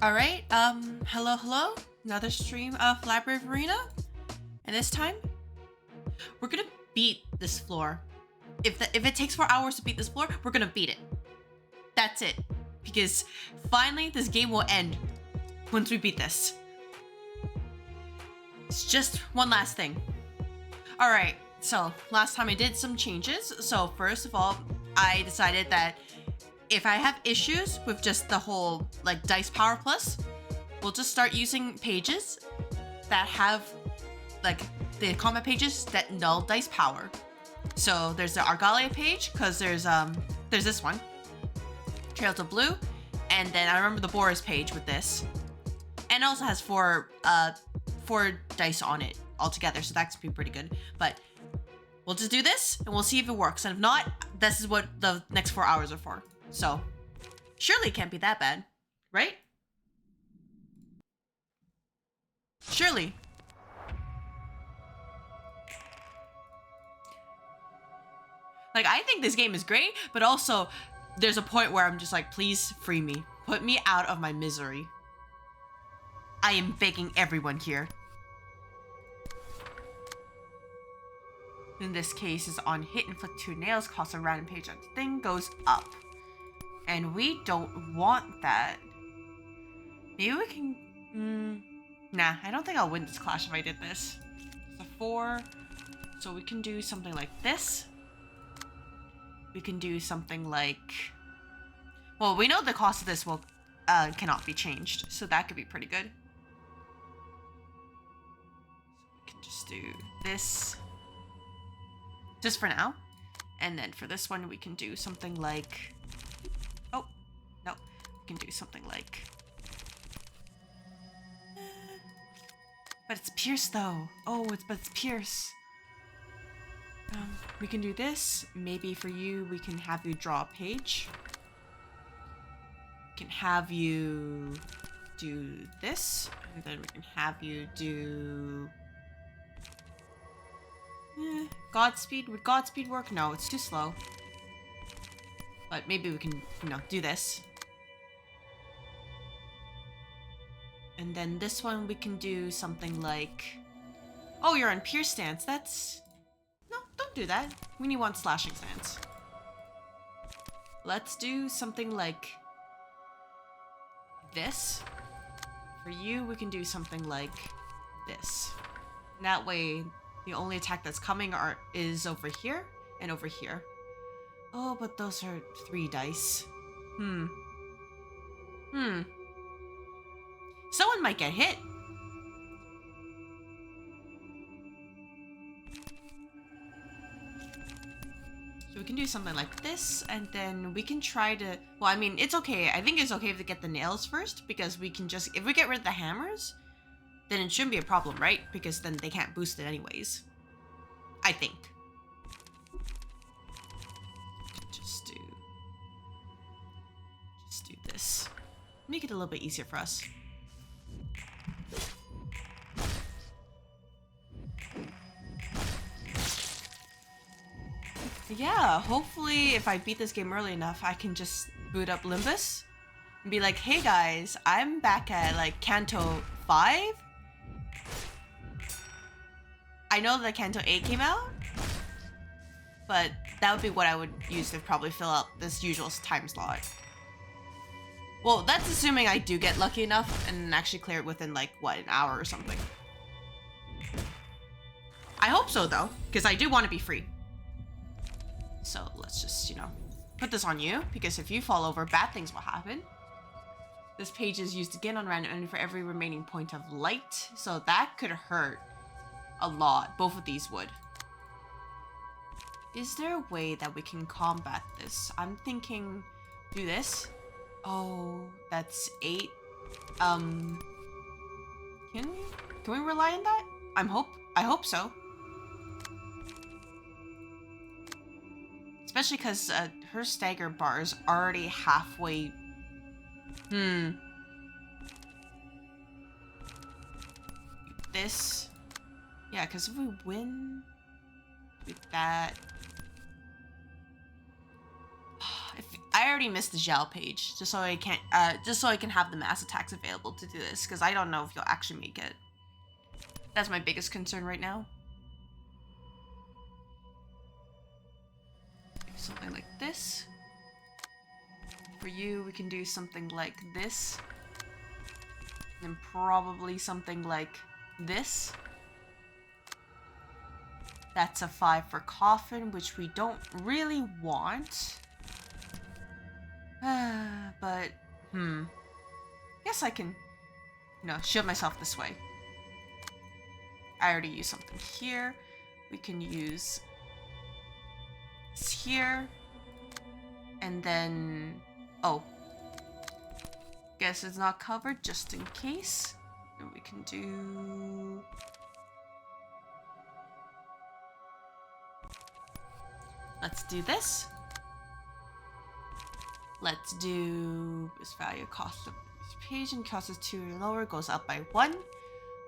Alright, hello. Another stream of Library of Ruina. And this time, we're gonna beat this floor. If it takes 4 hours to beat this floor, we're gonna beat it. That's it. Because finally, this game will end once we beat this. It's just one last thing. Alright, so last time I did some changes. So first of all, I decided that if I have issues with just the whole like dice power plus, we'll just start using pages that have like the combat pages that null dice power. So there's the Argalia page, because there's this one, Trails of Blue, and then I remember the Boris page with this, and it also has four dice on it altogether, so that's pretty good. But we'll just do this and we'll see if it works, and if not, this is what the next 4 hours are for. So surely it can't be that bad, right? Surely. Like, I think this game is great, but also there's a point where I'm just like, please free me. Put me out of my misery. I am begging everyone here. In this case, is on hit, inflict 2 nails, cost a random page on the thing, goes up. And we don't want that. Maybe we can... Nah, I don't think I'll win this clash if I did this. It's a 4. So we can do something like this. We can do something like... Well, we know the cost of this will cannot be changed, so that could be pretty good. So we can just do this. Just for now. And then for this one, we can do something like... Oh, no. We can do something like... But it's Pierce, though. Oh, but it's Pierce. We can do this. Maybe for you, we can have you draw a page. We can have you do this. And then we can have you do... Godspeed? Would Godspeed work? No, it's too slow. But maybe we can, do this. And then this one we can do something like... Oh, you're on Pierce stance. That's... No, don't do that. We need one slashing stance. Let's do something like this. For you, we can do something like this. And that way, the only attack that's coming is over here and over here. Oh, but those are 3 dice. Someone might get hit. So we can do something like this, and then we can try to... Well, I mean, it's okay. I think it's okay if we get the nails first, because we can just... If we get rid of the hammers, then it shouldn't be a problem, right? Because then they can't boost it anyways. I think. Just do this. Make it a little bit easier for us. Yeah, hopefully if I beat this game early enough, I can just boot up Limbus and be like, hey guys, I'm back at like Canto 5. I know that Canto 8 came out, but that would be what I would use to probably fill out this usual time slot. Well, that's assuming I do get lucky enough and actually clear it within like, what, an hour or something. I hope so though, because I do want to be free. So let's just, put this on you, because if you fall over, bad things will happen. This page is used again on random and for every remaining point of light, so that could hurt a lot. Both of these would. Is there a way that we can combat this? I'm thinking, do this. Oh, that's 8. Can we rely on that? I hope so. Especially because her stagger bar is already halfway. This. Yeah, because if we win with that. I already missed the gel page just so I can have the mass attacks available to do this, because I don't know if you'll actually make it. That's my biggest concern right now. Do something like this. For you, we can do something like this. And probably something like this. That's a 5 for coffin, which we don't really want. But, guess I can, shield myself this way. I already used something here. We can use this here. And then, guess it's not covered just in case. And we can do... Let's do this. Let's do this value cost of this page and cost is 2 or lower, goes up by 1.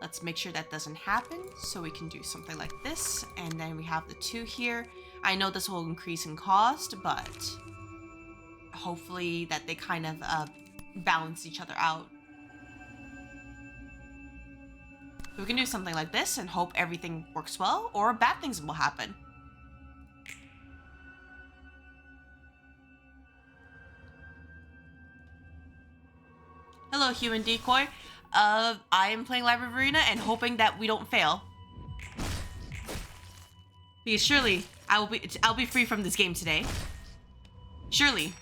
Let's make sure that doesn't happen. So we can do something like this. And then we have the 2 here. I know this will increase in cost, but hopefully that they kind of balance each other out. We can do something like this and hope everything works well, or bad things will happen. Hello, human decoy. I am playing Library of Ruina and hoping that we don't fail. Because surely I'll be free from this game today. Surely.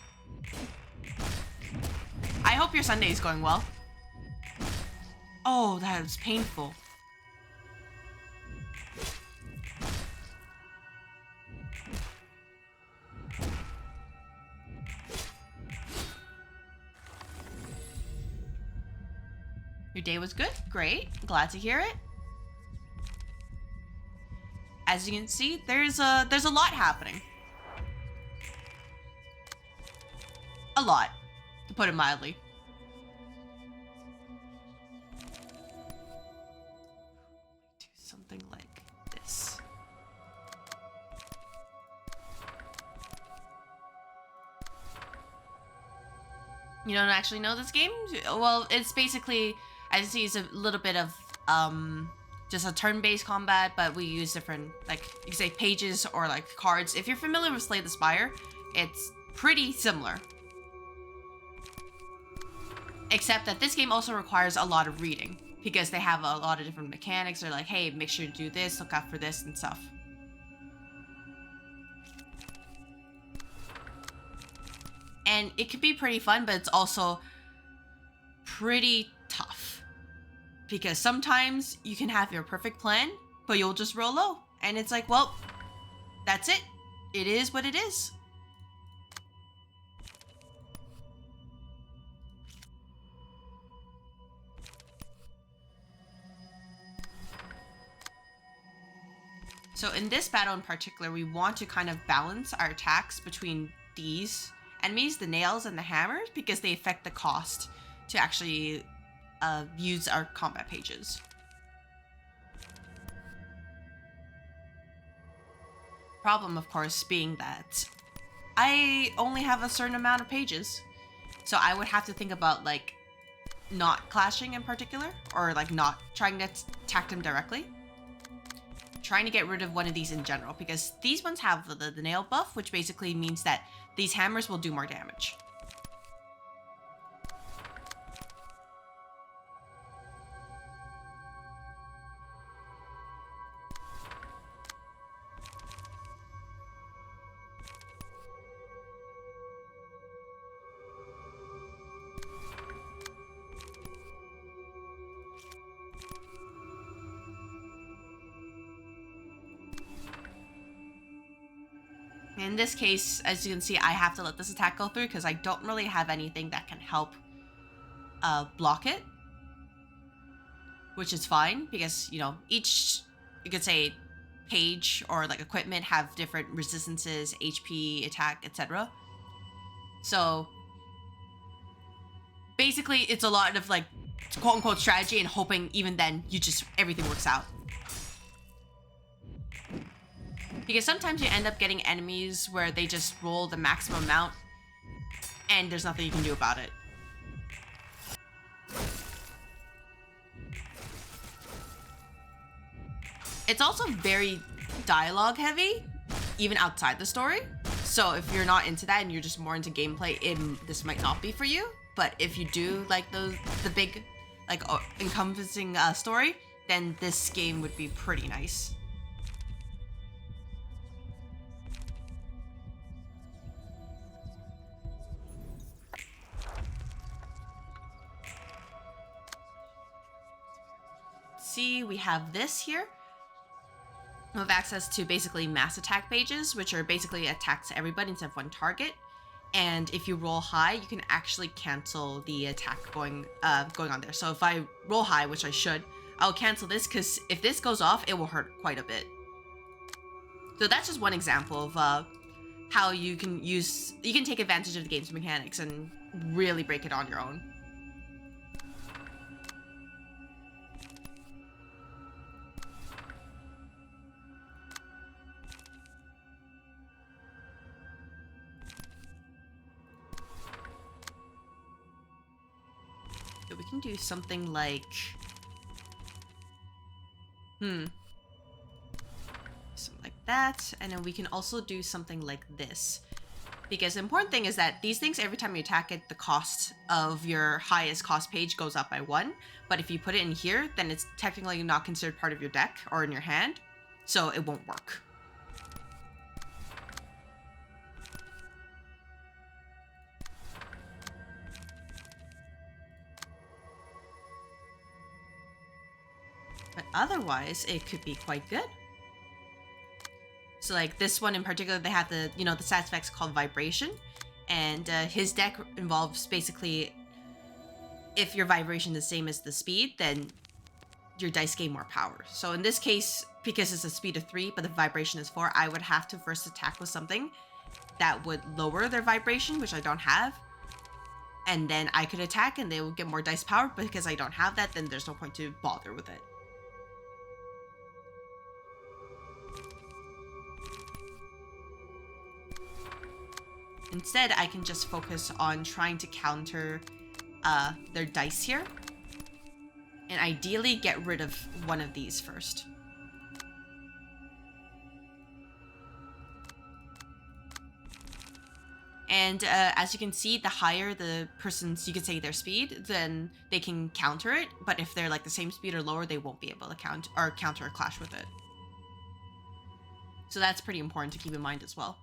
I hope your Sunday is going well. Oh, that was painful. Your day was good? Great. Glad to hear it. As you can see, there's a lot happening. A lot, to put it mildly. Do something like this. You don't actually know this game? Well, it's basically, as you see, it's a little bit of just a turn-based combat, but we use different, like, you can say pages or like cards. If you're familiar with Slay the Spire, it's pretty similar. Except that this game also requires a lot of reading, because they have a lot of different mechanics. They're like, hey, make sure to do this, look out for this and stuff. And it can be pretty fun, but it's also pretty tough. Because sometimes you can have your perfect plan, but you'll just roll low. And it's like, well, that's it. It is what it is. So in this battle in particular, we want to kind of balance our attacks between these enemies, the nails and the hammers, because they affect the cost to actually use our combat pages. Problem, of course, being that I only have a certain amount of pages. So I would have to think about, like, not clashing in particular, or like not trying to attack them directly. Trying to get rid of one of these in general, because these ones have the nail buff, which basically means that these hammers will do more damage. In this case, as you can see, I have to let this attack go through because I don't really have anything that can help block it. Which is fine because, you know, each, you could say, page or like equipment have different resistances, HP, attack, etc. So basically it's a lot of like quote unquote strategy and hoping even then everything works out. Because sometimes you end up getting enemies where they just roll the maximum amount and there's nothing you can do about it. It's also very dialogue heavy, even outside the story. So if you're not into that and you're just more into gameplay, this might not be for you. But if you do like the big, like encompassing story, then this game would be pretty nice. See, we have this here. We have access to basically mass attack pages, which are basically attacks to everybody instead of one target. And if you roll high, you can actually cancel the attack going on there. So if I roll high, which I should, I'll cancel this because if this goes off, it will hurt quite a bit. So that's just one example of how you can take advantage of the game's mechanics and really break it on your own. So we can do something like, something like that, and then we can also do something like this. Because the important thing is that these things, every time you attack it, the cost of your highest cost page goes up by 1. But if you put it in here, then it's technically not considered part of your deck or in your hand, so it won't work. But otherwise, it could be quite good. So like this one in particular, they have the stat effects called Vibration, and his deck involves basically, if your vibration is the same as the speed, then your dice gain more power. So in this case, because it's a speed of 3, but the vibration is 4, I would have to first attack with something that would lower their vibration, which I don't have. And then I could attack and they will get more dice power, but because I don't have that, then there's no point to bother with it. Instead, I can just focus on trying to counter their dice here. And ideally get rid of one of these first. And as you can see, the higher the person's, you could say, their speed, then they can counter it. But if they're like the same speed or lower, they won't be able to counter or clash with it. So that's pretty important to keep in mind as well.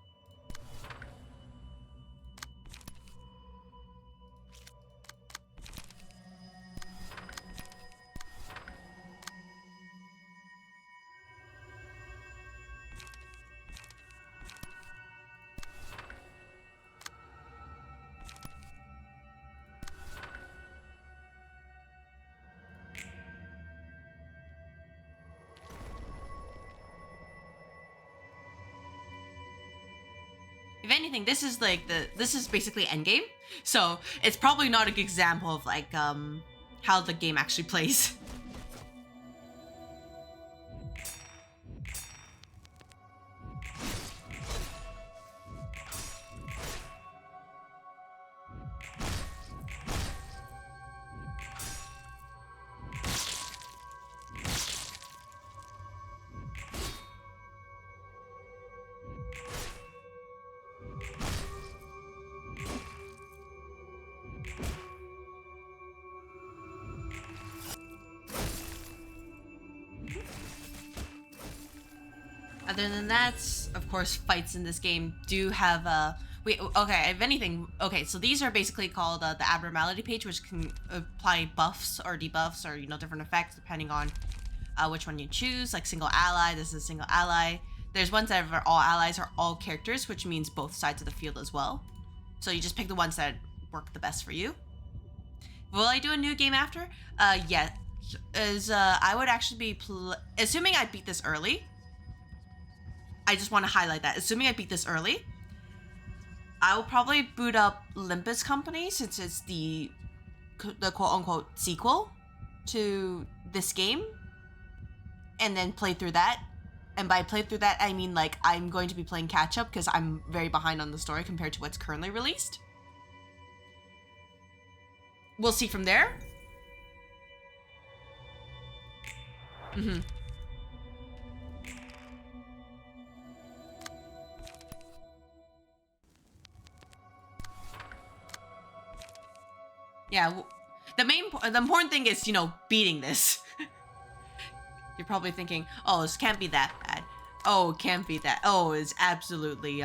If anything, this is basically endgame, so it's probably not a good example of like how the game actually plays. Other than that, of course, fights in this game do have if anything, so these are basically called the abnormality page, which can apply buffs or debuffs or different effects depending on which one you choose. Like single ally, this is a single ally. There's ones that are all allies or all characters, which means both sides of the field as well. So you just pick the ones that work the best for you. Will I do a new game after? Yeah, I would actually be assuming I beat this early. I just want to highlight that. Assuming I beat this early, I will probably boot up Limbus Company, since it's the quote-unquote sequel to this game, and then play through that. And by play through that, I mean like I'm going to be playing catch-up because I'm very behind on the story compared to what's currently released. we'll see from there. Mm-hmm. Yeah, the important thing is, you know, beating this. You're probably thinking, oh, this can't be that bad. Oh, it can't be that. Oh, it's absolutely,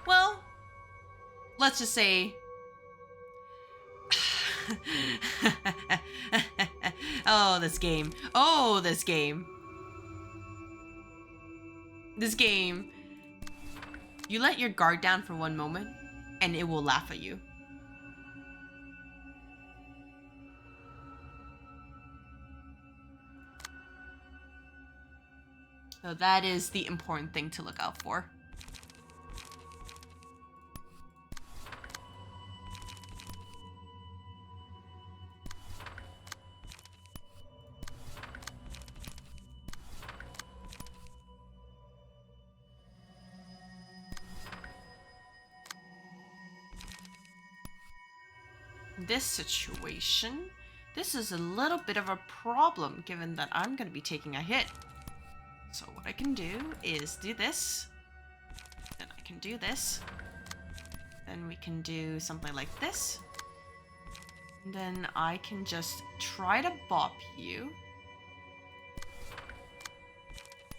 well, let's just say... Oh, this game. Oh, this game. This game. You let your guard down for one moment, and it will laugh at you. So that is the important thing to look out for. This situation, this is a little bit of a problem given that I'm going to be taking a hit. So what I can do is do this, then I can do this, then we can do something like this, and then I can just try to bop you,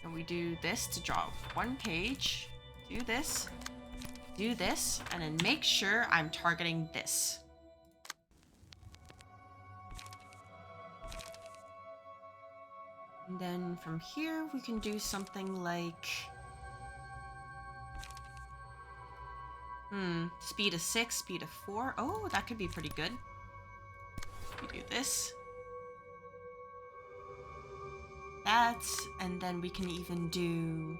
and we do this to draw one page, do this, and then make sure I'm targeting this. And then from here, we can do something like... speed of 6, speed of 4. Oh, that could be pretty good. We do this. That, and then we can even do...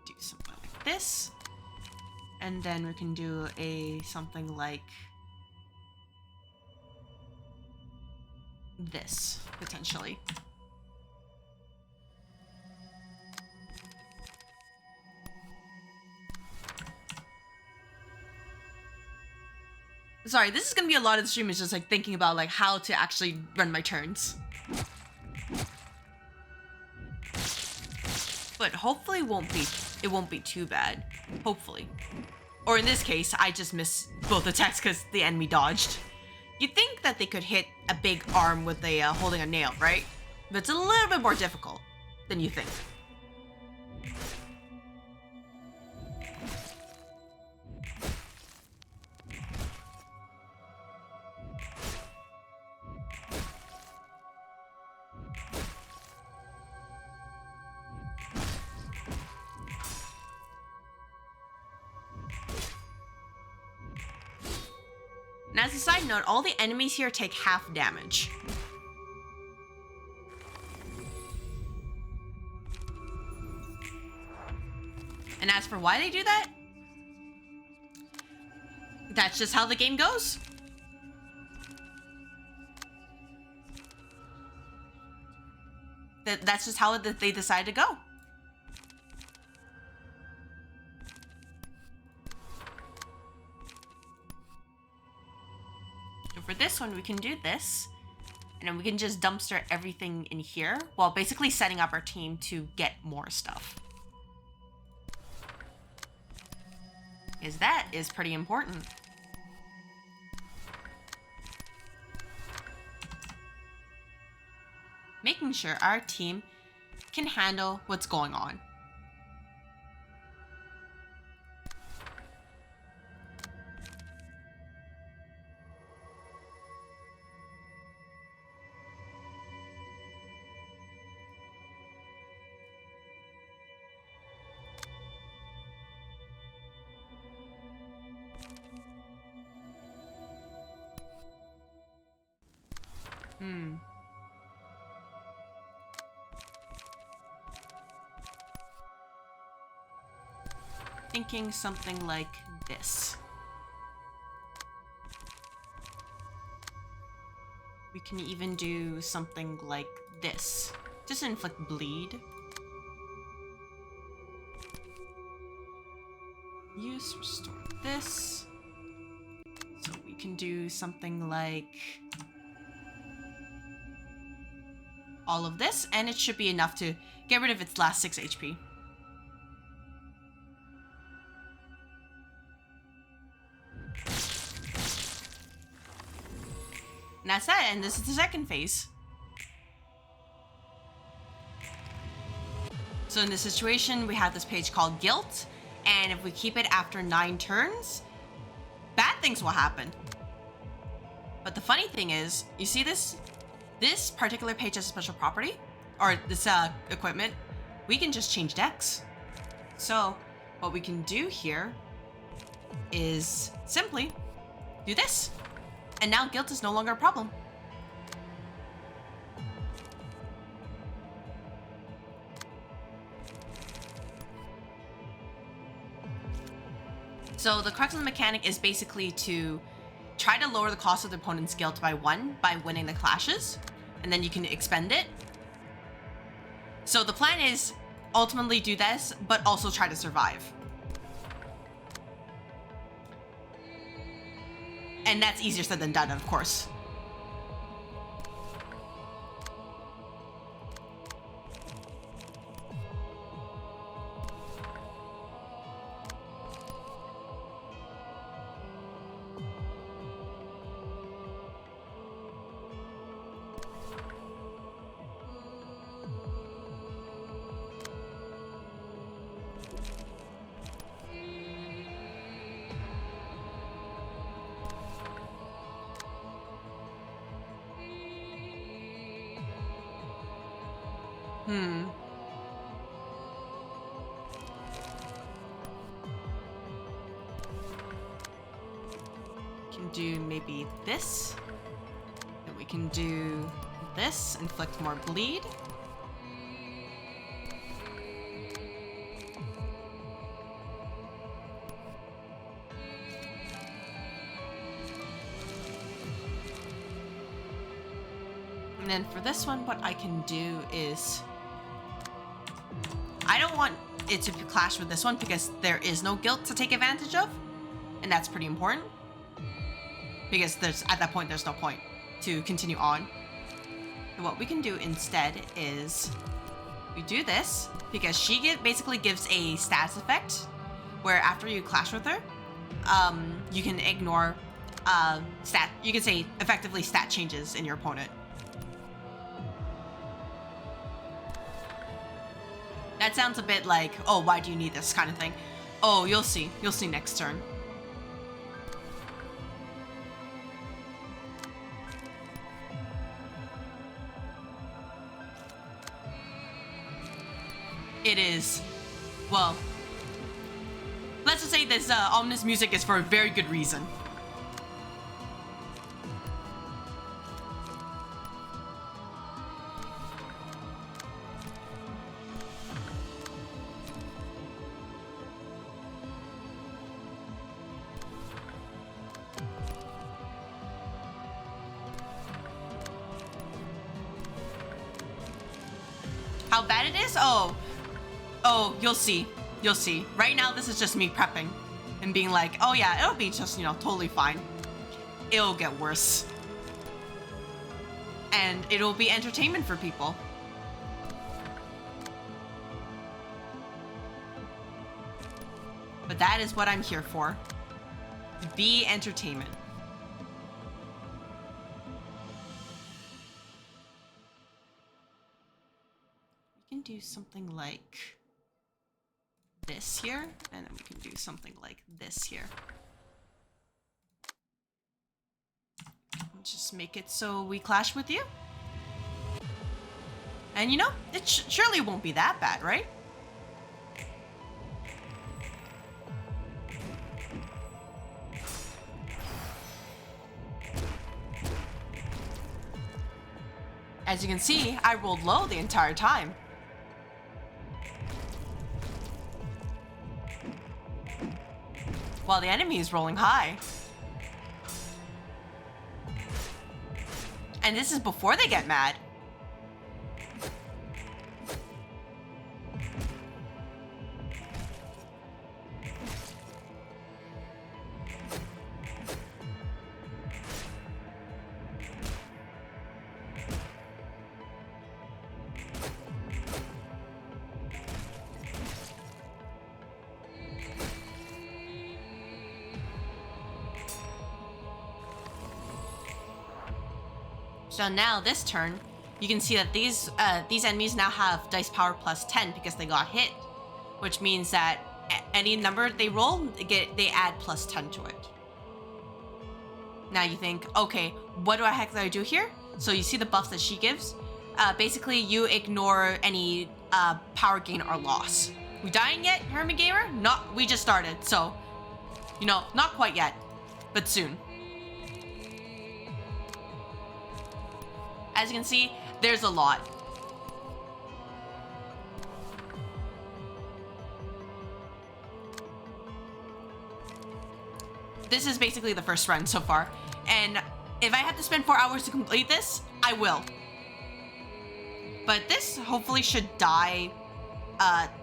Do something like this. And then we can do something like this, potentially. Sorry, this is gonna be a lot of the stream is just like thinking about like how to actually run my turns. But hopefully it won't be too bad. Hopefully. Or in this case, I just missed both attacks because the enemy dodged. You'd think that they could hit a big arm with a holding a nail, right? But it's a little bit more difficult than you think. And as a side note, all the enemies here take half damage. And as for why they do that, that's just how the game goes. That's just how they decide to go. So for this one, we can do this. And then we can just dumpster everything in here while basically setting up our team to get more stuff. Because that is pretty important. Making sure our team can handle what's going on. thinking something like this. We can even do something like this. Just inflict bleed. Use restore this. So we can do something like all of this, and it should be enough to get rid of its last 6 HP. And that's that, and this is the second phase. So in this situation, we have this page called Guilt, and if we keep it after 9 turns, bad things will happen. But the funny thing is, you see this? This particular page has a special property, or this equipment. We can just change decks. So what we can do here is simply do this. And now guilt is no longer a problem. So the crux of the mechanic is basically to try to lower the cost of the opponent's guilt by 1 by winning the clashes, and then you can expend it. So the plan is ultimately do this, but also try to survive. And that's easier said than done, of course. Can do maybe this. And we can do this, inflict more bleed. And then for this one, what I can do is I don't want it to clash with this one because there is no guilt to take advantage of, and that's pretty important because at that point there's no point to continue on. And what we can do instead is we do this because she basically gives a status effect where after you clash with her, you can ignore you can say effectively stat changes in your opponent. That sounds a bit like, oh, why do you need this kind of thing? Oh, you'll see. You'll see next turn. It is, well, let's just say this ominous music is for a very good reason. How bad it is? Oh, you'll see. You'll see. Right now, this is just me prepping and being like, oh yeah, it'll be just, totally fine. It'll get worse. And it'll be entertainment for people. But that is what I'm here for. Be entertainment. We can do something like this here, and then we can do something like this here. Just make it so we clash with you. And it surely won't be that bad, right? As you can see, I rolled low the entire time. while the enemy is rolling high. And this is before they get mad. So now this turn, you can see that these enemies now have dice power plus 10 because they got hit, which means that any number they roll, they add plus 10 to it. Now you think, okay, what do I do here? So you see the buffs that she gives. Basically, you ignore any power gain or loss. We dying yet, Hermit Gamer? Not. We just started, so you know, not quite yet, but soon. As you can see, there's a lot. This is basically the first run so far. And if I have to spend 4 hours to complete this, I will. But this hopefully should die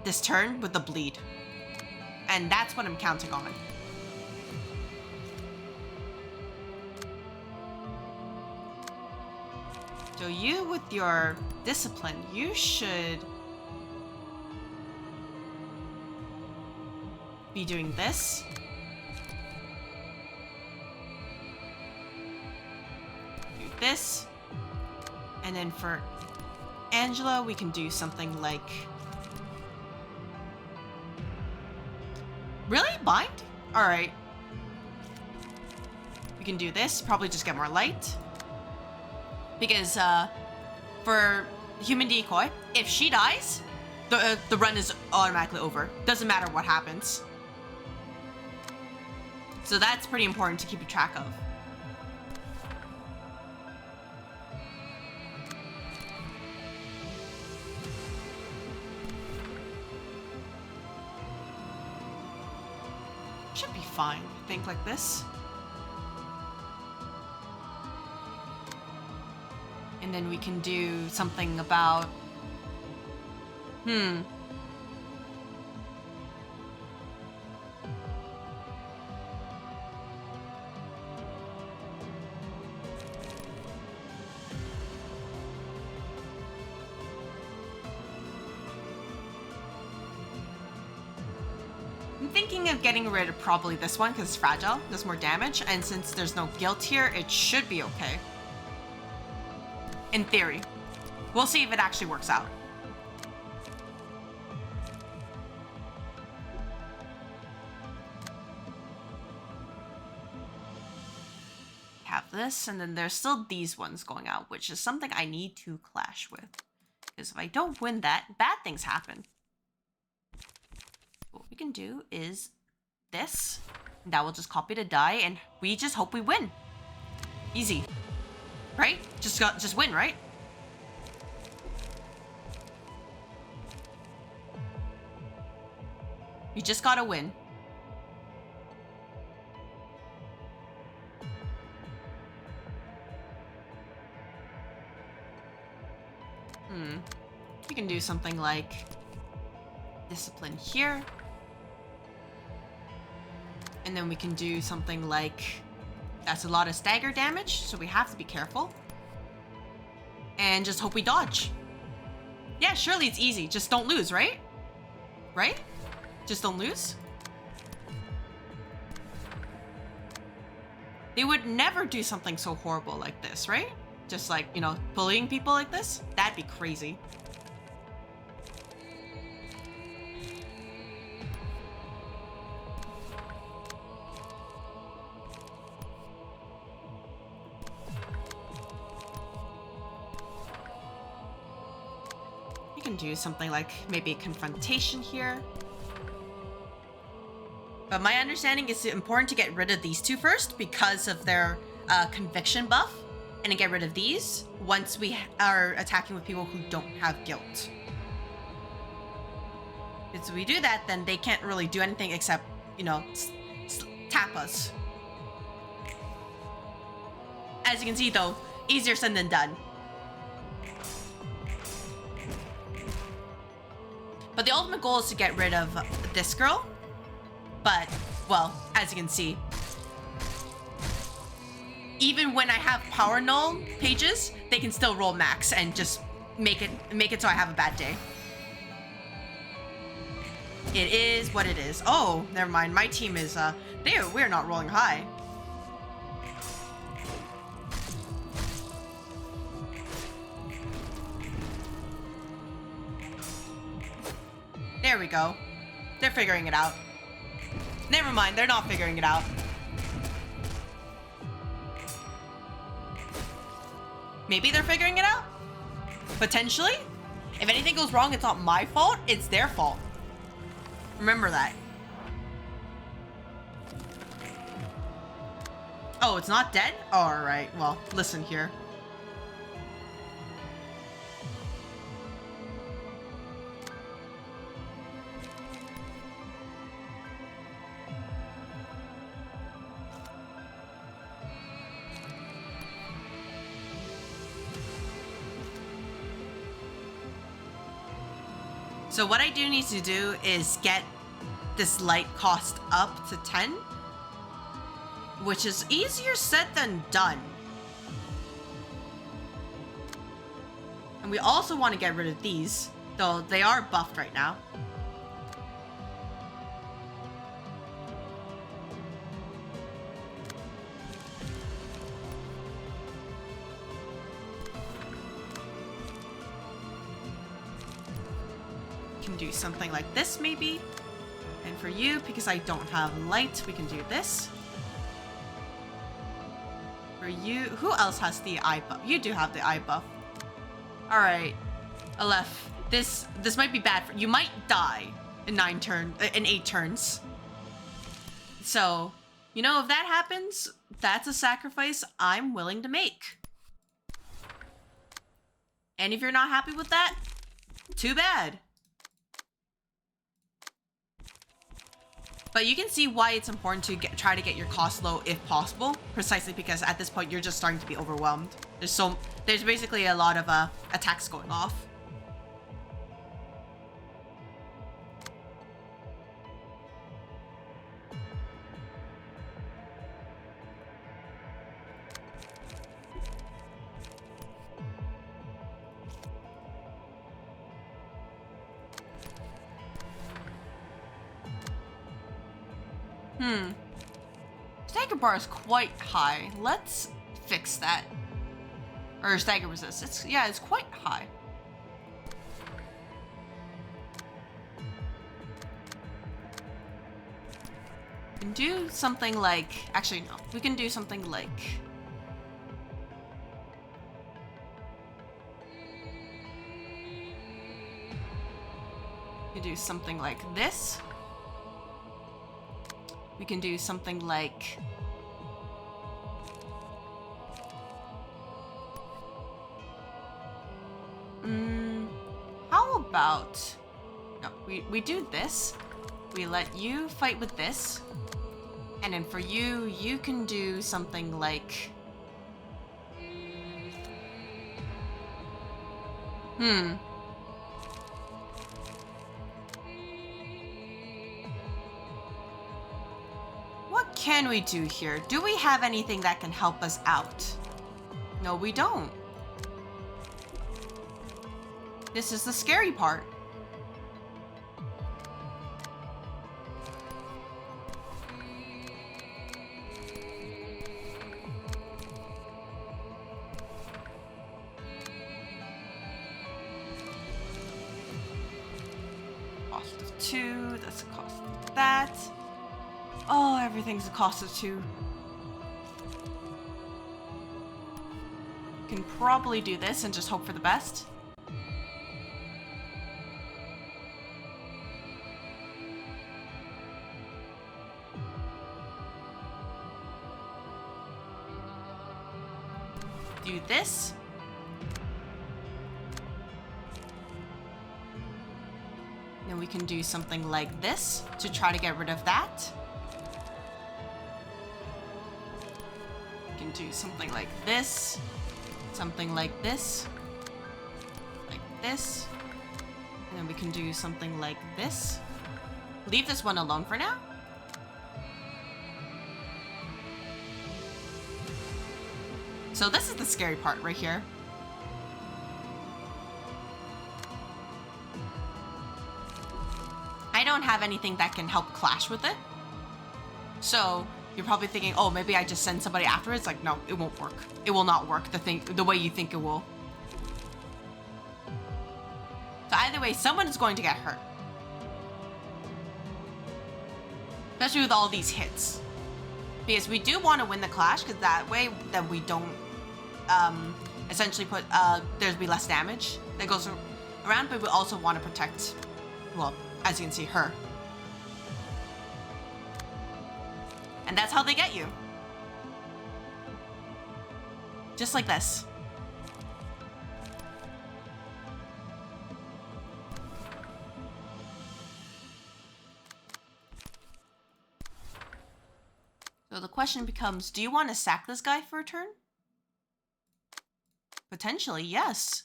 this turn with the bleed. And that's what I'm counting on. So you, with your discipline, you should be doing this. Do this. And then for Angela, we can do something like... Really? Bind? Alright. We can do this, probably just get more light. Because for Human Decoy, if she dies, the run is automatically over. Doesn't matter what happens. So that's pretty important to keep track of. Should be fine, I think, like this. And then we can do something about... I'm thinking of getting rid of probably this one because it's fragile, does more damage, and since there's no guilt here, it should be okay. In theory. We'll see if it actually works out. Have this, and then there's still these ones going out, which is something I need to clash with. Because if I don't win that, bad things happen. What we can do is this. That will just copy the die, and we just hope we win. Easy. Right? Just win, right? You just gotta win. You can do something like discipline here. And then we can do something like... That's a lot of stagger damage, so we have to be careful. And just hope we dodge. Yeah, surely it's easy. Just don't lose, right? Right? Just don't lose. They would never do something so horrible like this, right? Just like, you know, bullying people like this? That'd be crazy. You can do something like maybe a confrontation here. But my understanding is it's important to get rid of these two first because of their conviction buff, and to get rid of these once we are attacking with people who don't have guilt. Because if we do that, then they can't really do anything except, you know, tap us. As you can see though, easier said than done. But the ultimate goal is to get rid of this girl. But, well, as you can see, even when I have power null pages, they can still roll max and just make it so I have a bad day. It is what it is. Oh, never mind. My team is we're not rolling high. There we go. They're figuring it out. Never mind, they're not figuring it out. Maybe they're figuring it out? Potentially? If anything goes wrong, it's not my fault, it's their fault. Remember that. Oh, it's not dead? Alright, well, listen here. So what I do need to do is get this light cost up to 10, which is easier said than done. And we also want to get rid of these, though they are buffed right now. Do something like this maybe, and for you, because I don't have light, we can do this. For you, who else has the eye buff? You do have the eye buff. All right, Aleph, this might be bad for you. Might die in 8 turns. So, you know, if that happens, that's a sacrifice I'm willing to make. And if you're not happy with that, too bad. But you can see why it's important to try to get your cost low if possible, precisely because at this point you're just starting to be overwhelmed. There's basically a lot of attacks going off. Stagger bar is quite high. Let's fix that. Or stagger resist. It's quite high. We can do something like, actually no, we can do something like, we can do something like this. We can do something like, how about, no, we do this. We let you fight with this. And then for you, you can do something like, What can we do here? Do we have anything that can help us out? No, we don't. This is the scary part. Cost of 2, that's the cost of that. Oh, everything's a cost of 2. Can probably do this and just hope for the best. Do this. Then we can do something like this to try to get rid of that. can do something like this, something like this, and then we can do something like this. Leave this one alone for now. So this is the scary part right here. I don't have anything that can help clash with it. So you're probably thinking, oh, maybe I just send somebody after it. It's like, no, it won't work. It will not work the way you think it will. So either way, someone is going to get hurt. Especially with all these hits. Because we do want to win the clash, because that way then we don't essentially put, there's be less damage that goes around, but we also want to protect, well, as you can see, her. And that's how they get you. Just like this. So the question becomes, do you want to sack this guy for a turn? Potentially, yes.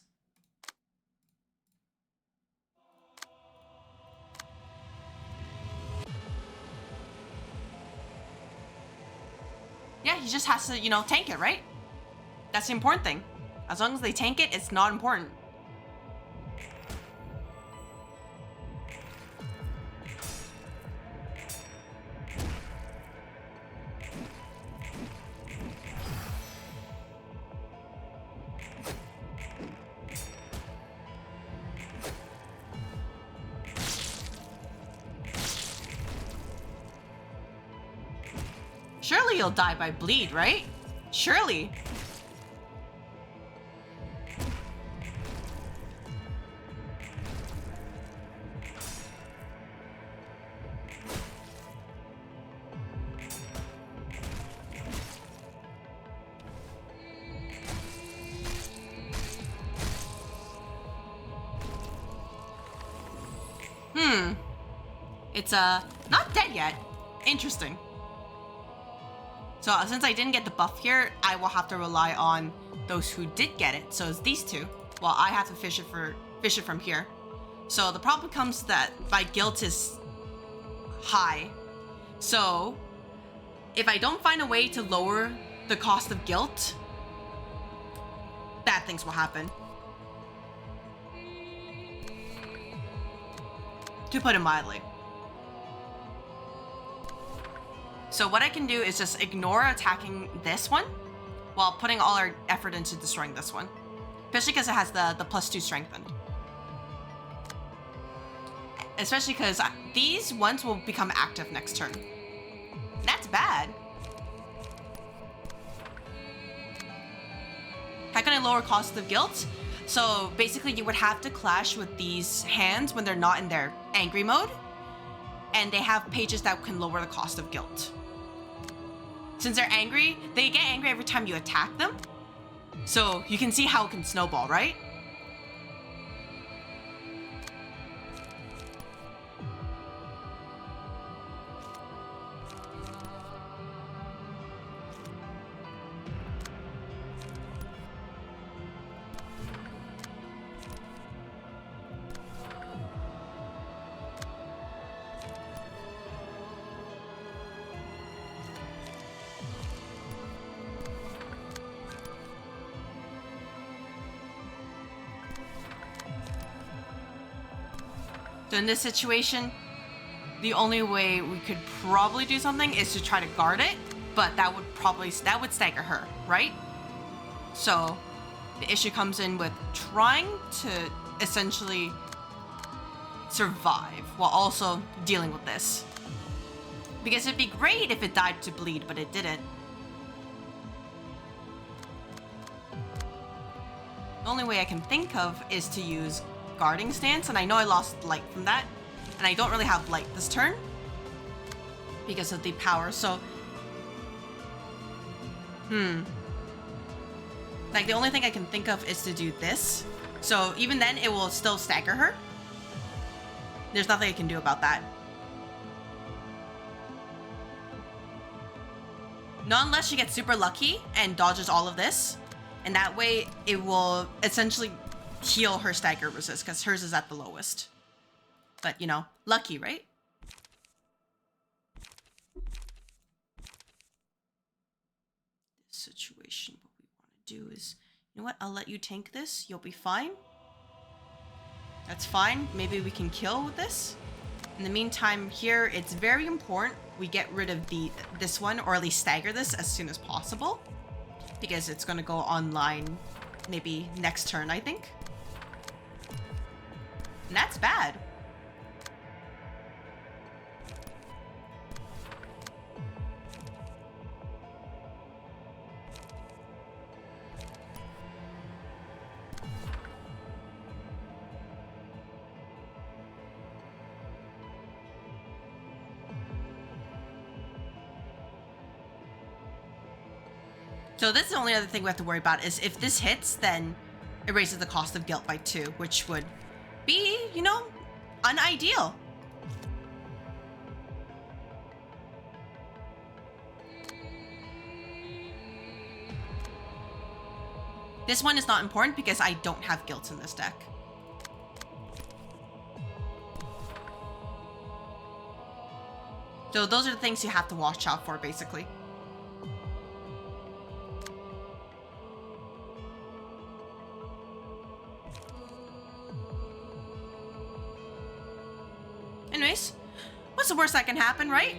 Yeah, he just has to, you know, tank it, right? That's the important thing. As long as they tank it, it's not important. Surely you'll die by bleed, right? Surely. It's not dead yet. Interesting. So since I didn't get the buff here, I will have to rely on those who did get it. So it's these two. Well, I have to fish it from here. So the problem comes that my guilt is high. So if I don't find a way to lower the cost of guilt, bad things will happen. To put it mildly. So what I can do is just ignore attacking this one while putting all our effort into destroying this one. Especially because it has the +2 strengthened. Especially because these ones will become active next turn. That's bad. How can I lower cost of guilt? So basically you would have to clash with these hands when they're not in their angry mode. And they have pages that can lower the cost of guilt. Since they're angry, they get angry every time you attack them. So you can see how it can snowball, right? So in this situation, the only way we could probably do something is to try to guard it, but that would stagger her, right? So the issue comes in with trying to essentially survive while also dealing with this. Because it'd be great if it died to bleed, but it didn't. The only way I can think of is to use guarding stance, and I know I lost light from that, and I don't really have light this turn because of the power. So like the only thing I can think of is to do this. So even then it will still stagger her. There's nothing I can do about that. Not unless she gets super lucky and dodges all of this. And that way it will essentially heal her stagger resist because hers is at the lowest. But, you know, lucky, right? This situation, what we want to do is, you know what? I'll let you tank this. You'll be fine. That's fine. Maybe we can kill with this. In the meantime, here, it's very important we get rid of this one, or at least stagger this as soon as possible. Because it's going to go online maybe next turn, I think. And that's bad. So this is the only other thing we have to worry about is if this hits, then it raises the cost of guilt by 2, which would be, you know, unideal. This one is not important because I don't have guilt in this deck. So those are the things you have to watch out for, basically. Anyways, what's the worst that can happen, right?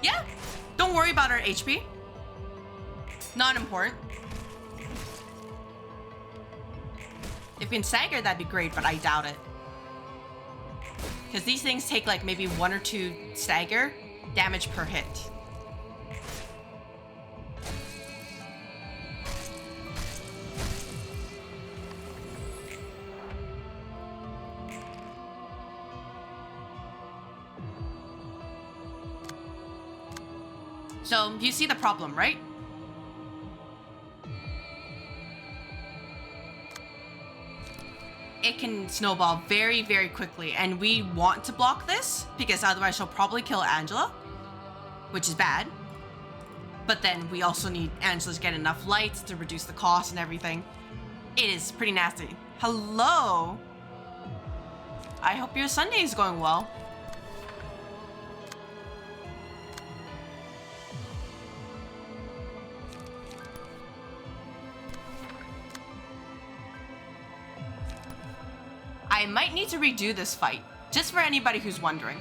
Yeah, don't worry about our HP. Not important. If we can stagger, that'd be great, but I doubt it. Because these things take like maybe 1 or 2 stagger damage per hit. So you see the problem, right? It can snowball very, very quickly, and we want to block this because otherwise she'll probably kill Angela, which is bad. But then we also need Angela to get enough lights to reduce the cost and everything. It is pretty nasty. Hello. I hope your Sunday is going well. I might need to redo this fight, just for anybody who's wondering.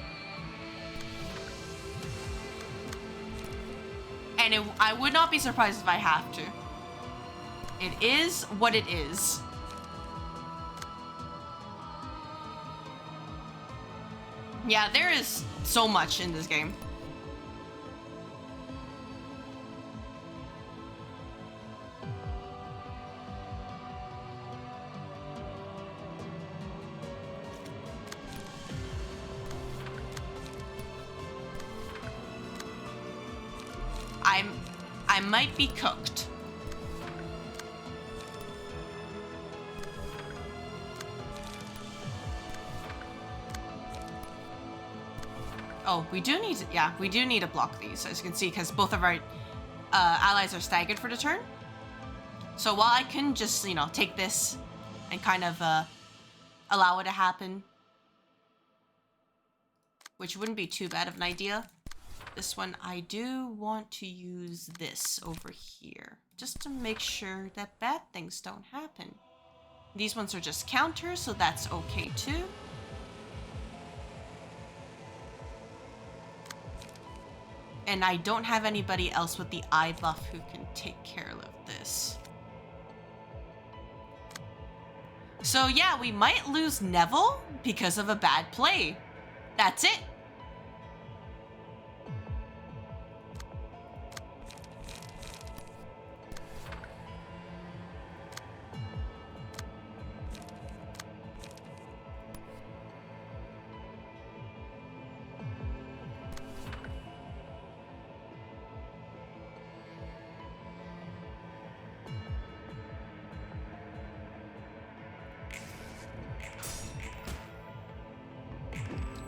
And I would not be surprised if I have to. It is what it is. Yeah, there is so much in this game. I might be cooked. Oh, we do need to, yeah, we do need to block these, as you can see, because both of our allies are staggered for the turn. So while I can just, you know, take this and kind of allow it to happen, which wouldn't be too bad of an idea. This one, I do want to use this over here, just to make sure that bad things don't happen. These ones are just counters, so that's okay too. And I don't have anybody else with the eye buff who can take care of this. So yeah, we might lose Neville because of a bad play. That's it.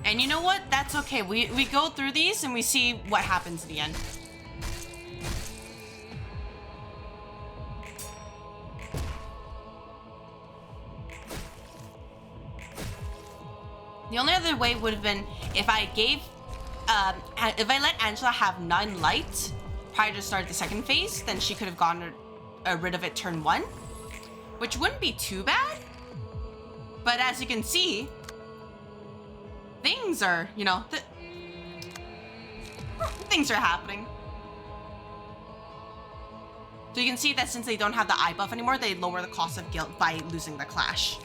And you know what? That's okay. We go through these and we see what happens at the end. The only other way would have been if I gave, if I let Angela have 9 light prior to start the second phase, then she could have gotten rid of it turn 1, which wouldn't be too bad. But as you can see, things are, you know, things are happening. So you can see that since they don't have the eye buff anymore, they lower the cost of guilt by losing the clash.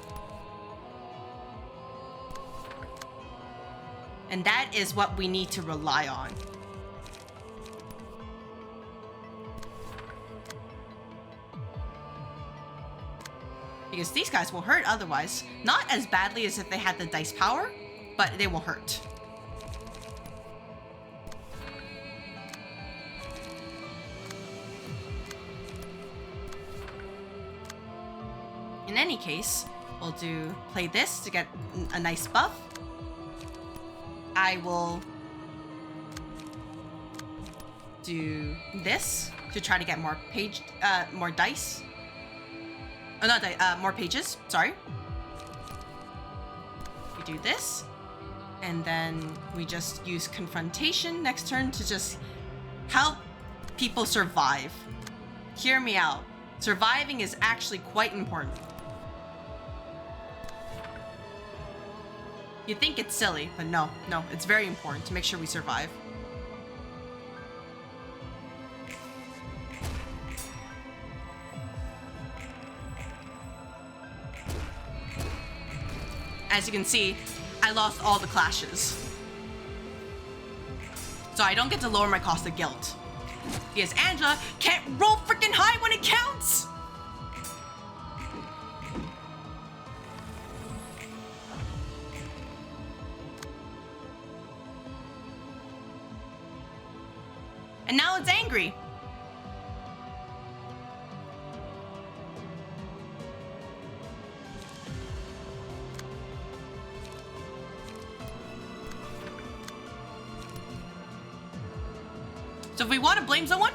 And that is what we need to rely on. Because these guys will hurt otherwise. Not as badly as if they had the dice power, but they will hurt. In any case, we'll play this to get a nice buff. I will do this to try to get more dice. Oh, not more pages, sorry. We do this, and then we just use confrontation next turn to just help people survive. Hear me out. Surviving is actually quite important. You think it's silly, but no, it's very important to make sure we survive. As you can see, I lost all the clashes. So I don't get to lower my cost of guilt. Because Angela can't roll freaking high when it counts! And now it's angry. So if we want to blame someone,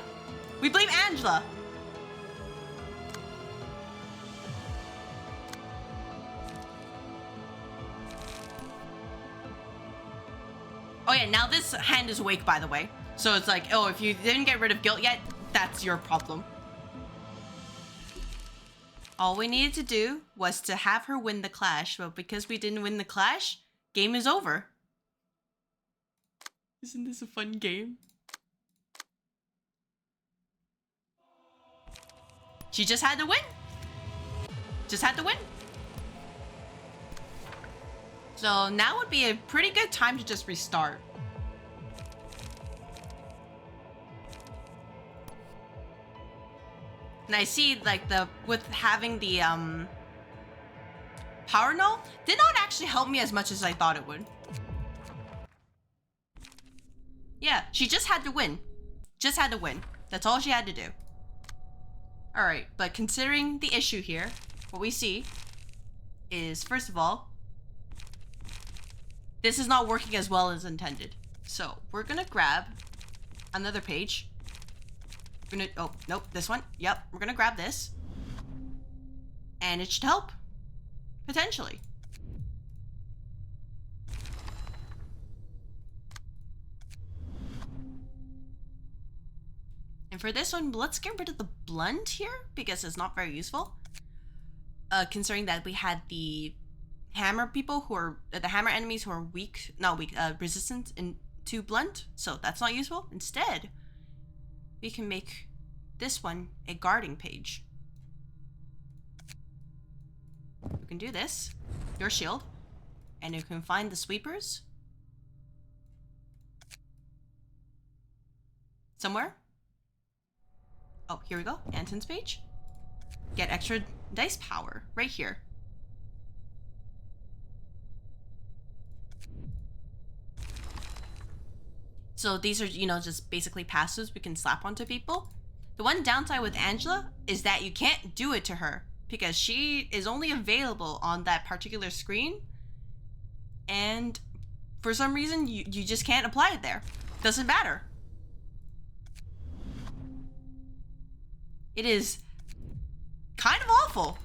we blame Angela. Oh yeah, now this hand is awake, by the way. So it's like, oh, if you didn't get rid of guilt yet, that's your problem. All we needed to do was to have her win the clash, but because we didn't win the clash, game is over. Isn't this a fun game? She just had to win. Just had to win. So now would be a pretty good time to just restart. And I see like with having the power null did not actually help me as much as I thought it would. Yeah, she just had to win. Just had to win. That's all she had to do. Alright, but considering the issue here, what we see is, first of all, this is not working as well as intended. So we're gonna grab another page. We're gonna, oh, nope, this one. Yep, we're gonna grab this. And it should help. Potentially. And for this one, let's get rid of the blunt here because it's not very useful. Considering that we had the hammer people who are, the hammer enemies who are resistant to blunt. So that's not useful. Instead, we can make this one a guarding page. We can do this, your shield, and you can find the sweepers somewhere. Oh, here we go, Anton's page. Get extra dice power right here. So these are, you know, just basically passives we can slap onto people. The one downside with Angela is that you can't do it to her because she is only available on that particular screen. And for some reason, you just can't apply it there. Doesn't matter. It is kind of awful.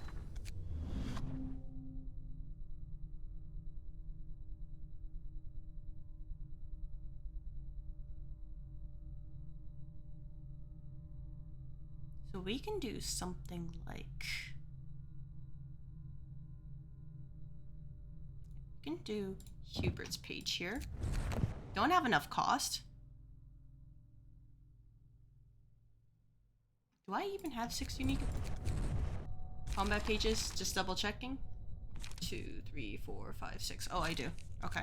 So we can do something like... We can do Hubert's page here. Don't have enough cost. Do I even have 6 unique combat pages? Just double checking. 2, 3, 4, 5, 6. Oh, I do. Okay.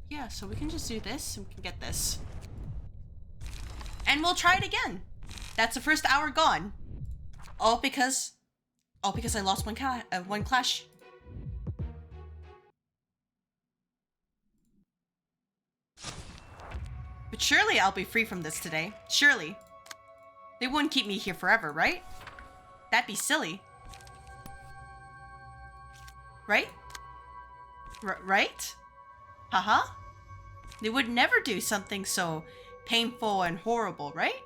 Yeah, so we can just do this and we can get this. And we'll try it again. That's the first hour gone. All because I lost one clash. But surely I'll be free from this today. Surely. They wouldn't keep me here forever, right? That'd be silly. Right? Right? Haha? They would never do something so painful and horrible, right?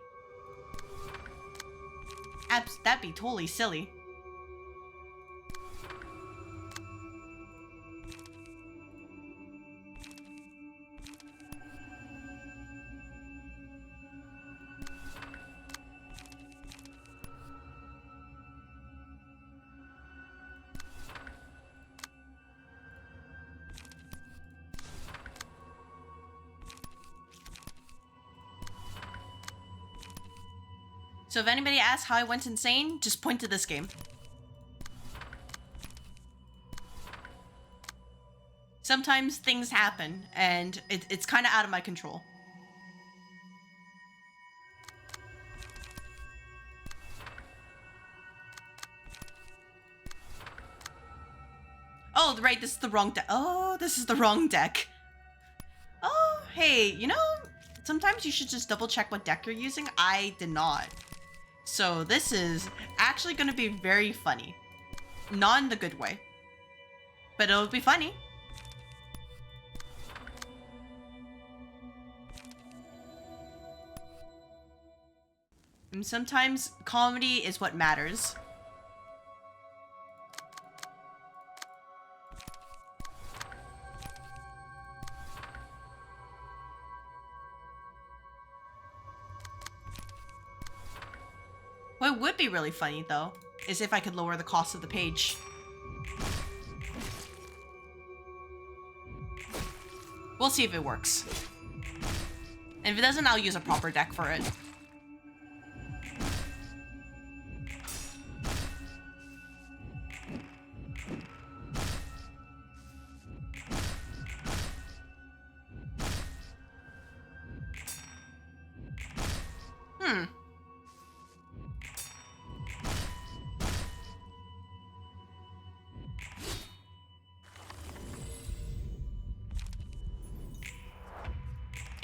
That'd be totally silly. So if anybody asks how I went insane, just point to this game. Sometimes things happen, and it's kind of out of my control. Oh, right, this is the wrong deck. Oh, this is the wrong deck. Oh, hey, you know, sometimes you should just double check what deck you're using. I did not. So this is actually going to be very funny. Not in the good way. But it'll be funny. And sometimes comedy is what matters. What would be really funny, though, is if I could lower the cost of the page. We'll see if it works. And if it doesn't, I'll use a proper deck for it.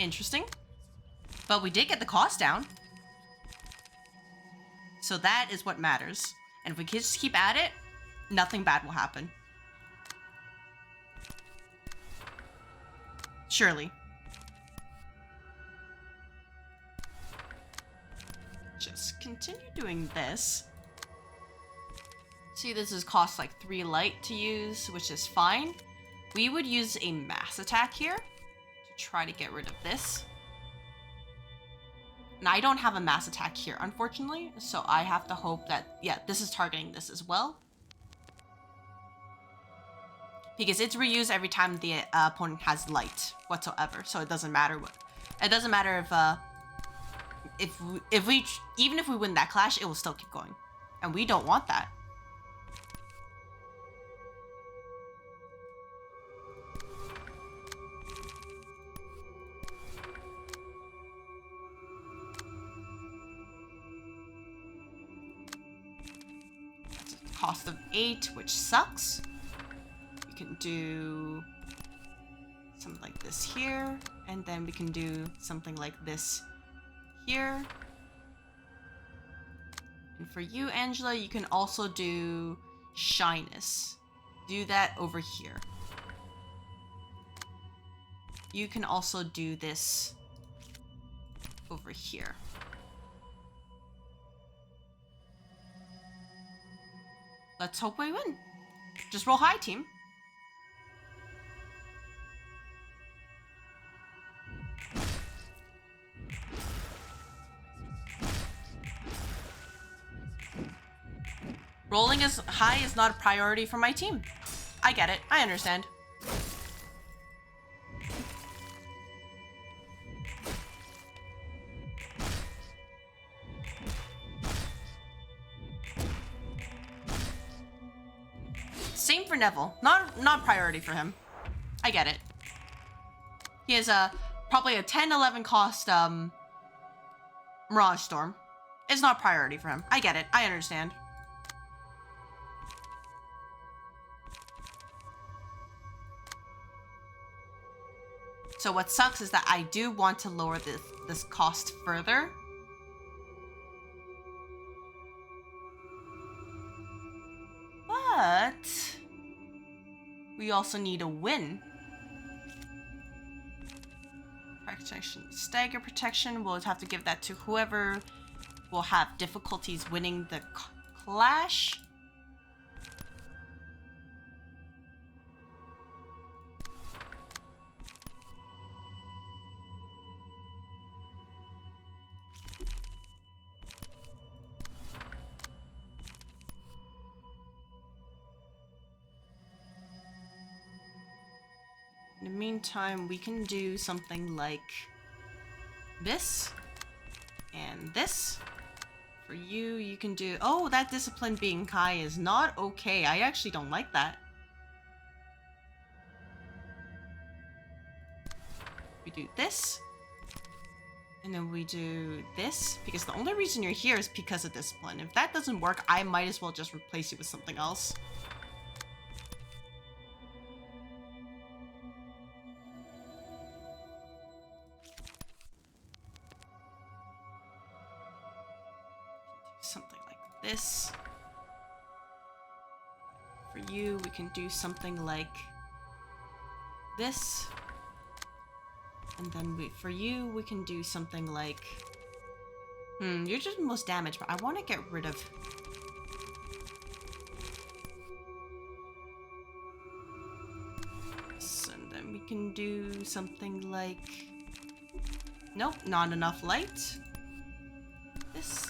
Interesting. But we did get the cost down. So that is what matters. And if we just keep at it, nothing bad will happen. Surely. Just continue doing this. See, this is cost like 3 light to use, which is fine. We would use a mass attack here. Try to get rid of this. And I don't have a mass attack here, unfortunately, so I have to hope that, yeah, this is targeting this as well. Because it's reused every time the opponent has light whatsoever, so it doesn't matter what. It doesn't matter if we even if we win that clash, it will still keep going, and we don't want that. Cost of 8, which sucks. We can do something like this here, and then we can do something like this here. And for you, Angela, you can also do shyness. Do that over here. you can also do this over here. Let's hope we win. Just roll high, team. Rolling as high is not a priority for my team. I get it. I understand. Same for Neville. Not priority for him. I get it. He has probably a 10-11 cost Mirage Storm. It's not priority for him. I get it. I understand. So what sucks is that I do want to lower this cost further. But we also need a win. Protection, stagger protection. We'll have to give that to whoever will have difficulties winning the clash. In the meantime, we can do something like this and this. For you, you can do... Oh, that discipline being Kai is not okay. I actually don't like that. We do this. And then we do this. Because the only reason you're here is because of discipline. If that doesn't work, I might as well just replace you with something else. Something like this. For you, we can do something like this. And then for you, we can do something like... you're just most damaged, but I want to get rid of... this. And then we can do something like... Nope, not enough light. This.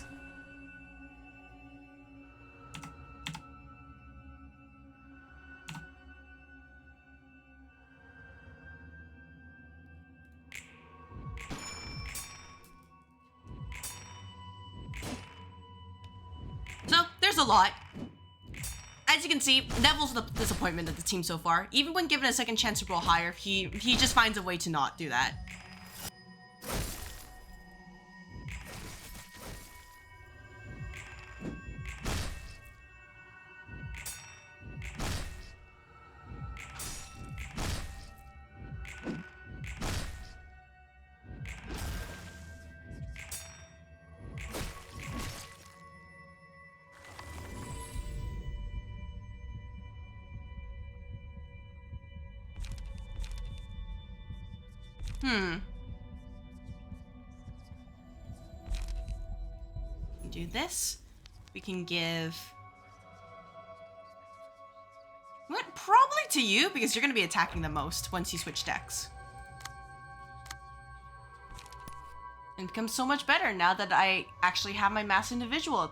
A lot. As you can see, Neville's the disappointment of the team so far. Even when given a second chance to roll higher, he just finds a way to not do that. Do this. We can give... What? Probably to you, because you're going to be attacking the most once you switch decks. It becomes so much better now that I actually have my mass individual.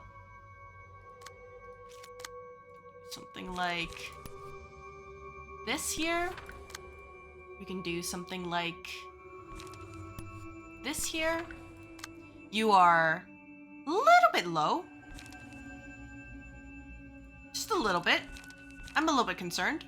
Something like this here. We can do something like this here. You are a little bit low. Just a little bit. I'm a little bit concerned.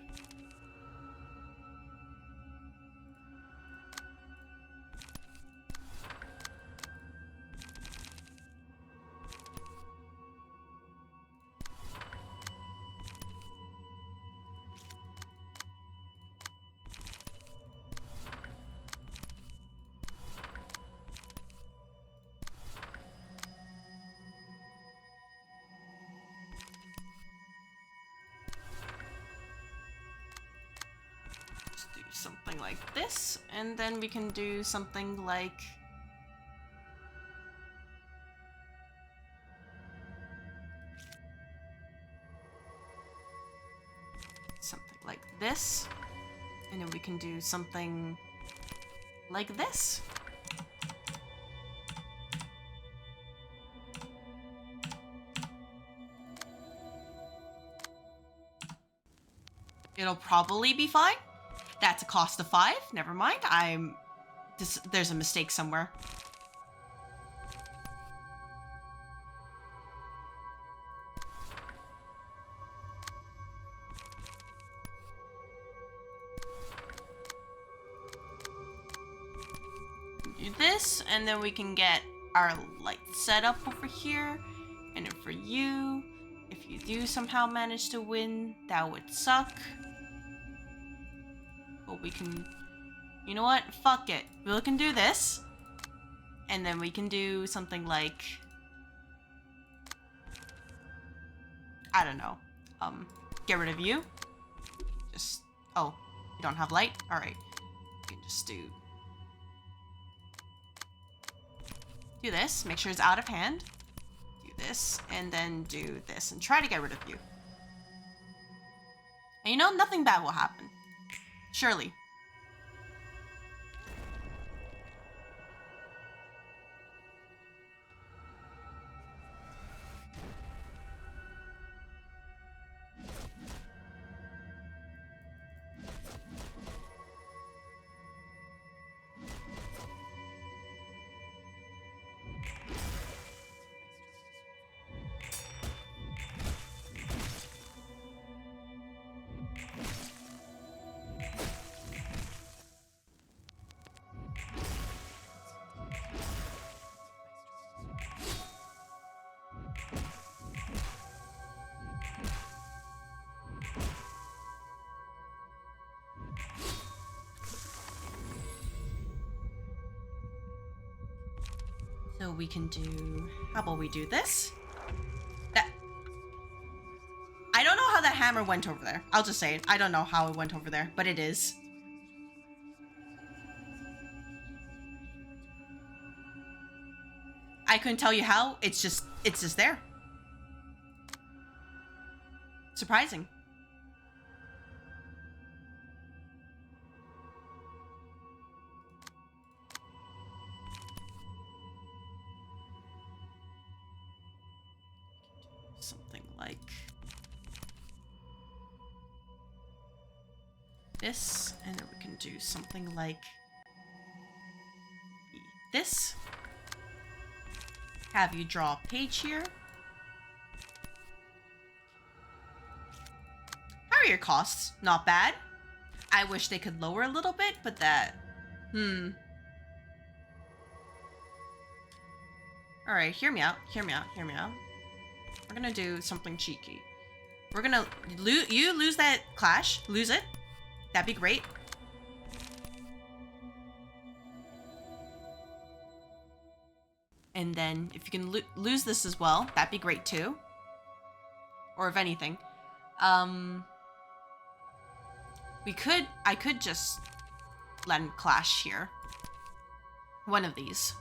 something like this, and then we can do something like this, and then we can do something like this. It'll probably be fine. That's a cost of 5. Never mind. There's a mistake somewhere. Do this, and then we can get our light set up over here. And then for you, if you do somehow manage to win, that would suck. But we can, you know what? Fuck it. We can do this. And then we can do something like, I don't know. Get rid of you. Just, oh, you don't have light? All right. You can just do this. Make sure it's out of hand. Do this, and then do this, and try to get rid of you. And you know, nothing bad will happen. Surely. So we can do, how about we do this? I don't know how that hammer went over there. I'll just say it. I don't know how it went over there, but it is. I couldn't tell you how. It's just there. Surprising. Something like this, and then we can do something like this. Have you draw a page here. How are your costs? Not bad. I wish they could lower a little bit, but that... Alright, hear me out. Hear me out. Hear me out. We're gonna do something cheeky. We're gonna... You lose that clash. Lose it. That'd be great. And then if you can lose this as well, that'd be great too. Or if anything. I could just let him clash here. One of these.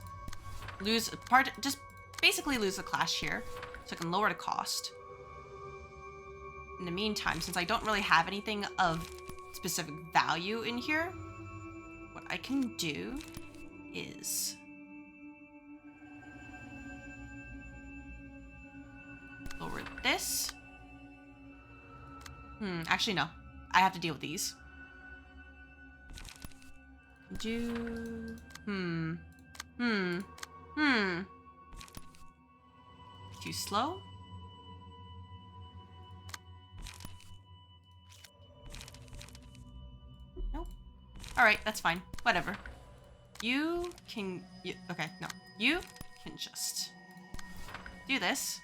Lose a part, just basically lose the clash here. So I can lower the cost. In the meantime, since I don't really have anything of specific value in here, what I can do is... lower this. Actually no. I have to deal with these. Too slow? Nope. Alright, that's fine. Whatever. You can... okay, no. You can just do this.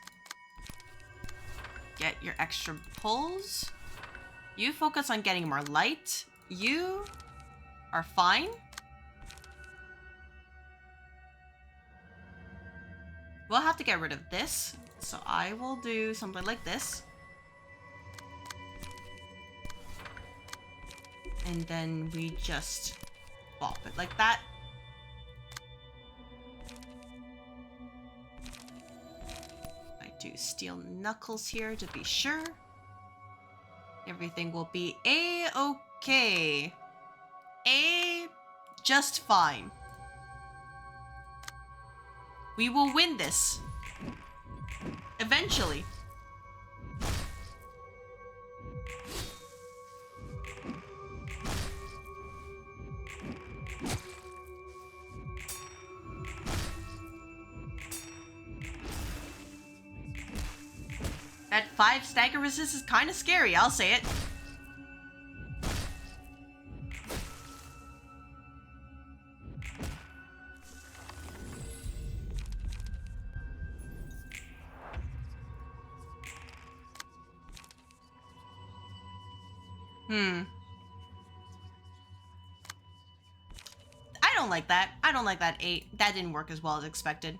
Get your extra pulls. You focus on getting more light. You are fine. We'll have to get rid of this. So I will do something like this. And then we just bop it like that. I do steel knuckles here to be sure. Everything will be A-okay. Just fine. We will win this. Eventually. That 5 stagger resist is kind of scary, I'll say it. I don't like that. I don't like that 8. That didn't work as well as expected.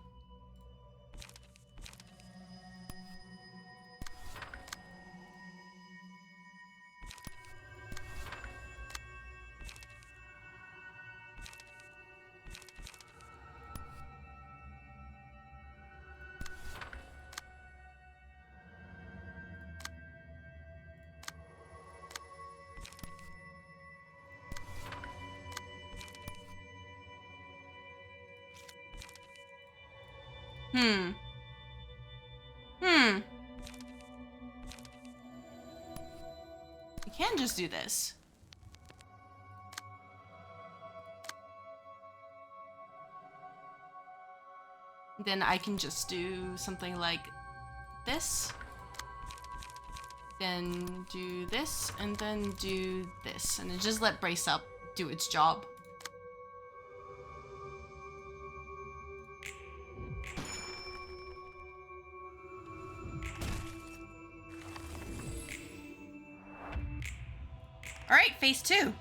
We can just do this. Then I can just do something like this. Then do this, and then do this. And then just let Brace Up do its job. Alright, phase 2.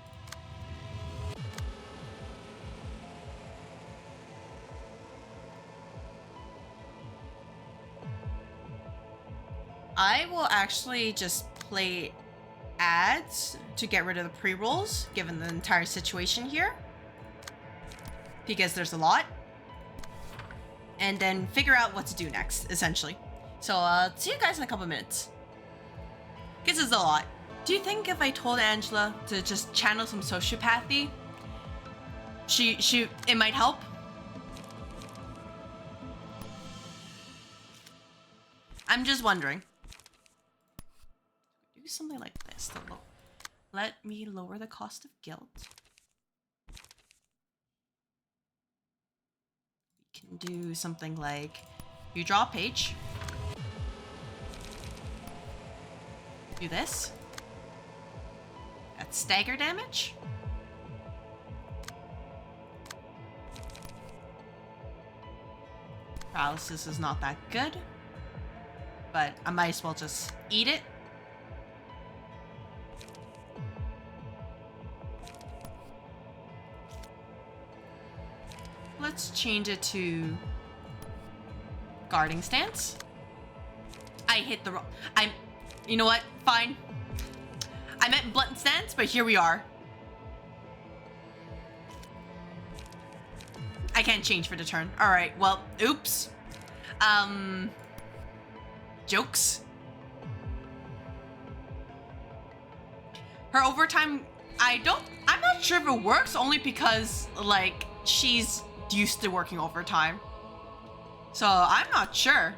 I will actually just play ads to get rid of the pre-rolls, given the entire situation here. Because there's a lot. And then figure out what to do next, essentially. So, see you guys in a couple minutes. Because it's a lot. Do you think if I told Angela to just channel some sociopathy, it might help? I'm just wondering. Do something like this. Let me lower the cost of guilt. We can do something like you draw a page. Do this. That's stagger damage. Paralysis is not that good, but I might as well just eat it. Let's change it to guarding stance. I hit the wrong. You know what? Fine. I meant blunt stance, but here we are. I can't change for the turn. All right. Well, oops. Jokes. Her overtime. I'm not sure if it works, only because like she's used to working overtime. So I'm not sure.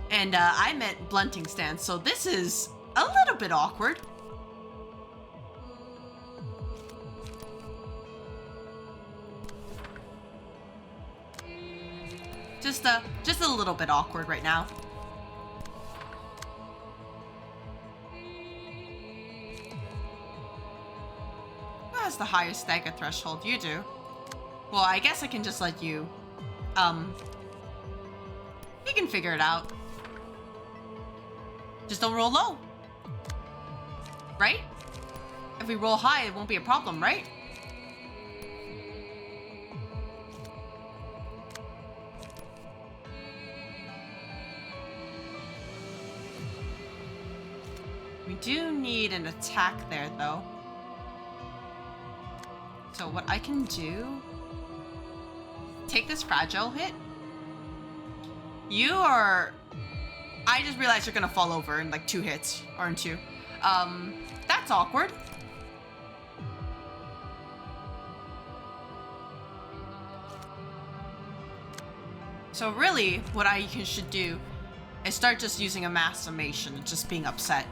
And I meant blunting stance, so this is a little bit awkward. Just a little bit awkward right now. Who has the highest stagger threshold? You do. Well, I guess I can just let you, you can figure it out. Just don't roll low. Right? If we roll high, it won't be a problem, right? do need an attack there, though. So what I can do... Take this fragile hit. You are... I just realized you're gonna fall over in like 2 hits, aren't you? That's awkward. So really, what I should do is start just using a mass summation and just being upset.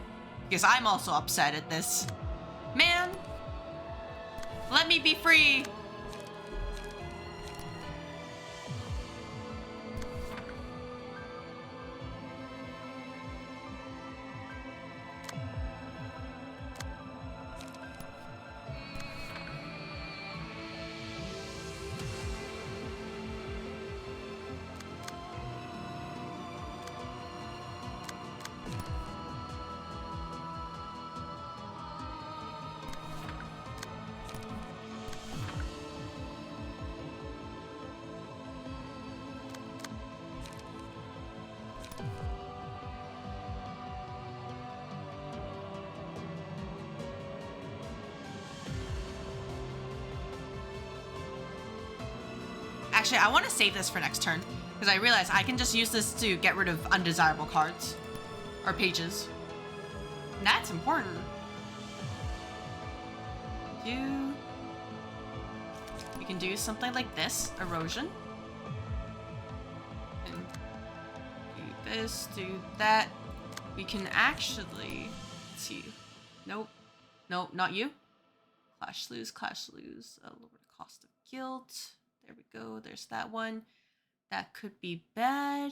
Because I'm also upset at this. Man! Let me be free! Actually, I want to save this for next turn, because I realize I can just use this to get rid of undesirable cards. Or pages. And that's important. We can do something like this, erosion. And do this, do that. We can actually, let's see. Nope, not you. Clash lose, lower the cost of guilt. There we go. There's that one. That could be bad.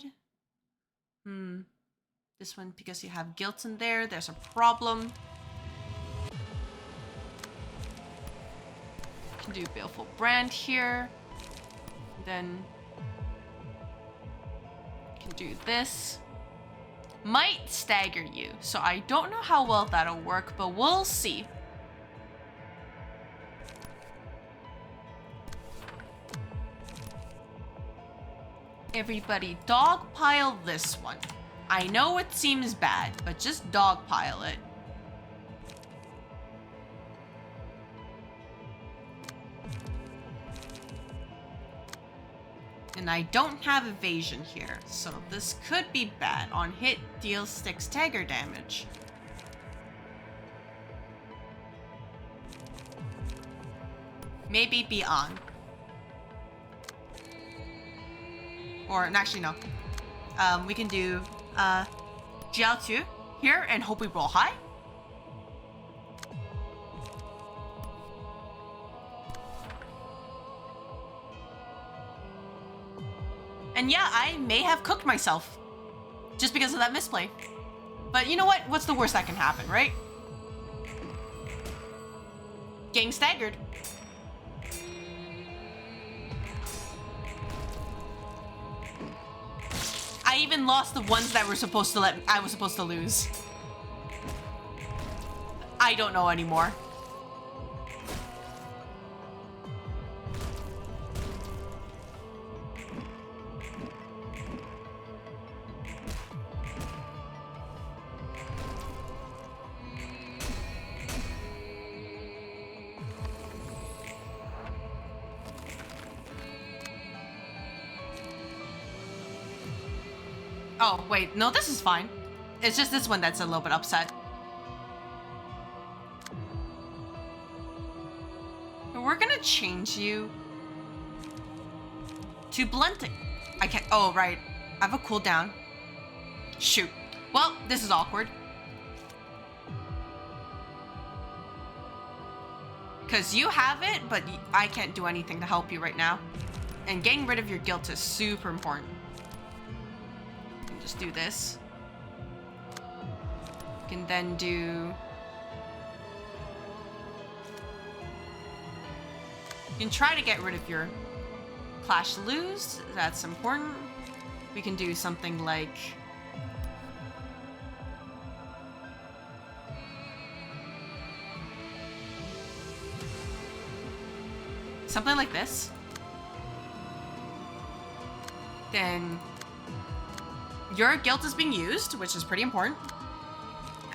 This one, because you have guilt in there, there's a problem. Can do Baleful Brand here. Then can do this. Might stagger you, so I don't know how well that'll work, but we'll see. Everybody dogpile this one. I know it seems bad, but just dogpile it. And I don't have evasion here, so this could be bad. On hit, deal 6 stagger damage. Maybe beyond. Or, actually, no. We can do GL2 here and hope we roll high. And yeah, I may have cooked myself just because of that misplay. But you know what? What's the worst that can happen, right? Getting staggered. I even lost the ones that were supposed to I was supposed to lose. I don't know anymore. Oh, wait. No, this is fine. It's just this one that's a little bit upset. But we're gonna change you to blunting. I can't. Oh, right. I have a cooldown. Shoot. Well, this is awkward. Because you have it, but I can't do anything to help you right now. And getting rid of your guilt is super important. Just do this. You can then do... You can try to get rid of your clash lose. That's important. We can do something like... something like this. Then... your guilt is being used, which is pretty important.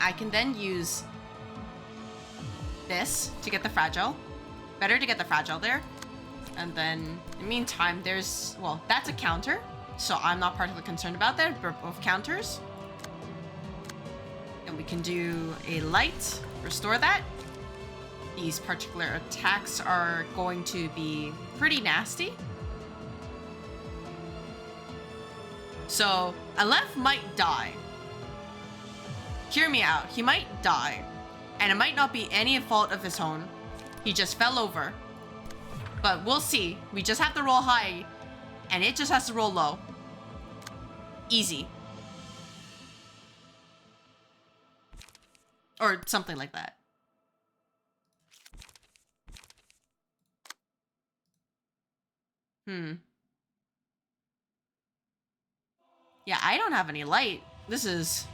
I can then use this to get the fragile. Better to get the fragile there. And then, in the meantime, there's... Well, that's a counter. So I'm not particularly concerned about that. We're both counters. And we can do a light. Restore that. These particular attacks are going to be pretty nasty. So, Aleph might die. Hear me out. He might die. And it might not be any fault of his own. He just fell over. But we'll see. We just have to roll high. And it just has to roll low. Easy. Or something like that. Yeah, I don't have any light. This is...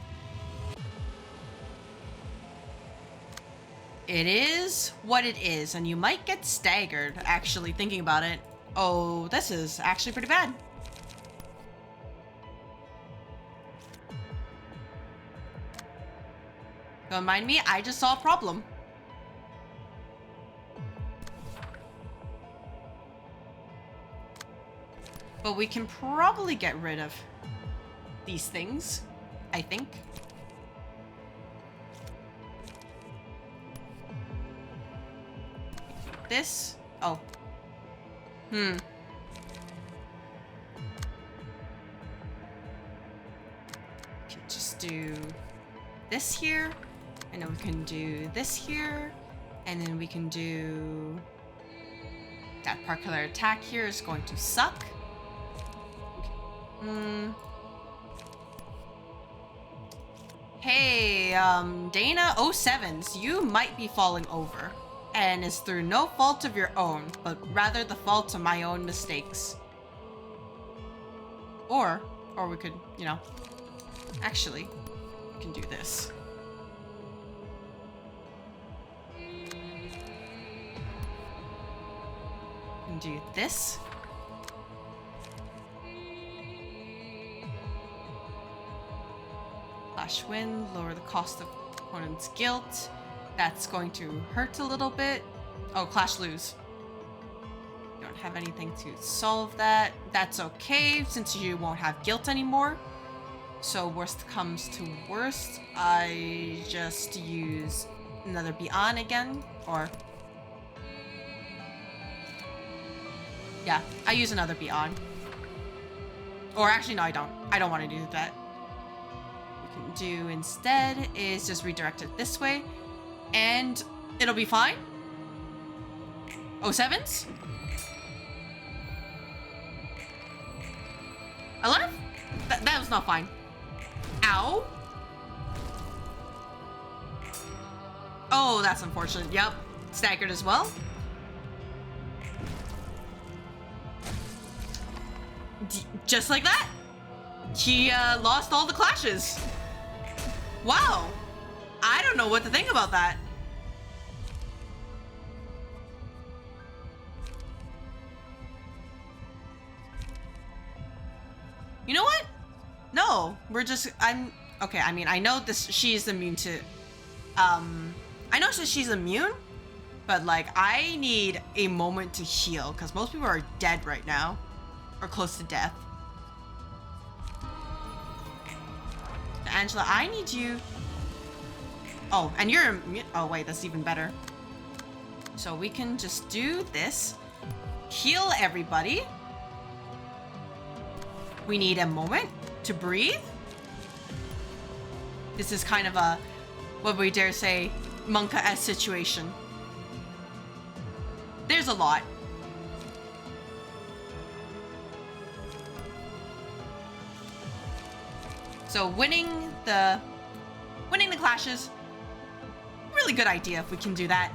It is what it is, and you might get staggered, actually, thinking about it. Oh, this is actually pretty bad. Don't mind me, I just saw a problem. But we can probably get rid of these things, I think. This? Oh. Okay, just do this here. And then we can do this here. And then we can do... That particular attack here is going to suck. Hey, Dana 07s, you might be falling over. And it's through no fault of your own, but rather the fault of my own mistakes. Or we could, you know, actually, we can do this. We can do this. Flash wind, lower the cost of opponent's guilt. That's going to hurt a little bit. Oh, clash lose. Don't have anything to solve that. That's okay, since you won't have guilt anymore. So worst comes to worst, I just use another Beyond again, or... Yeah, I use another Beyond. Or actually, no, I don't. I don't want to do that. What we can do instead is just redirect it this way. And it'll be fine. 07s? 11? That was not fine. Ow. Oh, that's unfortunate. Yep. Staggered as well. Just like that. He lost all the clashes. Wow. I don't know what to think about that. You know what? No, we're just, okay, I mean, I know this, she's immune to, I know she's immune, but like, I need a moment to heal, because most people are dead right now, or close to death. Angela, I need you. Oh, and you're immune. Oh, wait, that's even better. So we can just do this. Heal everybody. We need a moment to breathe. This is kind of a, what we dare say, Monka-esque situation. There's a lot. So winning the clashes, really good idea if we can do that.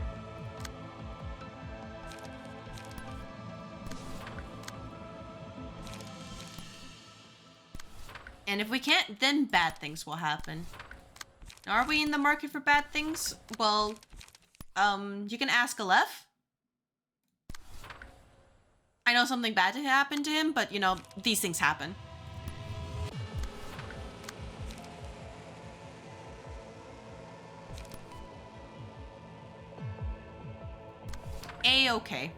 And if we can't, then bad things will happen. Are we in the market for bad things? Well, you can ask Aleph. I know something bad happened to him, but you know, these things happen. A-okay.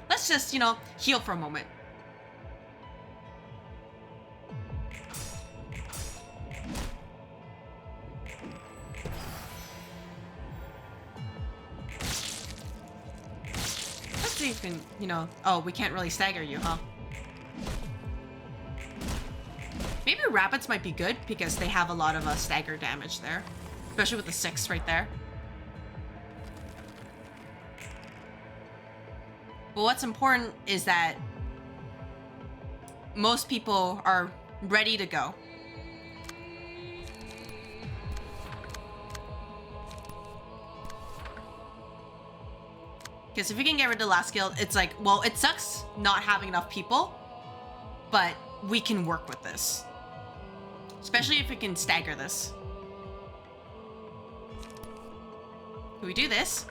Let's just, you know, heal for a moment. Let's see if we can, you know... Oh, we can't really stagger you, huh? Maybe rabbits might be good because they have a lot of stagger damage there. Especially with the 6 right there. But what's important is that most people are ready to go. Because if we can get rid of the last guild, it's like, well, it sucks not having enough people, but we can work with this. Especially if we can stagger this. We do this,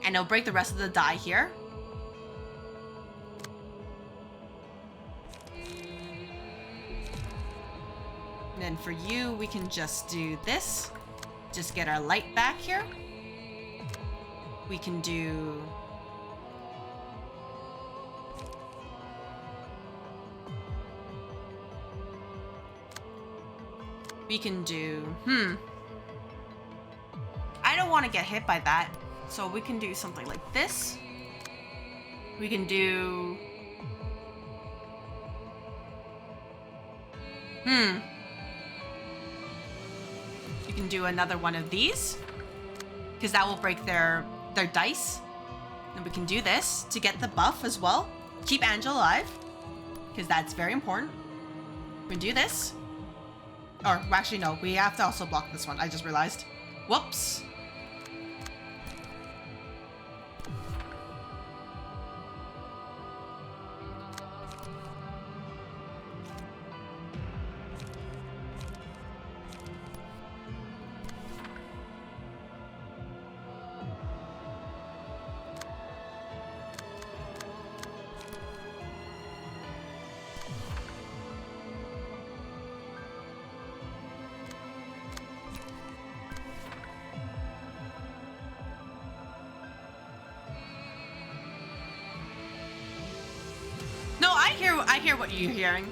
and it'll break the rest of the die here. And then for you, we can just do this. Just get our light back here. We can do... We can do... I don't want to get hit by that. So we can do something like this. We can do... You can do another one of these. Because that will break their dice. And we can do this to get the buff as well. Keep Angel alive. Because that's very important. We can do this. Or, actually, no. We have to also block this one. I just realized. Whoops. I hear what you're hearing.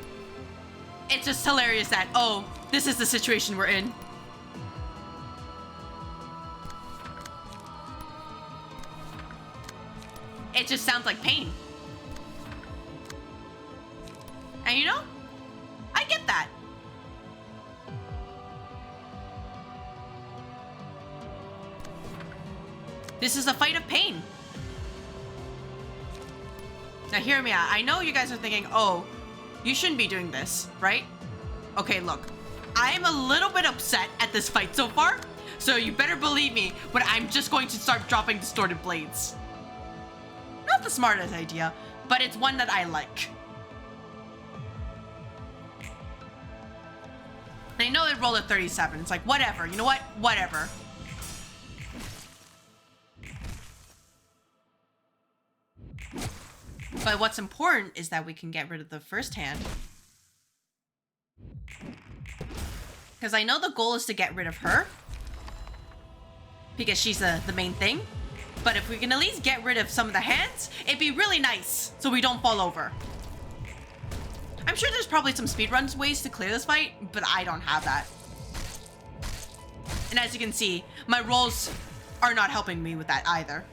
It's just hilarious that, oh, this is the situation we're in. It just sounds like pain. And you know, I get that. This is a fight of pain. Now hear me out. I know you guys are thinking, oh, you shouldn't be doing this, right? Okay, look. I'm a little bit upset at this fight so far, so you better believe me, but I'm just going to start dropping distorted blades. Not the smartest idea, but it's one that I like. I know it rolled a 37. It's like, whatever. You know what? Whatever. But what's important is that we can get rid of the first hand. Because I know the goal is to get rid of her. Because she's the main thing. But if we can at least get rid of some of the hands, it'd be really nice so we don't fall over. I'm sure there's probably some speedruns ways to clear this fight, but I don't have that. And as you can see, my rolls are not helping me with that either.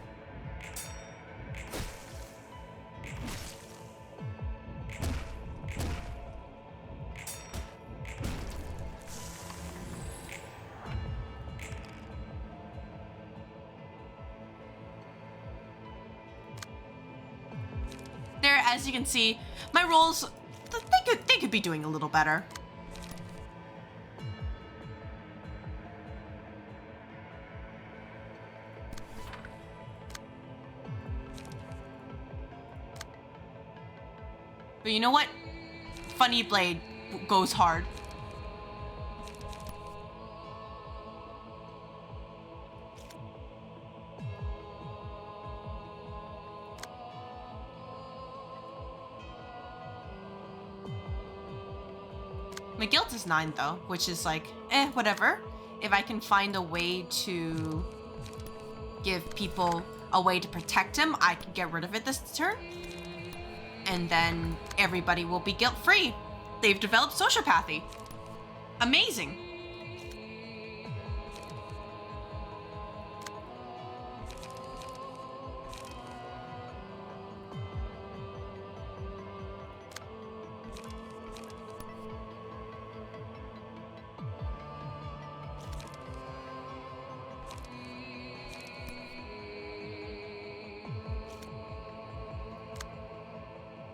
There, as you can see, my rolls, they could be doing a little better. But you know what? Funny Blade goes hard. My guilt is 9 though, which is like, whatever. if I can find a way to give people a way to protect him, I can get rid of it this turn. And then everybody will be guilt-free. They've developed sociopathy. Amazing.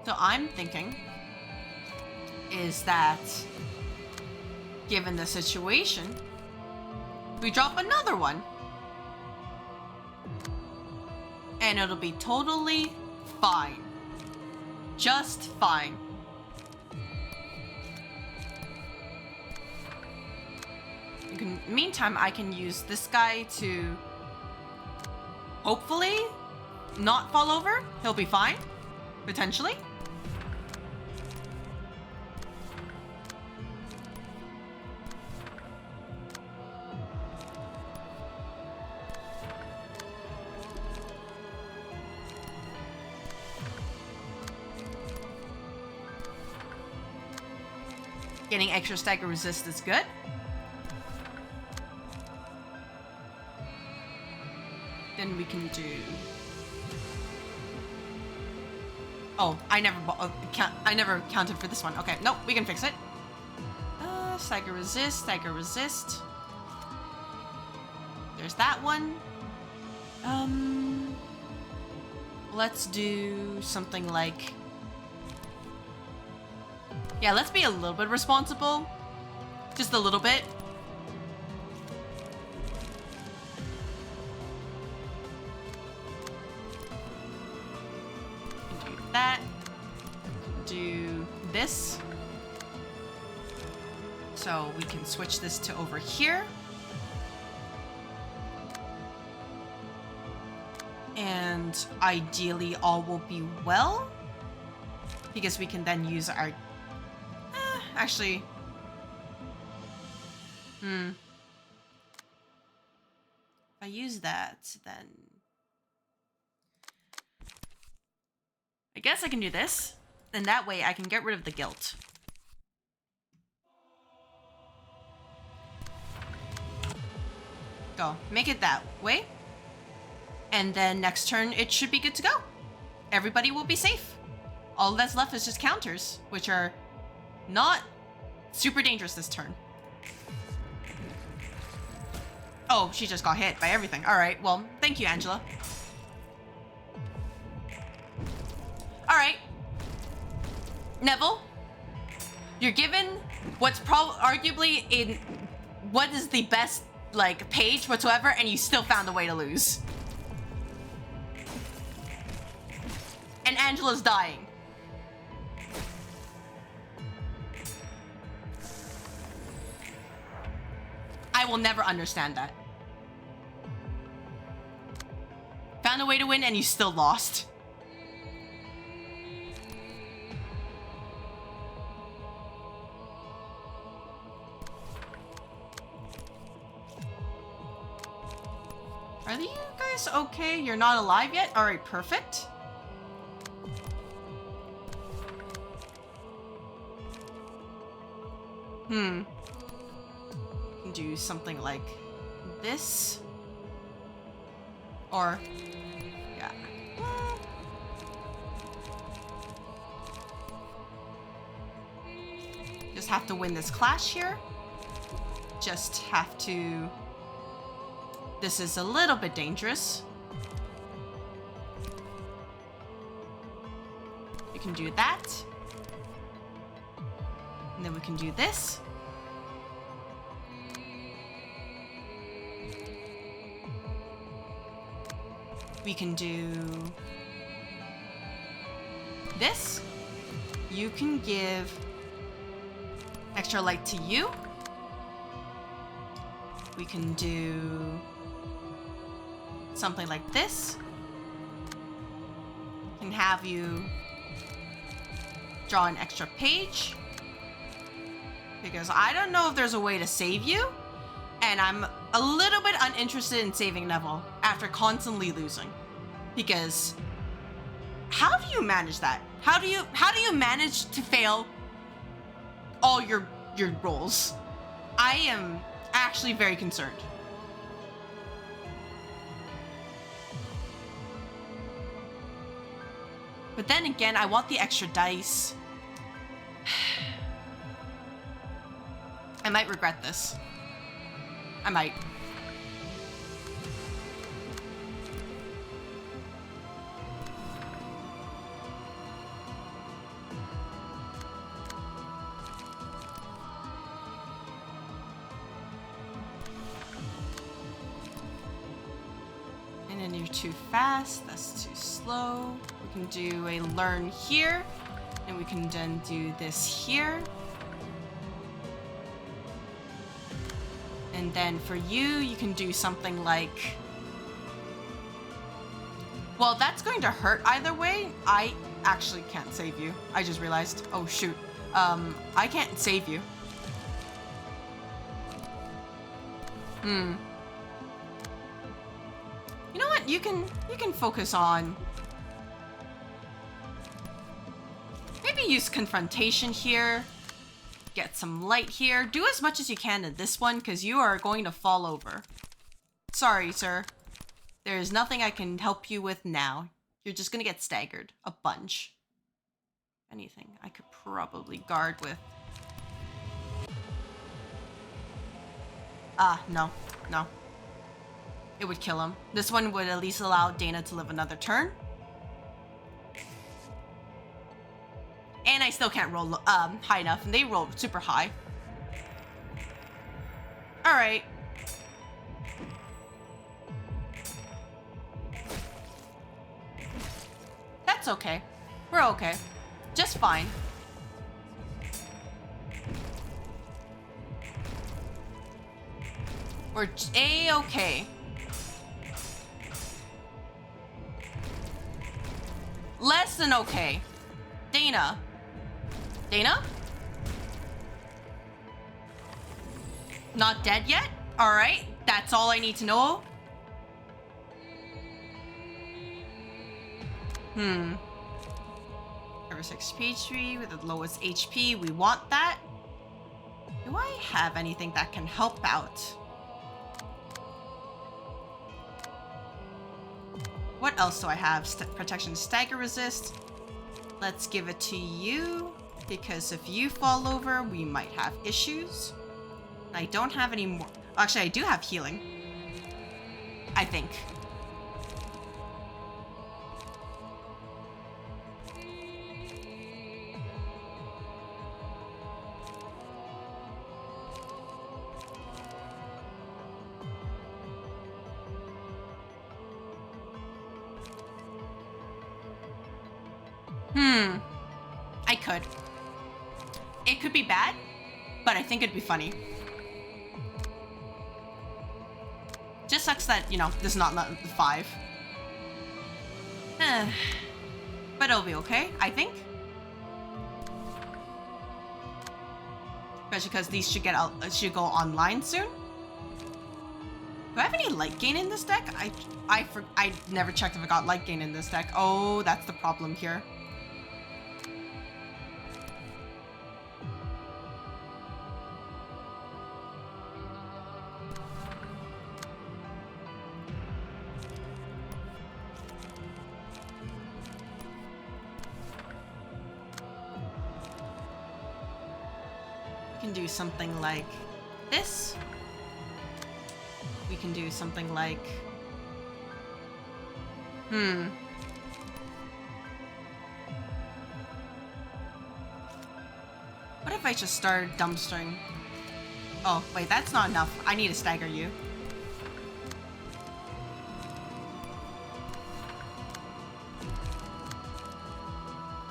So I'm thinking is that given the situation, we drop another one and it'll be totally fine. Just fine. Meantime, I can use this guy to hopefully not fall over. He'll be fine, potentially. Getting extra stagger resist is good. Then we can do... Oh, I never counted for this one. Okay, nope, we can fix it. Stagger resist, stagger resist. There's that one. Let's do something like... Yeah, let's be a little bit responsible. Just a little bit. Do that. Do this. So we can switch this to over here. And ideally all will be well. Because we can then use our... Actually, if I use that, then I guess I can do this, and that way I can get rid of the guilt. Go, make it that way, and then next turn it should be good to go. Everybody will be safe. All that's left is just counters, which are not super dangerous this turn. Oh, she just got hit by everything. All right, well, thank you, Angela. All right. Neville, you're given what's arguably in what is the best, like, page whatsoever, and you still found a way to lose. And Angela's dying. I will never understand that. Found a way to win and you still lost. Are you guys okay? You're not alive yet? Alright, perfect. Do something like this, or yeah, just have to win this clash here. Just have to. This is a little bit dangerous. We can do that, and then we can do this. We can do this. You can give extra light to you. We can do something like this. Can have you draw an extra page. Because I don't know if there's a way to save you, And I'm a little bit uninterested in saving Neville after constantly losing. Because how do you manage that? How do you manage to fail all your rolls? I am actually very concerned. But then again, I want the extra dice. I might regret this. I might. And then you're too fast, that's too slow. We can do a learn here, and we can then do this here. And then for you can do something like... Well, that's going to hurt either way. I actually can't save you. I just realized. Oh, shoot. I can't save you. You know what? You can focus on... Maybe use confrontation here. Get some light here. Do as much as you can in this one, because you are going to fall over. Sorry, sir. There is nothing I can help you with now. You're just gonna get staggered. A bunch. Anything I could probably guard with. No. No. It would kill him. This one would at least allow Dana to live another turn. And I still can't roll high enough, and they rolled super high. Alright. That's okay. We're okay. Just fine. We're A-okay. Less than okay. Dana. Dana? Not dead yet? Alright, that's all I need to know. Over 6 HP with the lowest HP. We want that. Do I have anything that can help out? What else do I have? Protection, stagger resist. Let's give it to you, because if you fall over, we might have issues. I don't have any more. Actually, I do have healing. I think. I could. It could be bad, but I think it'd be funny. Just sucks that, you know, this is not the 5. But it'll be okay, I think. Especially because these should should go online soon. Do I have any light gain in this deck? I never checked if I got light gain in this deck. Oh, that's the problem here. Do something like this. We can do something like what if I just started dumpstering? Oh wait, that's not enough. I need to stagger you.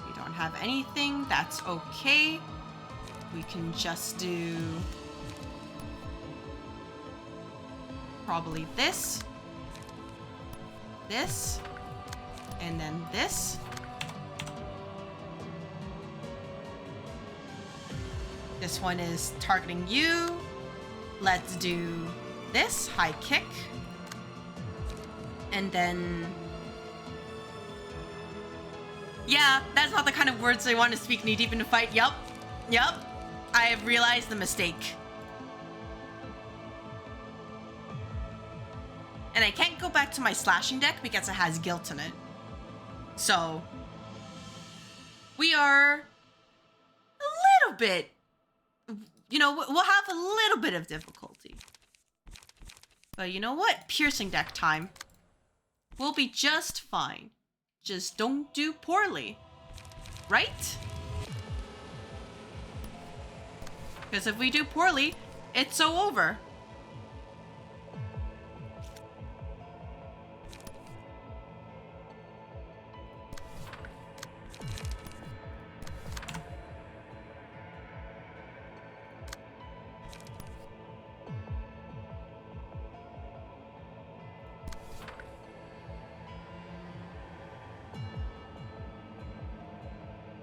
You don't have anything. That's okay. We can just do probably this, and then this. This one is targeting you. Let's do this. High kick. And then... Yeah, that's not the kind of words I want to speak knee deep in a fight. Yup. Yup. I have realized the mistake. And I can't go back to my slashing deck because it has guilt in it. So... we are... a little bit... you know, we'll have a little bit of difficulty. But you know what? Piercing deck time. We'll be just fine. Just don't do poorly. Right? Because if we do poorly, it's so over.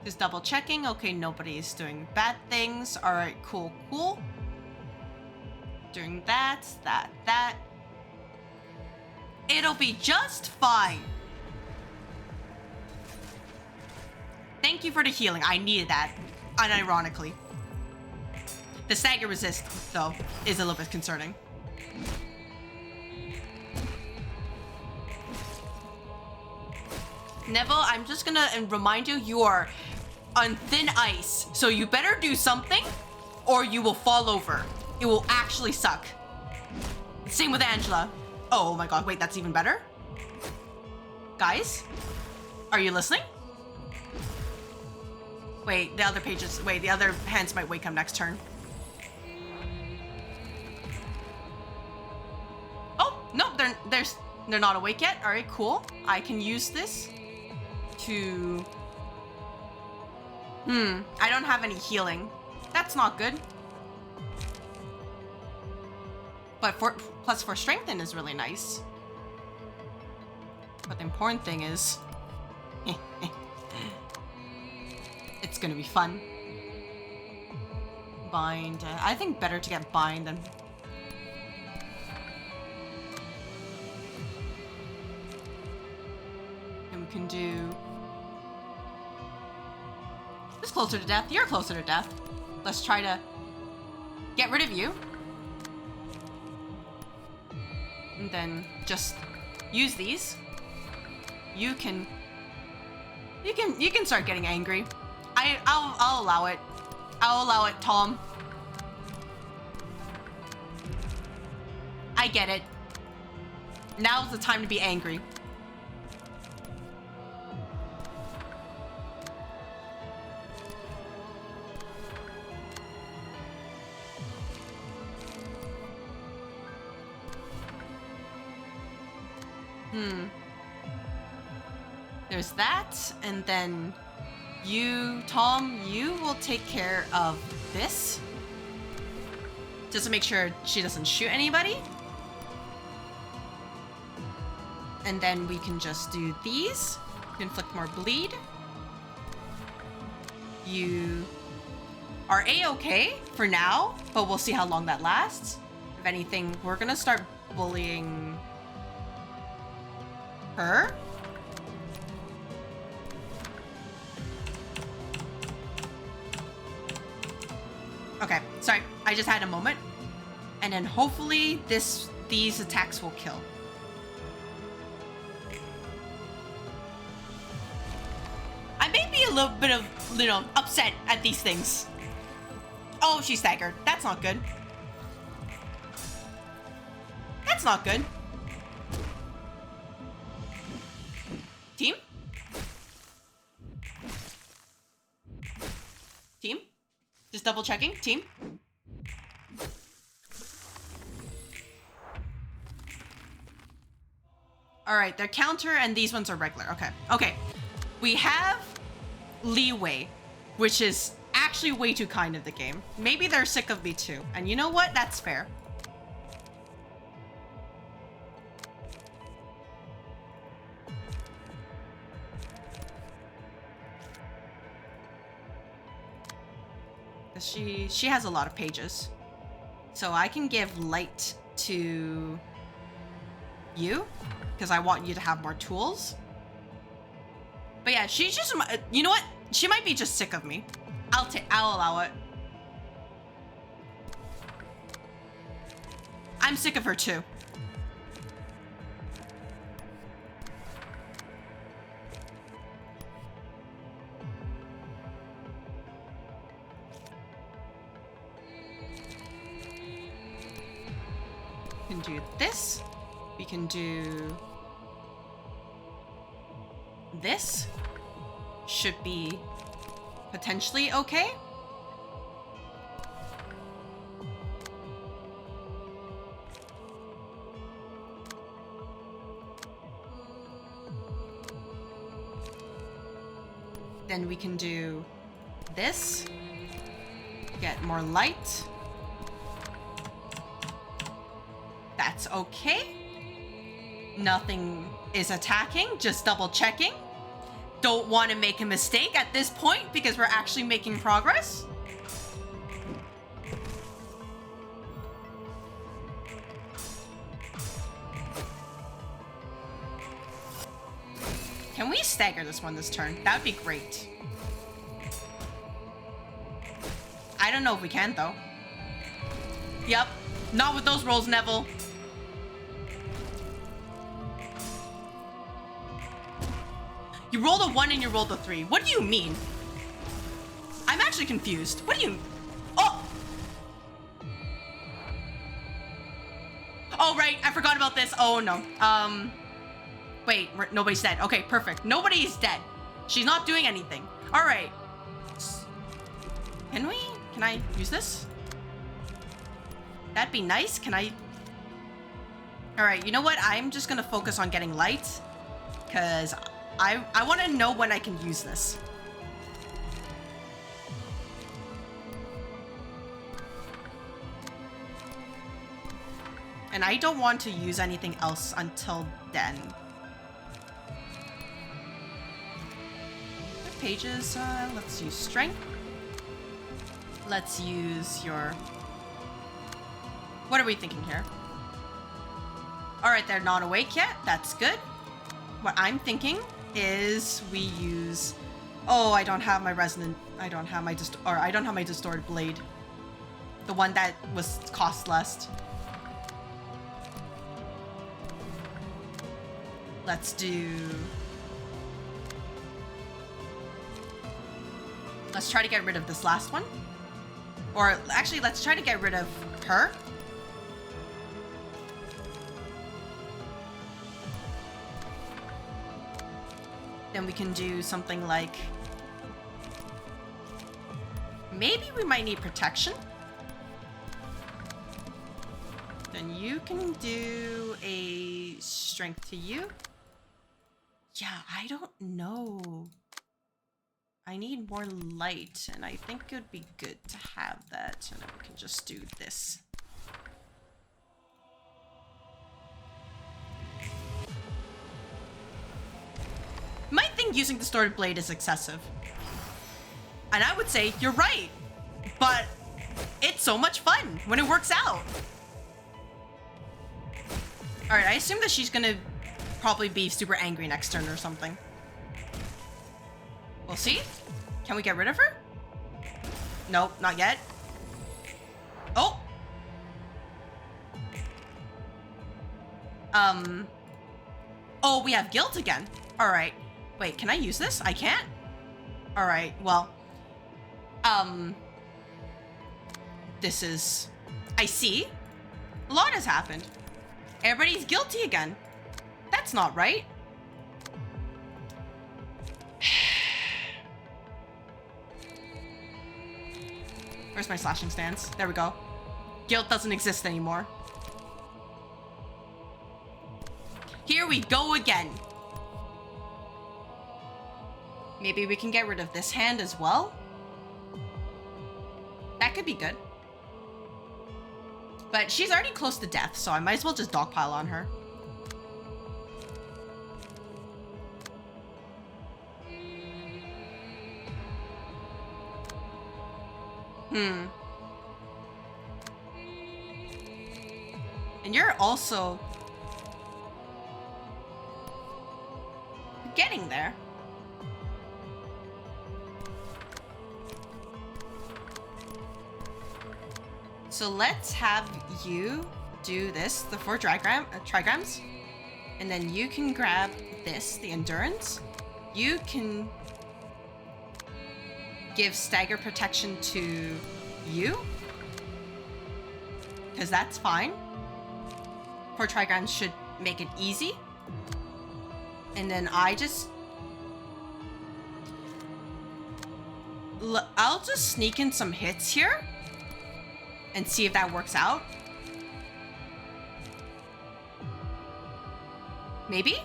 Just double checking. Okay, nobody's doing bad things. All right, cool, cool. Doing that. It'll be just fine. Thank you for the healing. I needed that, unironically. The stagger resist, though, is a little bit concerning. Neville, I'm just gonna remind you, you are on thin ice, so you better do something or you will fall over. It will actually suck. Same with Angela. Oh my god, wait, that's even better? Guys? Are you listening? Wait, the other pages, wait, the other hands might wake up next turn. Oh, no, they're not awake yet. All right, cool. I can use this to... I don't have any healing. That's not good. But plus 4 strengthen is really nice. But the important thing is... it's gonna be fun. Bind. I think better to get bind than... and we can do... who's closer to death? You're closer to death. Let's try to get rid of you. And then just use these. You can start getting angry. I'll allow it. I'll allow it, Tom. I get it. Now's the time to be angry. There's that, and then you, Tom, you will take care of this. Just to make sure she doesn't shoot anybody. And then we can just do these. Inflict more bleed. You are A-okay for now, but we'll see how long that lasts. If anything, we're gonna start bullying her. Okay, sorry, I just had a moment. And then hopefully these attacks will kill. I may be a little bit of, upset at these things. Oh, she's staggered. That's not good. That's not good. Team? Team? Just double checking. Team? All right, they're counter and these ones are regular. Okay. Okay. We have leeway, which is actually way too kind of the game. Maybe they're sick of me too. And you know what? That's fair. She has a lot of pages. So I can give light to you because I want you to have more tools. But yeah, she's just, you know what? She might be just sick of me. I'll allow it. I'm sick of her too. We can do this. We can do this. Should be potentially okay. Then we can do this. Get more light. That's okay. Nothing is attacking, just double checking. Don't want to make a mistake at this point because we're actually making progress. Can we stagger this one this turn? That would be great. I don't know if we can though. Yep, not with those rolls, Neville. You rolled a 1 and you rolled a 3. What do you mean? I'm actually confused. What do you... Oh! Oh, right. I forgot about this. Oh, no. Wait. Nobody's dead. Okay, perfect. Nobody's dead. She's not doing anything. All right. Can we... Can I use this? That'd be nice. Can I... All right. You know what? I'm just going to focus on getting light. Because... I want to know when I can use this. And I don't want to use anything else until then. What pages? Let's use strength. Let's use your... What are we thinking here? All right, they're not awake yet. That's good. What I'm thinking is we use... Oh, I don't have my resonant... I don't have my distorted blade. The one that was cost less. Let's do... Let's try to get rid of this last one. Or actually, let's try to get rid of her. Then we can do something like... Maybe we might need protection. Then you can do a strength to you. Yeah, I don't know. I need more light, and I think it would be good to have that. And then we can just do this. Might think using distorted blade is excessive. And I would say you're right, but it's so much fun when it works out. All right, I assume that she's gonna probably be super angry next turn or something. We'll see. Can we get rid of her? Nope, not yet. Oh. Oh, we have guilt again. All right. Wait, can I use this? I can't? All right, well. This is... I see. A lot has happened. Everybody's guilty again. That's not right. Where's my slashing stance? There we go. Guilt doesn't exist anymore. Here we go again. Maybe we can get rid of this hand as well. That could be good. But she's already close to death, so I might as well just dogpile on her. And you're also getting there. So let's have you do this, the 4 trigrams, and then you can grab this, the endurance. You can give stagger protection to you, because that's fine. 4 trigrams should make it easy. And then I'll just sneak in some hits here and see if that works out. Maybe?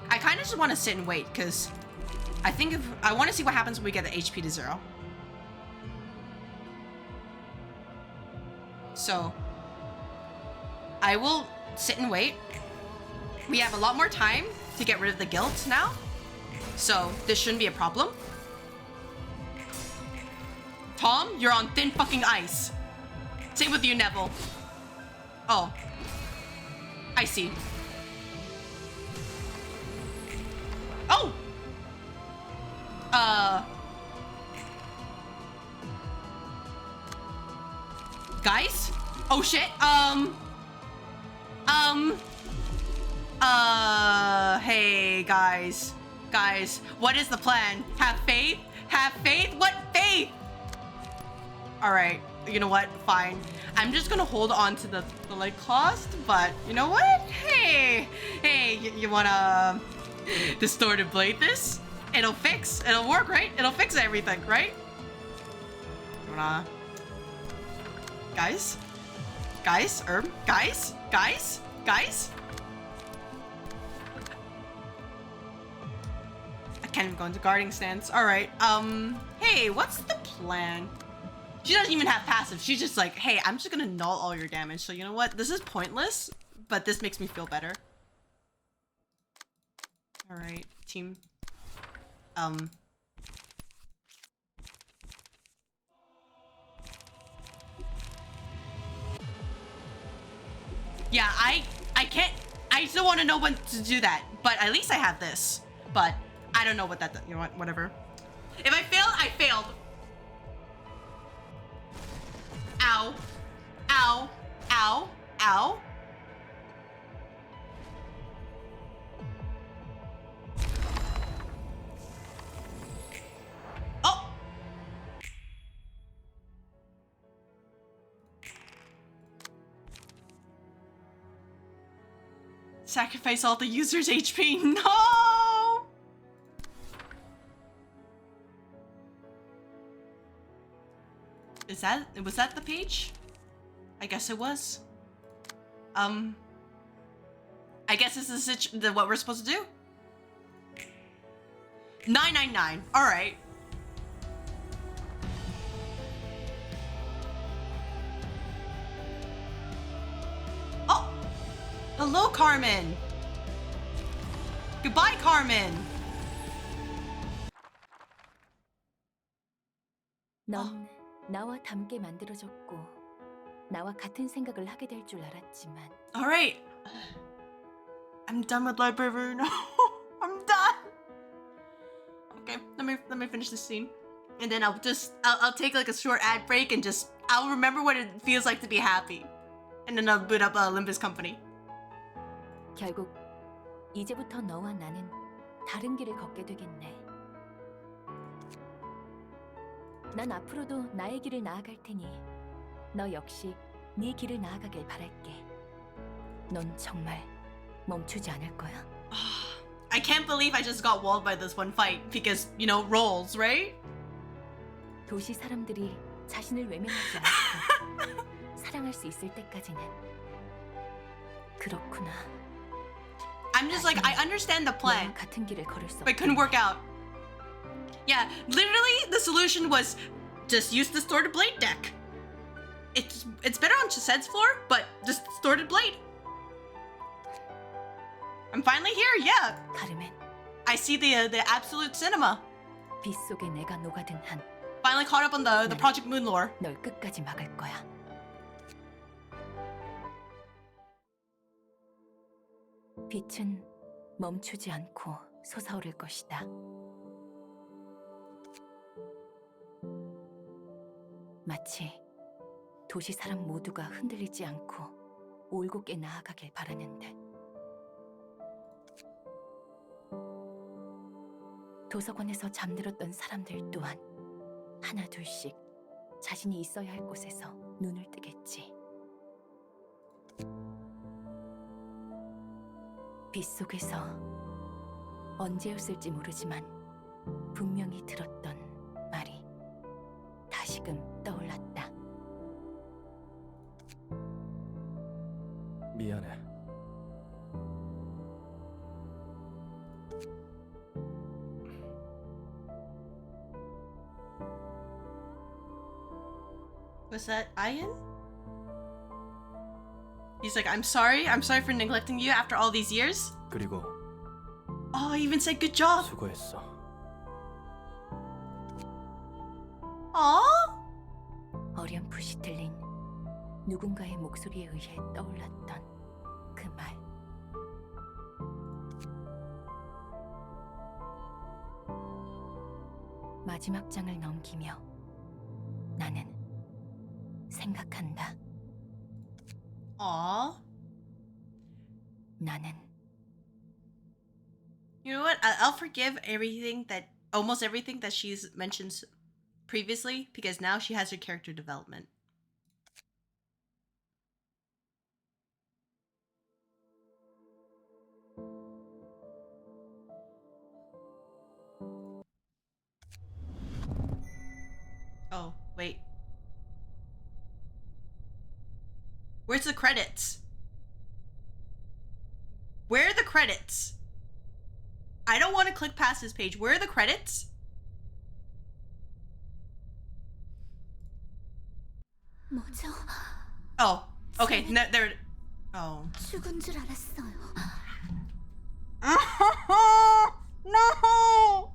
I kind of just want to sit and wait, because I think I want to see what happens when we get the HP to 0. So I will sit and wait. We have a lot more time to get rid of the guilt now, so this shouldn't be a problem. Tom, you're on thin fucking ice. Same with you, Neville. Oh. I see. Oh! Guys? Oh shit, hey, guys. Guys, what is the plan? Have faith? Have faith? What faith? Alright, you know what? Fine. I'm just gonna hold on to the like cost, but you know what? Hey, you wanna distorted blade this? It'll work, right? It'll fix everything, right? You wanna... Guys? Guys? Guys? Guys? Guys? I can't even go into guarding stance. Alright, hey, what's the plan? She doesn't even have passive. She's just like, hey, I'm just gonna null all your damage. So you know what? This is pointless, but this makes me feel better. Alright, team. Yeah, I can't, I still want to know when to do that, but at least I have this. But I don't know what that, you know what, whatever. If I failed, I failed. Ow. Ow. Ow. Ow. Oh! Sacrifice all the user's HP. No! Was that the page? I guess it was. I guess this is what we're supposed to do. 999. All right. Oh, hello, Carmen. Goodbye, Carmen. 넌 나와 닮게 만들어졌고 나와 같은 생각을 하게 될 줄 알았지만. All right. I'm done with Library of Ruina. I'm done. Okay, let me finish this scene, and then I'll take like a short ad break and I'll remember what it feels like to be happy, and then I'll boot up Olympus Company. 결국 이제부터 너와 나는 다른 길을 걷게 되겠네. 난 앞으로도 나의 길을 나아갈 테니 너 역시 네 길을 나아가길 바랄게. 넌 정말 멈추지 않을 거야? I can't believe I just got walled by this one fight because, you know, rolls, right? 도시 사람들이 자신을 외면하지 않고 사랑할 수 있을 때까지는. 그렇구나. I'm just like, I understand the plan, 같은 길을 걸을 수 but it couldn't work out. Yeah, literally the solution was just use the Distorted Blade deck. It's better on Chased's floor, but just Distorted Blade. I'm finally here, yeah. 다르멘. I see the absolute cinema. 빛 속에 내가 녹아든 한. Finally caught up on the Project Moon lore. 널 끝까지 막을 거야. 빛은 멈추지 않고 솟아오를 것이다. 마치 도시 사람 모두가 흔들리지 않고 올곧게 나아가길 바라는 듯. 도서관에서 잠들었던 사람들 또한 하나 둘씩 자신이 있어야 할 곳에서 눈을 뜨겠지. 빛 속에서 언제였을지 모르지만 분명히 들었던 말이 다시금 떠올랐다. 미안해. Was that Ian? He's like, I'm sorry for neglecting you after all these years. 그리고 Oh, he even said good job. 수고했어. Aww. 어렴풋이 들린 누군가의 목소리에 의해 떠올랐던 그 말. 마지막 장을 넘기며 나는 생각한다. Aww. 나는 You know what? I'll forgive almost everything that she's mentioned previously, because now she has her character development. Oh, wait. Where's the credits? Where are the credits? I don't want to click past this page. Where are the credits? 뭐죠? Oh, okay. No, there. Oh. 죽은 줄 알았어요. No!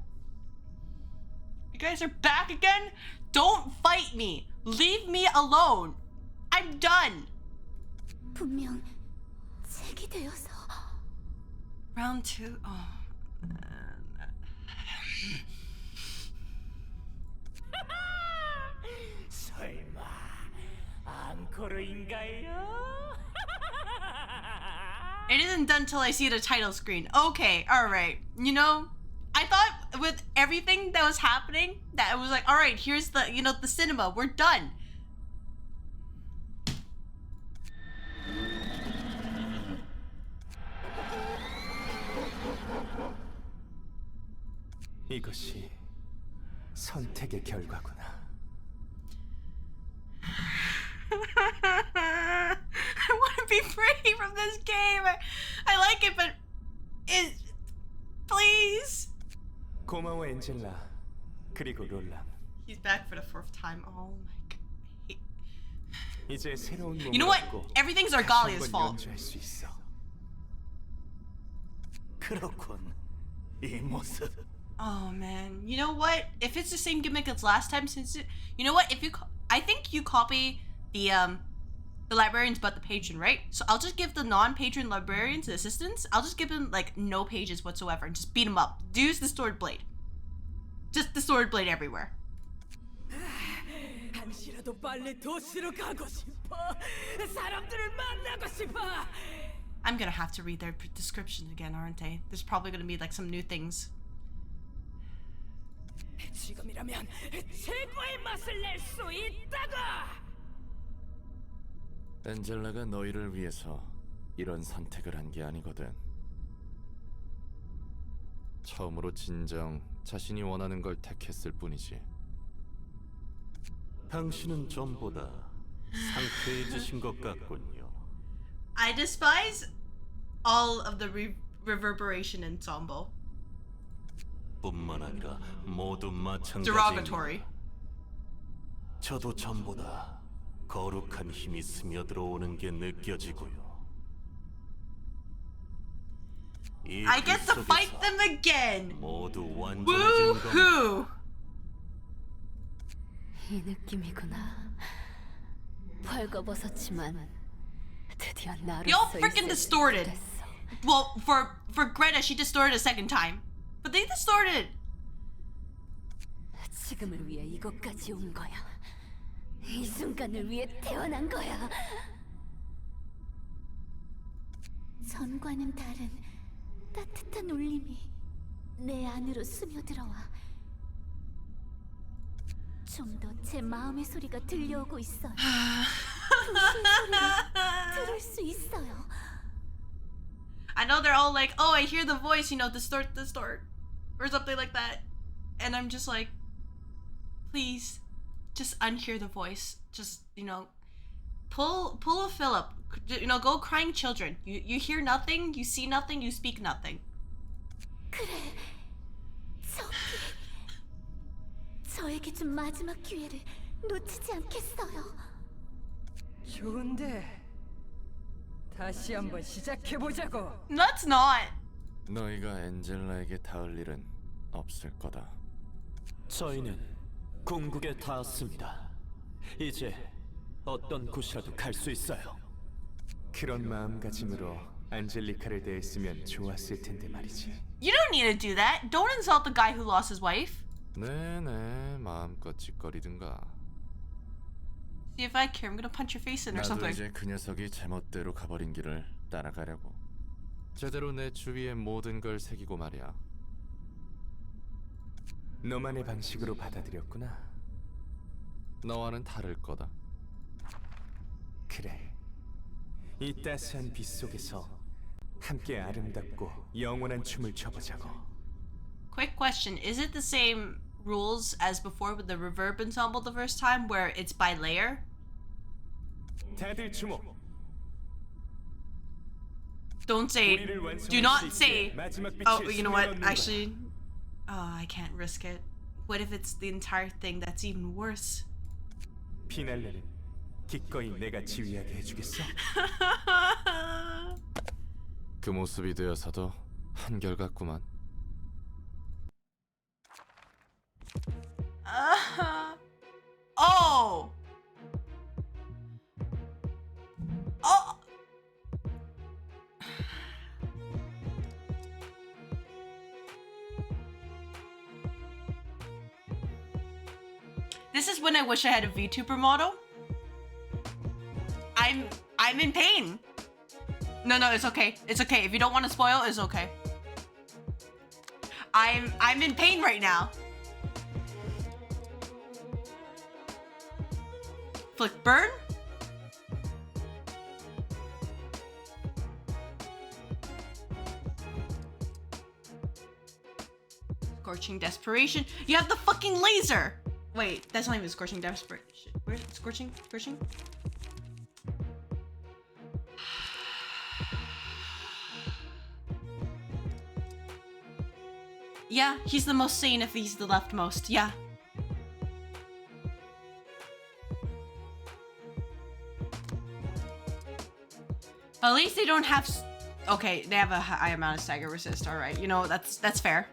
You guys are back again? Don't fight me. Leave me alone. I'm done. 분명 책이 되어서. Round 2. Oh. 설마 앙코르인가요? It isn't done till I see the title screen. Okay, alright. You know, I thought with everything that was happening, that it was like, alright, here's the, the cinema. We're done. 이것이 선택의 결과구나. I want to be free from this game. I like it, but please. 고마워 엔젤라. 그리고 롤란. He's back for the 4th time. Oh my god. 이제 새로운 You know what? Everything's Argalia's fault. 연주할 수 있어. 그렇군. 이 모습. Oh man. You know what? If it's the same gimmick as last time, you know what? I think you copy the librarians but the patron, right? So I'll just give the non-patron librarians the assistants. I'll just give them like no pages whatsoever and just beat them up. Use the sword blade. Just the sword blade everywhere. 한시라도 빨리 도시로 가고 싶어. 사람들을 만나고 싶어. I'm gonna have to read their description again, aren't I? There's probably gonna be like some new things. 지금이라면 최고의 맛을 낼 수 있다고. 엔젤라가 너희를 위해서 이런 선택을 한 게 아니거든. 처음으로 진정 자신이 원하는 걸 택했을 뿐이지. 당신은 전보다 상쾌해지신 것 같군요. I despise all of the Reverberation Ensemble. 뿐만 아니라 모두 마찬가지입니다. Derogatory. 저도 전보다 거룩한 힘이 스며들어오는 게 느껴지고요. I get to fight them again. 모두 완전해진 겁니다. Woohoo! 이 느낌이구나. 벌거벗었지만 드디어 Y'all 나로서 freaking distorted. Well, for Greta, she distorted a second time. But they distorted. 지금을 위해 이곳까지 온 거야. 이 순간을 위해 태어난 거야. 전과는 다른 따뜻한 울림이 내 안으로 스며들어와 좀 더 제 마음의 소리가 들려오고 있어요. 도시의 소리를 들을 수 있어요. I know they're all like, oh, I hear the voice, you know, distort, or something like that. And I'm just like, please, just unhear the voice. Just, you know, pull a Philip. You know, go crying children. You hear nothing, you see nothing, you speak nothing. 그래, 저기 저에게 준 마지막 기회를 놓치지 않겠어요. 좋은데 다시 한번 시작해 보자고. That's not. 너희가 엔젤라에게 닿을 일은 없을 거다. 저희는 궁극에 닿았습니다. 이제 어떤 곳이라도 갈 수 있어요. 그런 마음가짐으로 안젤리카를 대했으면 좋았을 텐데 말이지. You don't need to do that. Don't insult the guy who lost his wife. 네네, 마음껏 짓거리든가. See if I care. I'm gonna punch your face in or 나도 something. 이제 그 녀석이 제멋대로 가버린 길을 따라가려고. 제대로 내 주위의 모든 걸 새기고 말이야. 너만의 방식으로 받아들였구나. 너와는 다를 거다. 그래. 이 따스한 빛 속에서 함께 아름답고 영원한 춤을 춰보자고. Quick question: is it the same rules as before with the Reverb Ensemble the first time, where it's by layer? 다들 주목. Don't say. 우리를 완성할 Do not 수 있게 say. 마지막 빛을 Oh, you know what? 스며넣는다. Actually, oh, I can't risk it. What if it's the entire thing that's even worse? 피날레는 기꺼이 내가 지휘하게 해주겠어. 그 모습이 되어서도 한결같구만. Oh. Oh. This is when I wish I had a VTuber model. I'm in pain. No, it's okay. It's okay. If you don't want to spoil, it's okay. I'm in pain right now. Flick burn. Scorching desperation. You have the fucking laser. Wait, that's not even scorching desperation. Where's scorching? Scorching? Yeah, he's the most sane if he's the leftmost. Yeah. At least they don't have. Okay, they have a high amount of stagger resist. All right, you know that's fair.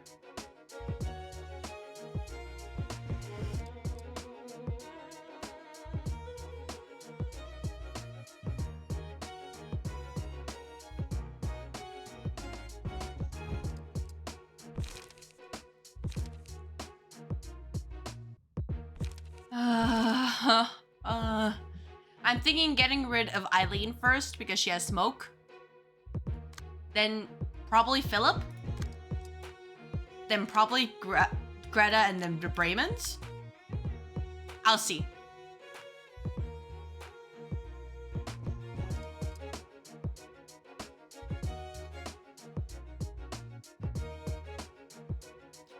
I'm thinking getting rid of Eileen first because she has smoke. Then probably Philip. Then probably Greta and then the Brahmins. I'll see.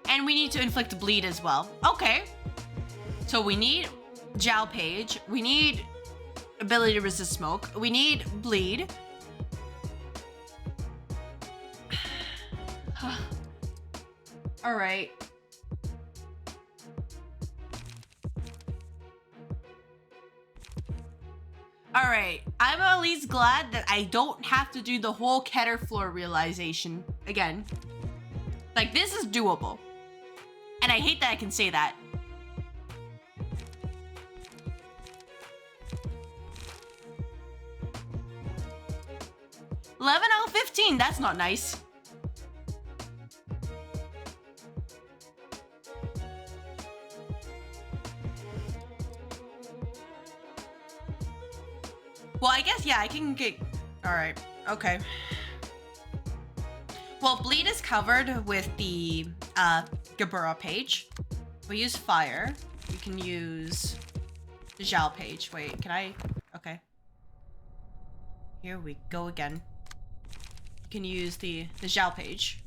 And we need to inflict bleed as well. Okay. So we need Jow Page. We need ability to resist smoke. We need bleed. All right. All right. I'm at least glad that I don't have to do the whole Keter floor realization again. Like, this is doable. And I hate that I can say that. 11 out of 15. That's not nice. Well, I guess, yeah, I can get... Alright, okay. Well, bleed is covered with the Gabura page. We use fire. We can use the Zhao page. Wait, can I? Okay. Here we go again. You can use the Zhao page.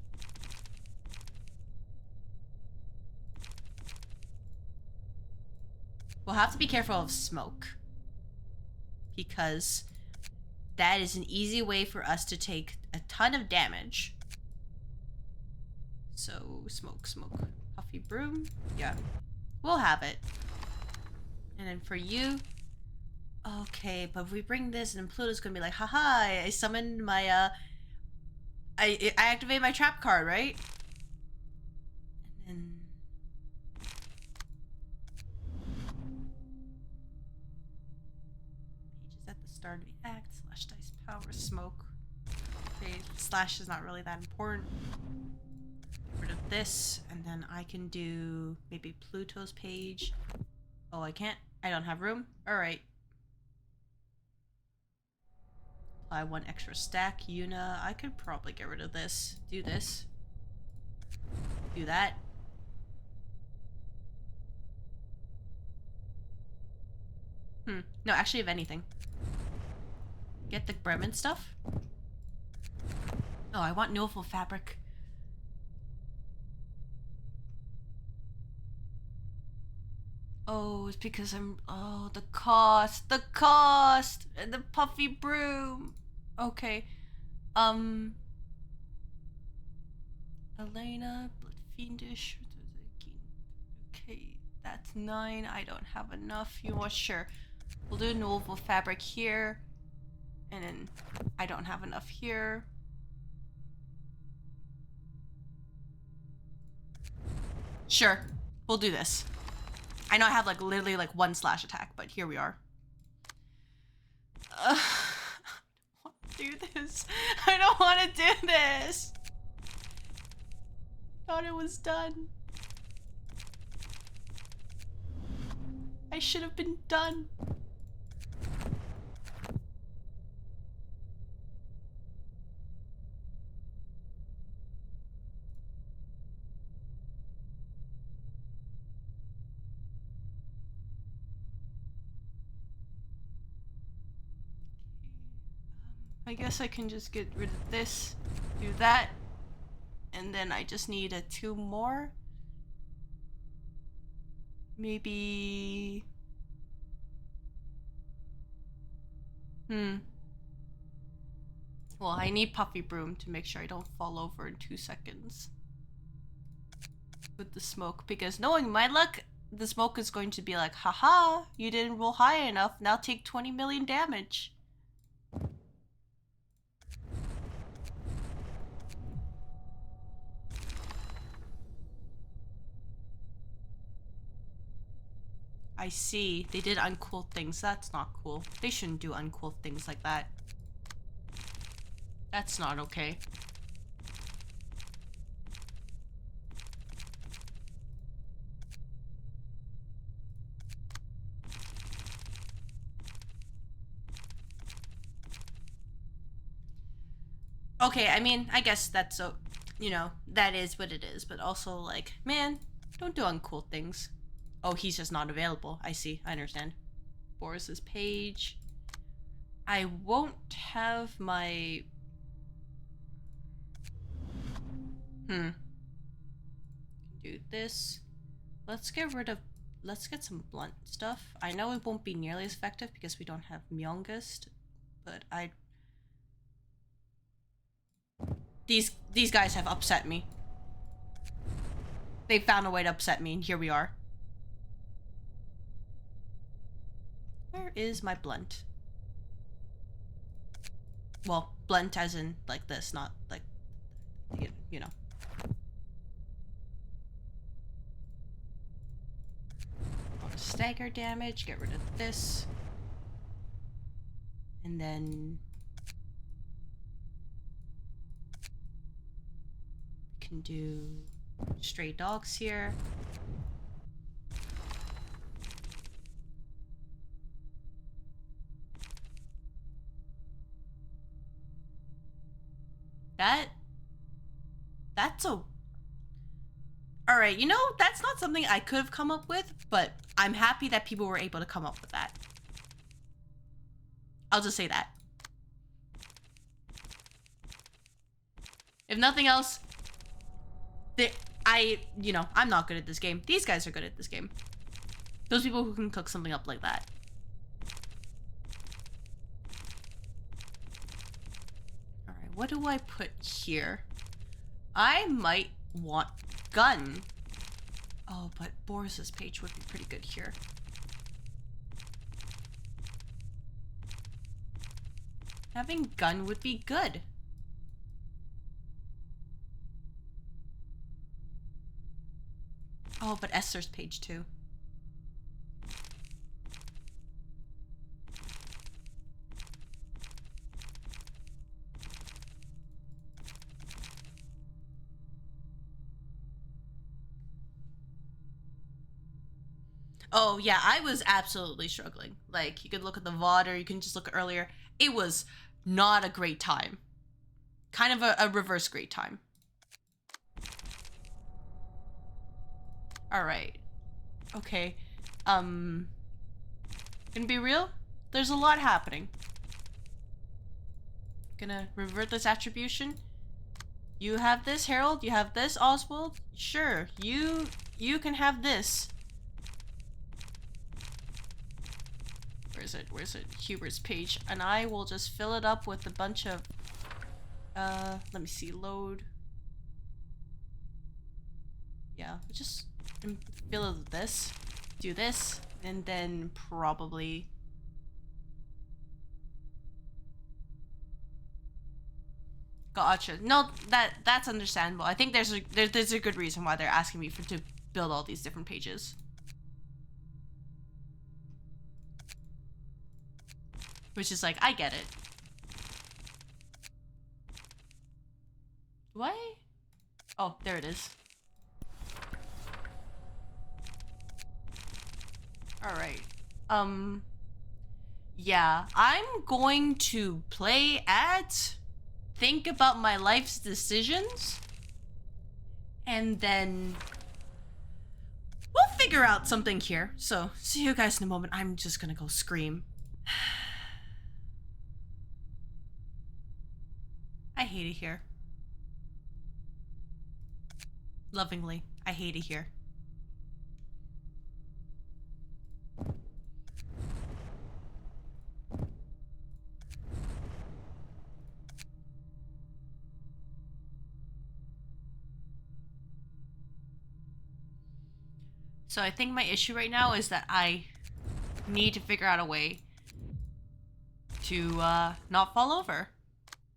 We'll have to be careful of smoke, because that is an easy way for us to take a ton of damage. So, smoke. Puffy broom. Yeah. We'll have it. And then for you... Okay, but if we bring this, and Pluto's gonna be like, haha, I summoned my, I activate my trap card, right? And then... Pages at the start of the act, slash dice power, smoke. Okay, slash is not really that important. Get rid of this, and then I can do maybe Pluto's page. Oh, I can't. I don't have room. Alright. Apply 1 extra stack. Yuna. I could probably get rid of this. Do this. Do that. No, actually, if anything. Get the Bremen stuff. Oh, I want Novel Fabric. Oh, it's because I'm... Oh, the cost! The cost! And the puffy broom! Okay. Elena, Blood Fiendish. Okay, that's 9. I don't have enough. You know what? Sure. We'll do Novel Fabric here. And then I don't have enough here. Sure. We'll do this. I know I have like literally like 1 slash attack, but here we are. I don't want to do this. I don't want to do this. Thought it was done. I should have been done. I guess I can just get rid of this, do that, and then I just need 2 more. Maybe... Well, I need Puffy Broom to make sure I don't fall over in 2 seconds. With the smoke, because knowing my luck, the smoke is going to be like, haha, you didn't roll high enough, now take 20 million damage. I see. They did uncool things. That's not cool. They shouldn't do uncool things like that. That's not okay. Okay, I mean, I guess that's so, you know, that is what it is, but also like, man, don't do uncool things. Oh, he's just not available. I see. I understand. Boris's page. I won't have my... Do this. Let's get rid of... Let's get some blunt stuff. I know it won't be nearly as effective because we don't have Myongest, but I... These guys have upset me. They found a way to upset me, and here we are. Where is my blunt? Well, blunt as in like this, not like, you know. Stagger damage, get rid of this. And then... can do stray dogs here. That's a... Alright, you know, that's not something I could have come up with, but I'm happy that people were able to come up with that. I'll just say that. If nothing else, you know, I'm not good at this game. These guys are good at this game. Those people who can cook something up like that. Alright, what do I put here? I might want gun. Oh, but Boris's page would be pretty good here. Having gun would be good. Oh, but Esther's page too. Oh yeah, I was absolutely struggling. Like, you could look at the VOD or you can just look earlier. It was not a great time. Kind of a reverse great time. Alright. Okay. Gonna be real? There's a lot happening. Gonna revert this attribution. You have this, Harold. You have this, Oswald. Sure, you can have this. Where's it? Hubert's page. And I will just fill it up with a bunch of, let me see, load. Yeah, just fill it with this, do this, and then probably... Gotcha. No, that's understandable. I think there's a good reason why they're asking me to build all these different pages. Which is like, I get it. Do I? Oh, there it is. Alright. Yeah, I'm going to play at... think about my life's decisions. And then... we'll figure out something here. So, see you guys in a moment. I'm just gonna go scream. I hate it here. Lovingly, I hate it here. So I think my issue right now is that I need to figure out a way to not fall over.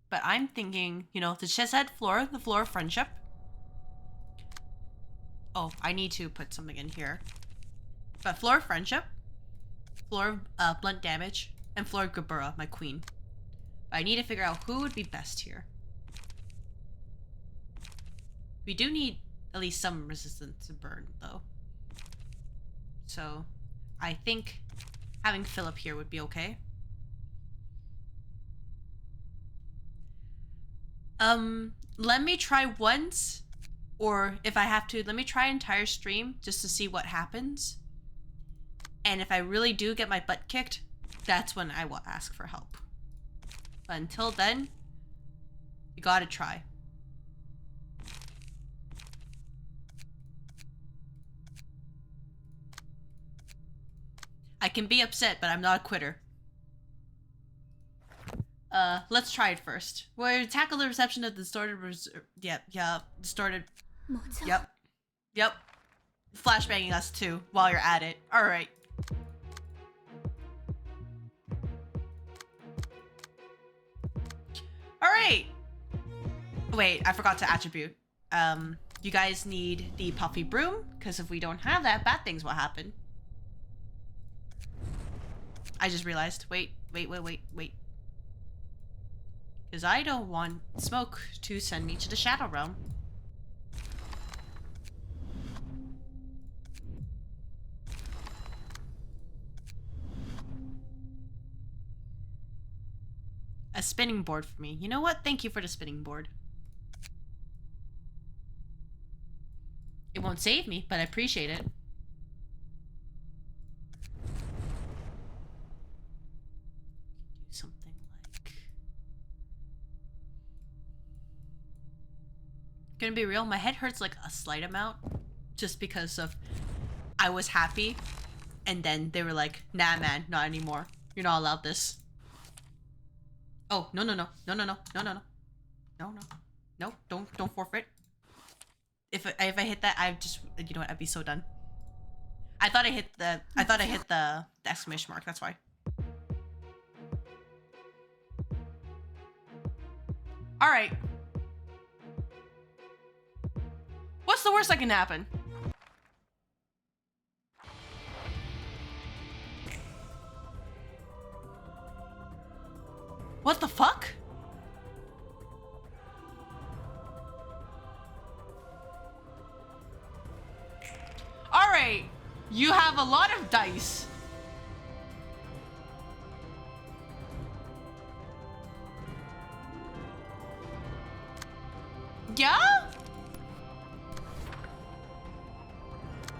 But I'm thinking, you know, the chesshead floor, the floor of friendship. Oh, I need to put something in here. But floor of friendship, floor of blunt damage, and floor of Gabura, my queen. But I need to figure out who would be best here. We do need at least some resistance to burn, though. So, I think having Philip here would be okay. Let me try once, or if I have to, let me try an entire stream just to see what happens. And if I really do get my butt kicked, that's when I will ask for help. But until then, you gotta try. I can be upset, but I'm not a quitter. Let's try it first. We'll tackle the reception of the distorted distorted. 뭐죠? Yep. Flashbanging us too, while you're at it. Alright. Alright! Wait, I forgot to attribute. You guys need the puffy broom, because if we don't have that, bad things will happen. I just realized. Wait. Because I don't want smoke to send me to the Shadow Realm. A spinning board for me. You know what? Thank you for the spinning board. It won't save me, but I appreciate it. Do something like... Gonna be real, my head hurts like a slight amount. Just because of... I was happy. And then they were like, nah man, not anymore. You're not allowed this. Oh, no. No. Don't forfeit. If I hit that, I just, you know what, I'd be so done. I thought I hit the exclamation mark, that's why. Alright. What's the worst that can happen? What the fuck? Alright, you have a lot of dice. Yeah?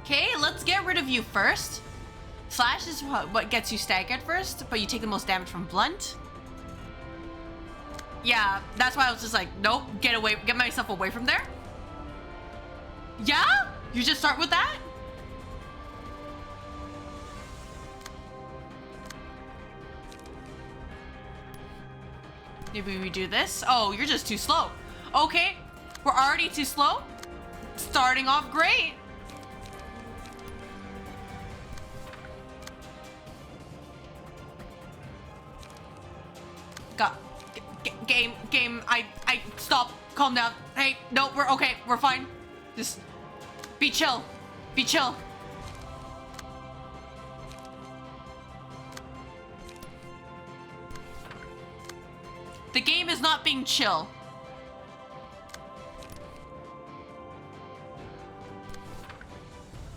Okay, let's get rid of you first. Slash is what gets you staggered first, but you take the most damage from blunt. Yeah, that's why I was just like, nope, get myself away from there. Yeah? You just start with that? Maybe we do this? Oh, you're just too slow. Okay, we're already too slow. Starting off great. Game, I stop, calm down. Hey, no, we're okay, we're fine. Just be chill, be chill. The game is not being chill.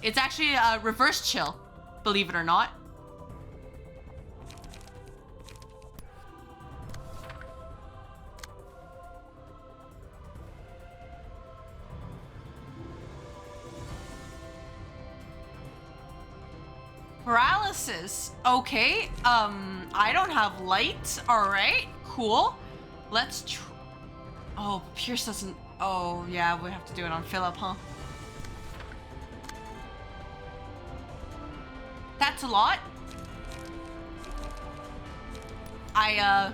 It's actually a reverse chill, believe it or not. Paralysis. Okay. I don't have light. All right. Cool. Let's oh, Pierce doesn't. Oh, yeah. We have to do it on Philip, huh? That's a lot. I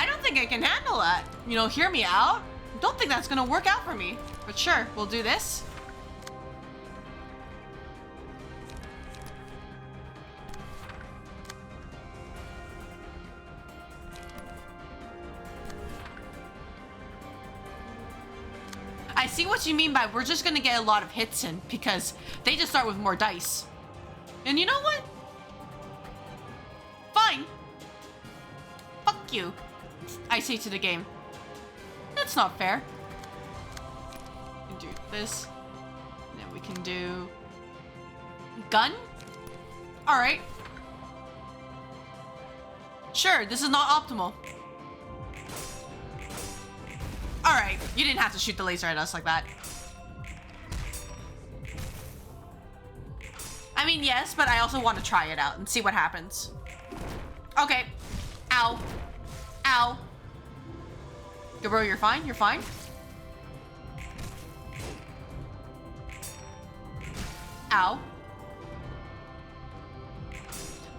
don't think I can handle that. You know, hear me out. Don't think that's gonna work out for me. But sure, we'll do this. I see what you mean by we're just gonna get a lot of hits in because they just start with more dice. And you know what? Fine. Fuck you, I say to the game. That's not fair. We can do this. And then we can do... gun? Alright. Sure, this is not optimal. Alright, you didn't have to shoot the laser at us like that. I mean, yes, but I also want to try it out and see what happens. Okay. Ow. Ow. Bro, you're fine? You're fine? Ow.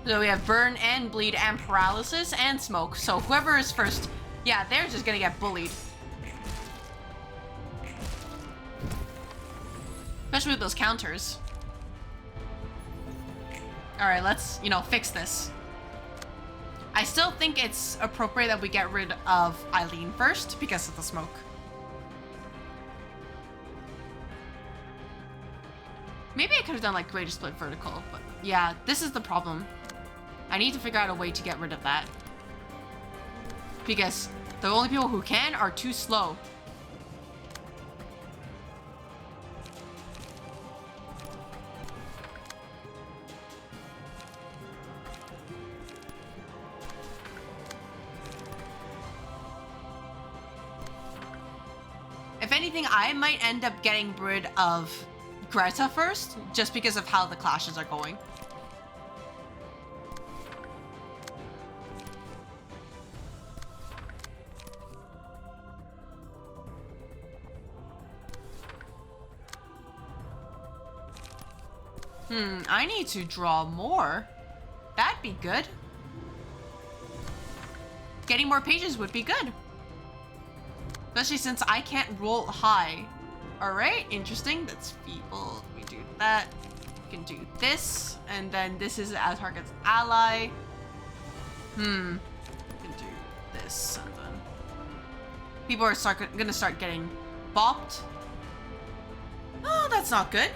So we have burn and bleed and paralysis and smoke. So whoever is first, yeah, they're just gonna get bullied. Especially with those counters. Alright, let's, you know, fix this. I still think it's appropriate that we get rid of Eileen first because of the smoke. Maybe I could have done like greater split vertical, but yeah, this is the problem. I need to figure out a way to get rid of that. Because the only people who can are too slow. anything, I might end up getting rid of Greta first, just because of how the clashes are going. I need to draw more. That'd be good. Getting more pages would be good. Especially since I can't roll high. Alright, interesting. That's feeble. We do that. We can do this. And then this is as target's ally. We can do this. And then people are gonna start getting bopped. Oh, that's not good.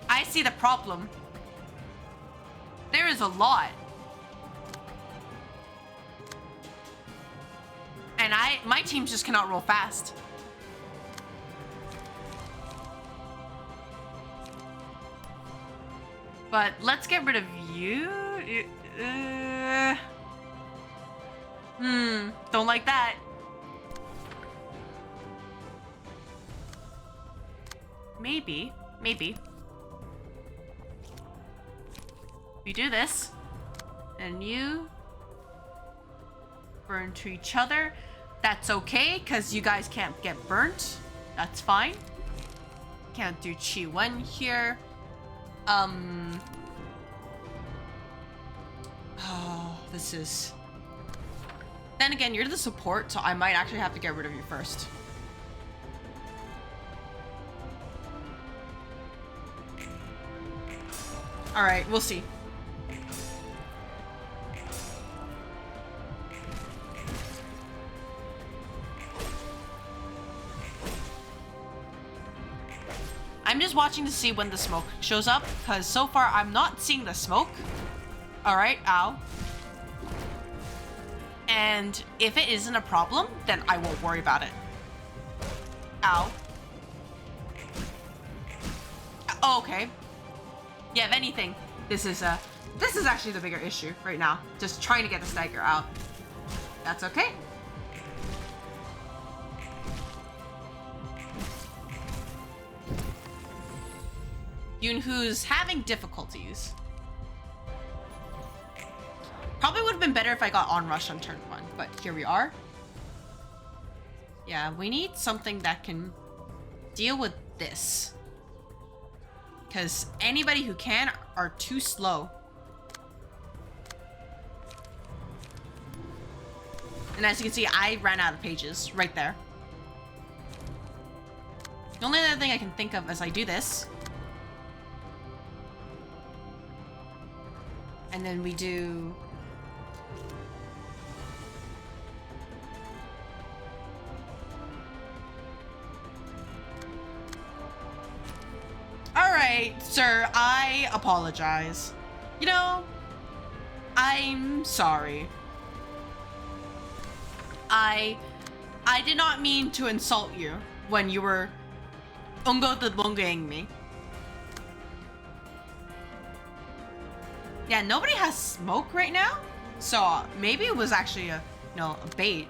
I see the problem. There is a lot. And my team just cannot roll fast. But let's get rid of you. Don't like that. Maybe. We do this, and you burn to each other. That's okay, because you guys can't get burnt. That's fine. Can't do Chi Wen here. Oh, this is... Then again, you're the support, so I might actually have to get rid of you first. Alright, we'll see. I'm just watching to see when the smoke shows up, because so far I'm not seeing the smoke. Alright, ow. And if it isn't a problem, then I won't worry about it. Ow. Oh, okay. Yeah, if anything, this is actually the bigger issue right now. Just trying to get the stagger out. That's okay. Yunhu's having difficulties. Probably would have been better if I got on rush on turn 1, but here we are. Yeah, we need something that can deal with this. Because anybody who can are too slow. And as you can see, I ran out of pages right there. The only other thing I can think of is I do this. And then we do... Alright, sir, I apologize. You know, I'm sorry. I did not mean to insult you when you were unggoing me. Yeah, nobody has smoke right now, so maybe it was actually a bait.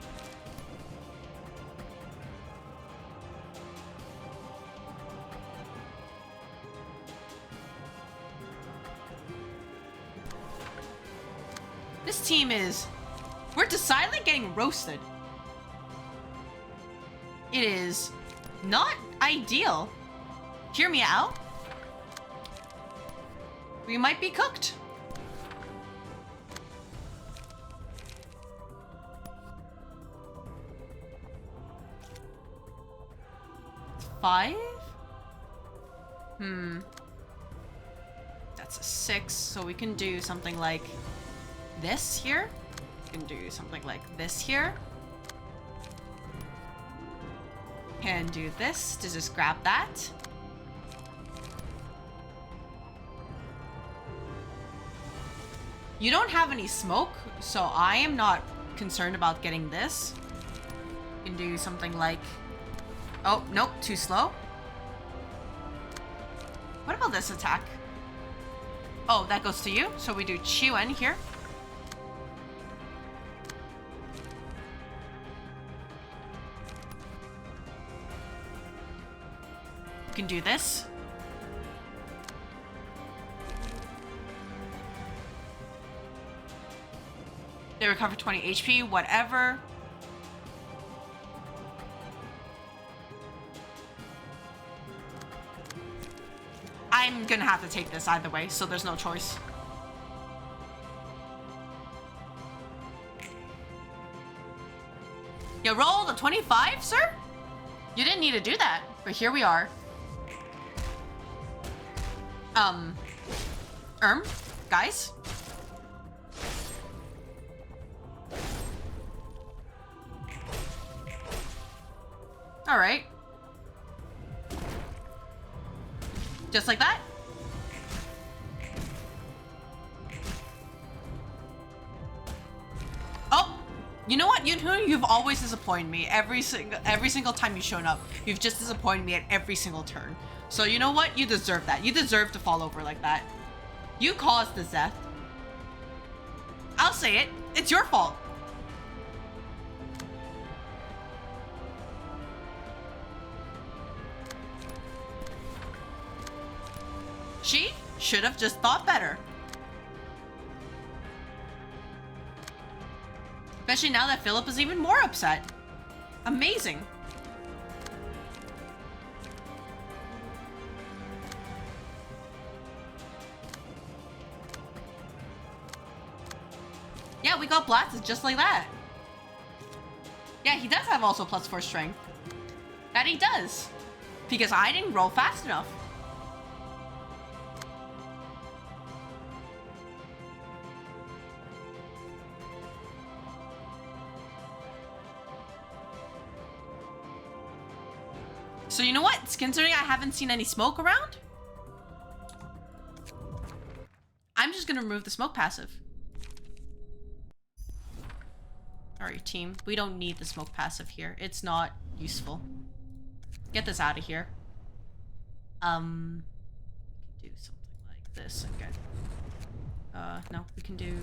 This team we're decidedly getting roasted. It is not ideal. Hear me out. We might be cooked. Five? That's a 6, so we can do something like this here. We can do something like this here. Can do this to just grab that. You don't have any smoke, so I am not concerned about getting this. You can do something like... Oh, nope, too slow. What about this attack? Oh, that goes to you. So we do Chiwen here. You can do this. They recover 20 HP, whatever. I'm gonna have to take this either way, so there's no choice. You rolled a 25, sir? You didn't need to do that, but here we are. Guys? Alright. Just like that? Oh! You know what? You've always disappointed me. Every single time you've shown up, you've just disappointed me at every single turn. So you know what? You deserve that. You deserve to fall over like that. You caused this death. I'll say it. It's your fault. She should have just thought better. Especially now that Philip is even more upset. Amazing. Yeah, we got blasted just like that. Yeah, he does have also +4 strength. That he does. Because I didn't roll fast enough. So you know what? Considering I haven't seen any smoke around, I'm just gonna remove the smoke passive. Alright, team. We don't need the smoke passive here. It's not useful. Get this out of here. We can do something like this again. No, we can do...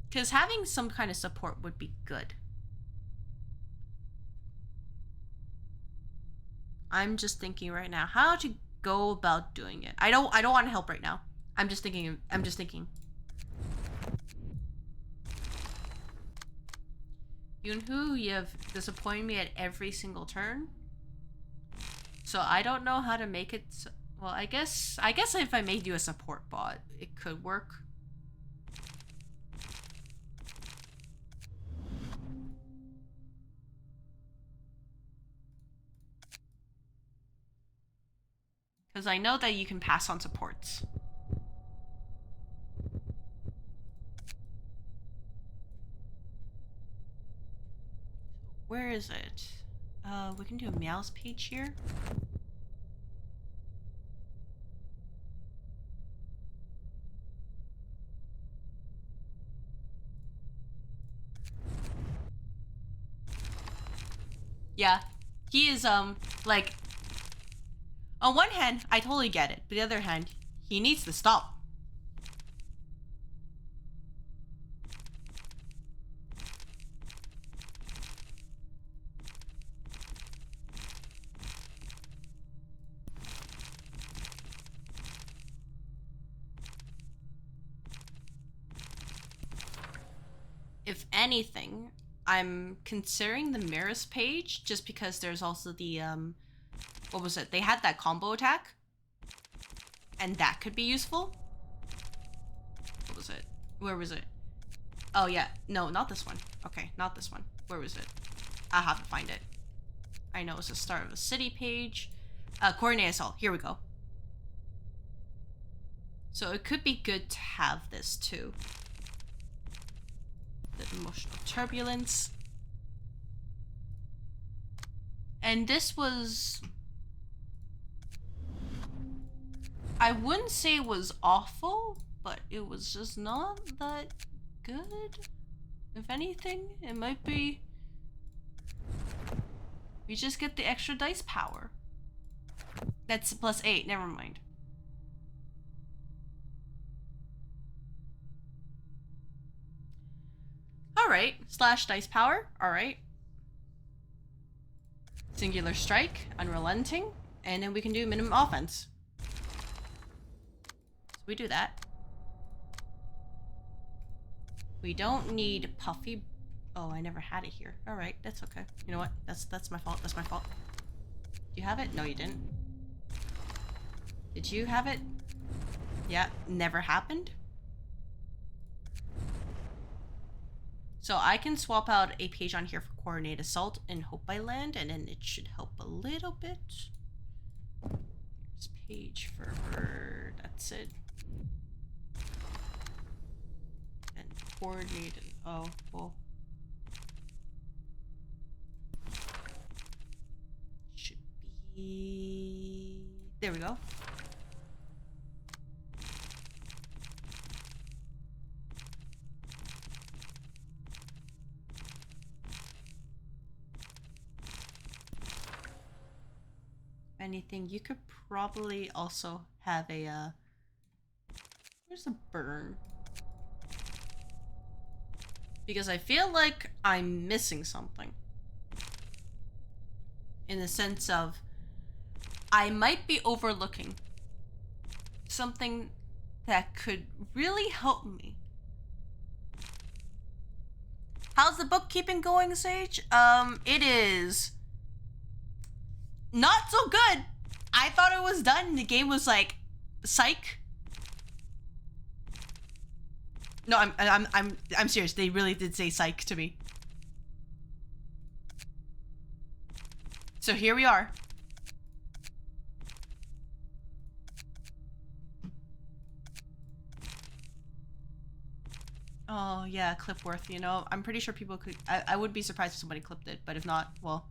Because having some kind of support would be good. I'm just thinking right now how to go about doing it. I don't want to help right now. I'm just thinking. Yunhu, you've disappointed me at every single turn. So I don't know how to make it. Well, I guess if I made you a support bot, it could work. Because I know that you can pass on supports. Where is it? We can do a Meow's page here. Yeah, he is, like... On one hand, I totally get it. But the other hand, he needs to stop. If anything, I'm considering the Mirrors page just because there's also the, what was it? They had that combo attack. And that could be useful. What was it? Where was it? Oh, yeah. No, not this one. Okay, not this one. Where was it? I have to find it. I know it's the start of the city page. Coordinate assault. Here we go. So it could be good to have this too. The emotional turbulence. And this was... I wouldn't say it was awful, but it was just not that good. If anything, it might be... We just get the extra dice power. That's +8, never mind. Alright, slash dice power, alright. Singular strike, unrelenting, and then we can do minimum offense. So we do that. We don't need puffy. Oh, I never had it here. Alright, that's okay. You know what? That's my fault. That's my fault. Do you have it? No, you didn't. Did you have it? Yeah, never happened. So I can swap out a page on here for Coordinate Assault and hope I land, and then it should help a little bit. Here's page for her. That's it. And Coordinate. Oh, well. Should be... There we go. Anything, you could probably also have a where's a burn? Because I feel like I'm missing something. In the sense of I might be overlooking something that could really help me. How's the bookkeeping going, Sage? It is not so good. I thought it was done. The game was like, psych. No, I'm serious. They really did say psych to me. So here we are. Oh yeah, clip worth. You know, I'm pretty sure people could. I would be surprised if somebody clipped it, but if not, well.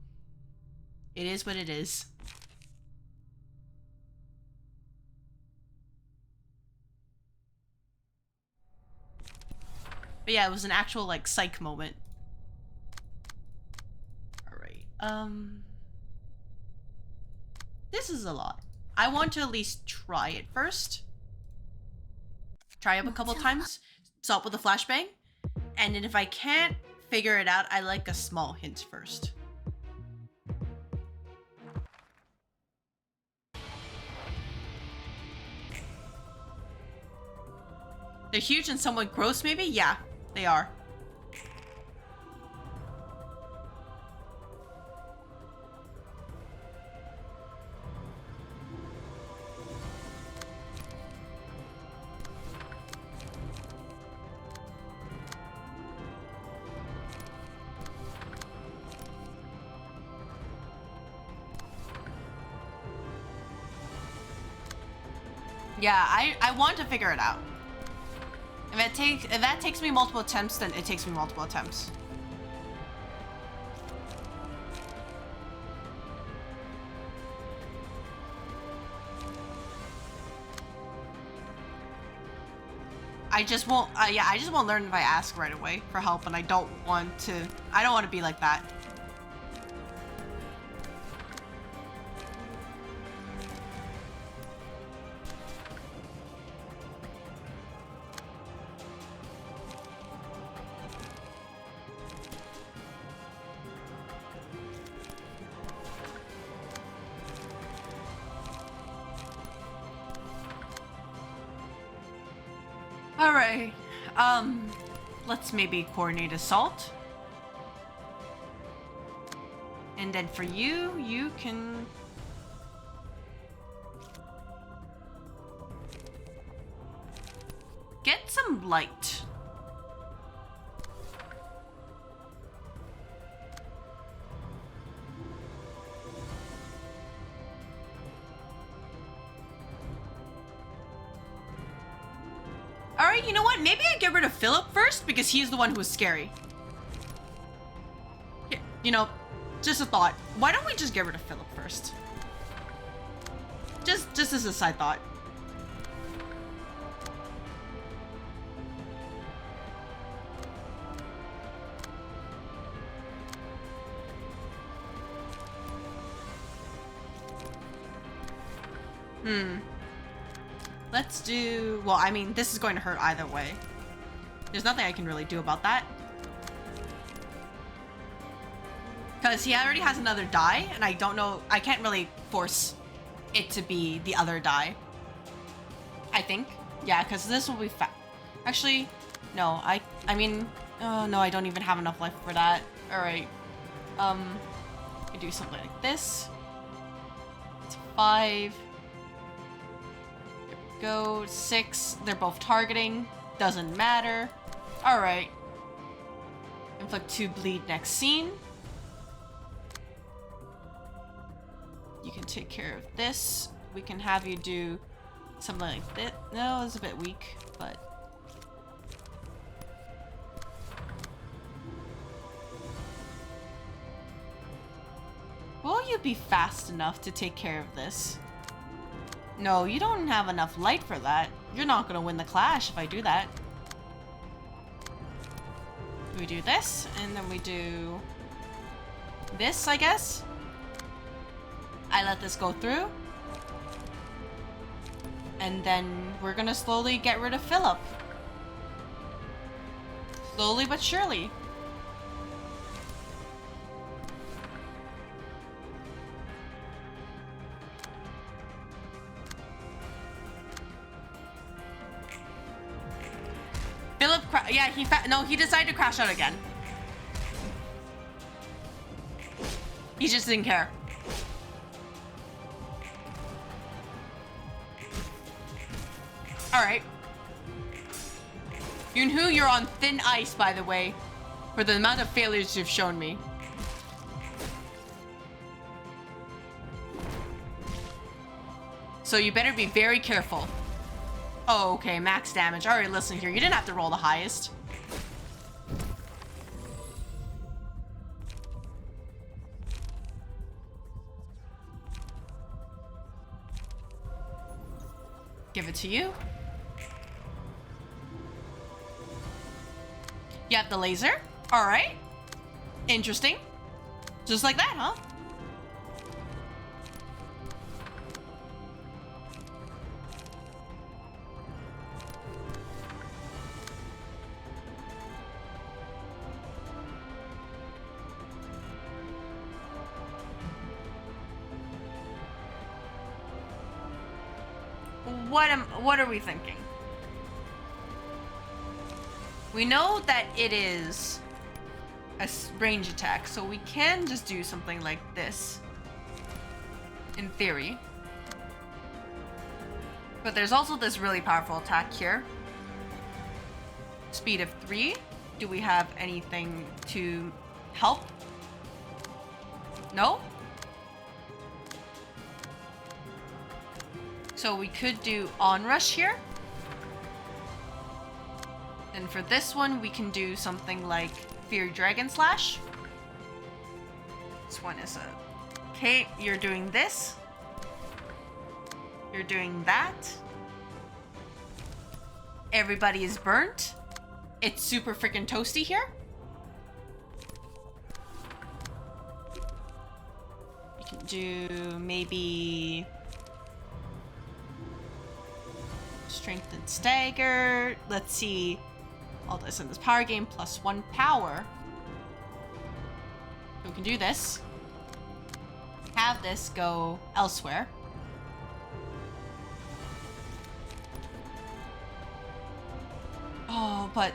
It is what it is. But yeah, it was an actual, like, psych moment. Alright, this is a lot. I want to at least try it first. Try it a couple times. Start with a flashbang. And then if I can't figure it out, I like a small hint first. They're huge and somewhat gross, maybe? Yeah, they are. Yeah, I want to figure it out. If that takes me multiple attempts, then it takes me multiple attempts. I just won't. Yeah, I just won't learn if I ask right away for help, and I don't want to be like that. Alright, let's maybe coordinate assault. And then for you, you can... get some light. Alright, you know what? Maybe I get rid of Philip first because he's the one who was scary. You know, Just a thought. Why don't we just get rid of Philip first? Just as a side thought. Let's do... Well, I mean, this is going to hurt either way. There's nothing I can really do about that. Because he already has another die, and I don't know... I can't really force it to be the other die. I think. Yeah, because this will be Actually, no. I mean... Oh, no, I don't even have enough life for that. Alright. I do something like this. It's 5... Go 6. They're both targeting. Doesn't matter. Alright. Inflict 2 bleed next scene. You can take care of this. We can have you do something like this. No, it's a bit weak, but... Will you be fast enough to take care of this? No, you don't have enough light for that. You're not gonna win the clash if I do that. We do this, and then we do this, I guess. I let this go through. And then we're gonna slowly get rid of Philip. Slowly but surely. Philip, yeah, he decided to crash out again. He just didn't care. Alright. Yunhu, you're on thin ice, by the way, for the amount of failures you've shown me. So you better be very careful. Oh, okay, max damage. Alright, listen here. You didn't have to roll the highest. Give it to you. You have the laser? Alright. Interesting. Just like that, huh? What are we thinking? We know that it is a range attack, so we can just do something like this. In theory. But there's also this really powerful attack here. Speed of 3. Do we have anything to help? No? So we could do onrush here. And for this one, we can do something like Fear Dragon Slash. This one is a... Okay, you're doing this. You're doing that. Everybody is burnt. It's super freaking toasty here. You can do maybe... Strength and Stagger. Let's see. All this in this power game, +1 power. So we can do this. Have this go elsewhere. Oh, but...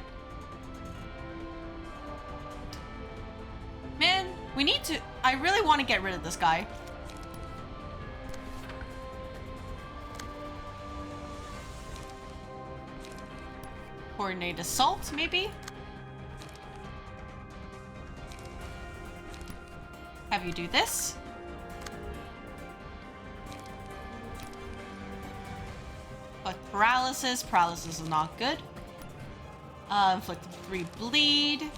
Man, we need to... I really want to get rid of this guy. Coordinate assault, maybe? Have you do this. But paralysis. Paralysis is not good. Inflict 3 bleed.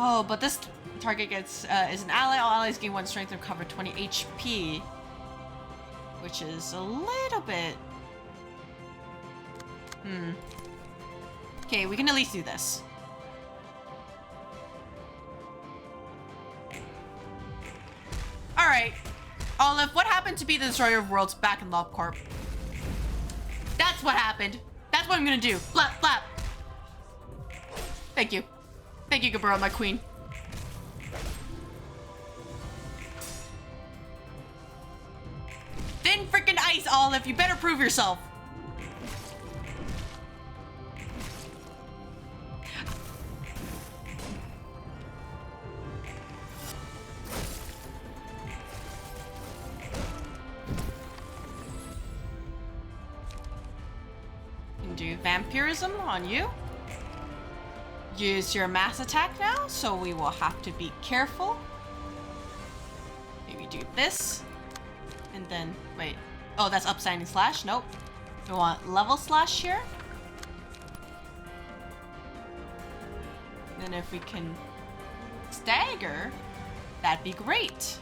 Oh, but this target gets is an ally. All allies gain 1 strength and recover 20 HP, which is a little bit. Okay, we can at least do this. All right, Olive. What happened to be the destroyer of worlds back in LobCorp? That's what happened. That's what I'm gonna do. Flap, flap. Thank you. Thank you, Gabura, my queen. Thin freaking ice, Olive. You better prove yourself. Can do vampirism on you. Use your mass attack now, so we will have to be careful. Maybe do this. And then, wait. Oh, that's upstanding slash. Nope. We want level slash here. And if we can stagger, that'd be great.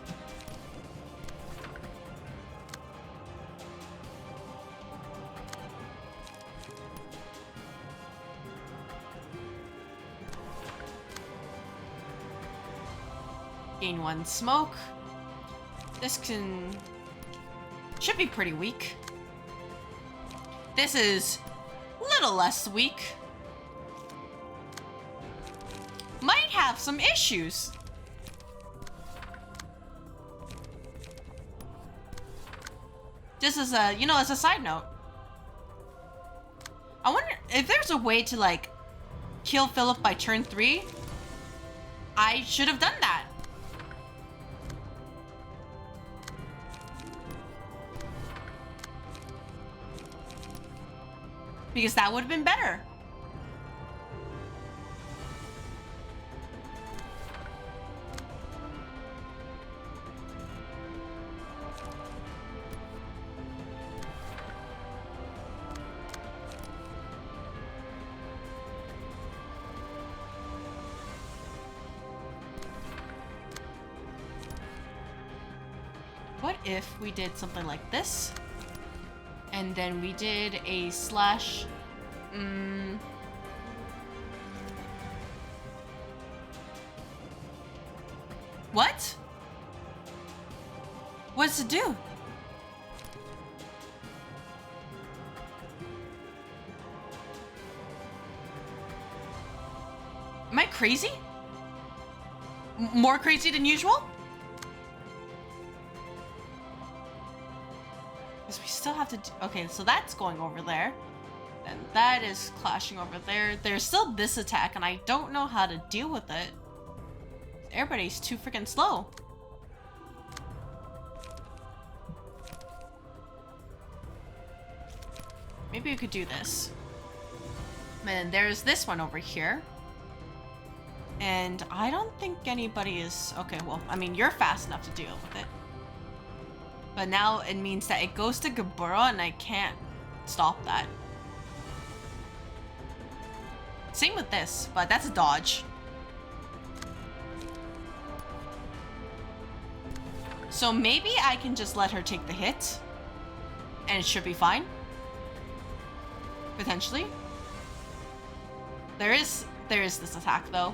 Gain 1 smoke. This should be pretty weak. This is a little less weak. Might have some issues. Just as a, as a side note. I wonder if there's a way to like kill Philip by turn 3. I should have done that. Because that would have been better. What if we did something like this? And then we did a slash. What? What's it do? Am I crazy? More crazy than usual? Because we still have to do, okay, so that's going over there. And that is clashing over there. There's still this attack, and I don't know how to deal with it. Everybody's too freaking slow. Maybe we could do this. And then there's this one over here. And I don't think anybody is... Okay, well, I mean, you're fast enough to deal with it. But now it means that it goes to Gabura, and I can't stop that. Same with this, but that's a dodge. So maybe I can just let her take the hit. And it should be fine. Potentially. There is this attack though.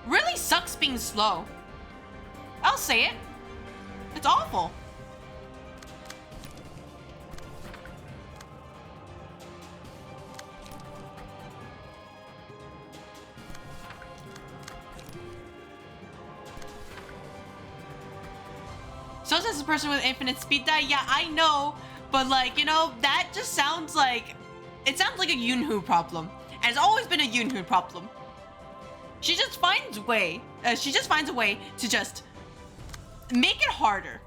Really sucks being slow. I'll say it. It's awful. So says the person with infinite speed die. Yeah, I know, but like, that just sounds like, it sounds like a Yunhu problem. And it's always been a Yunhu problem. She just finds a way to just make it harder.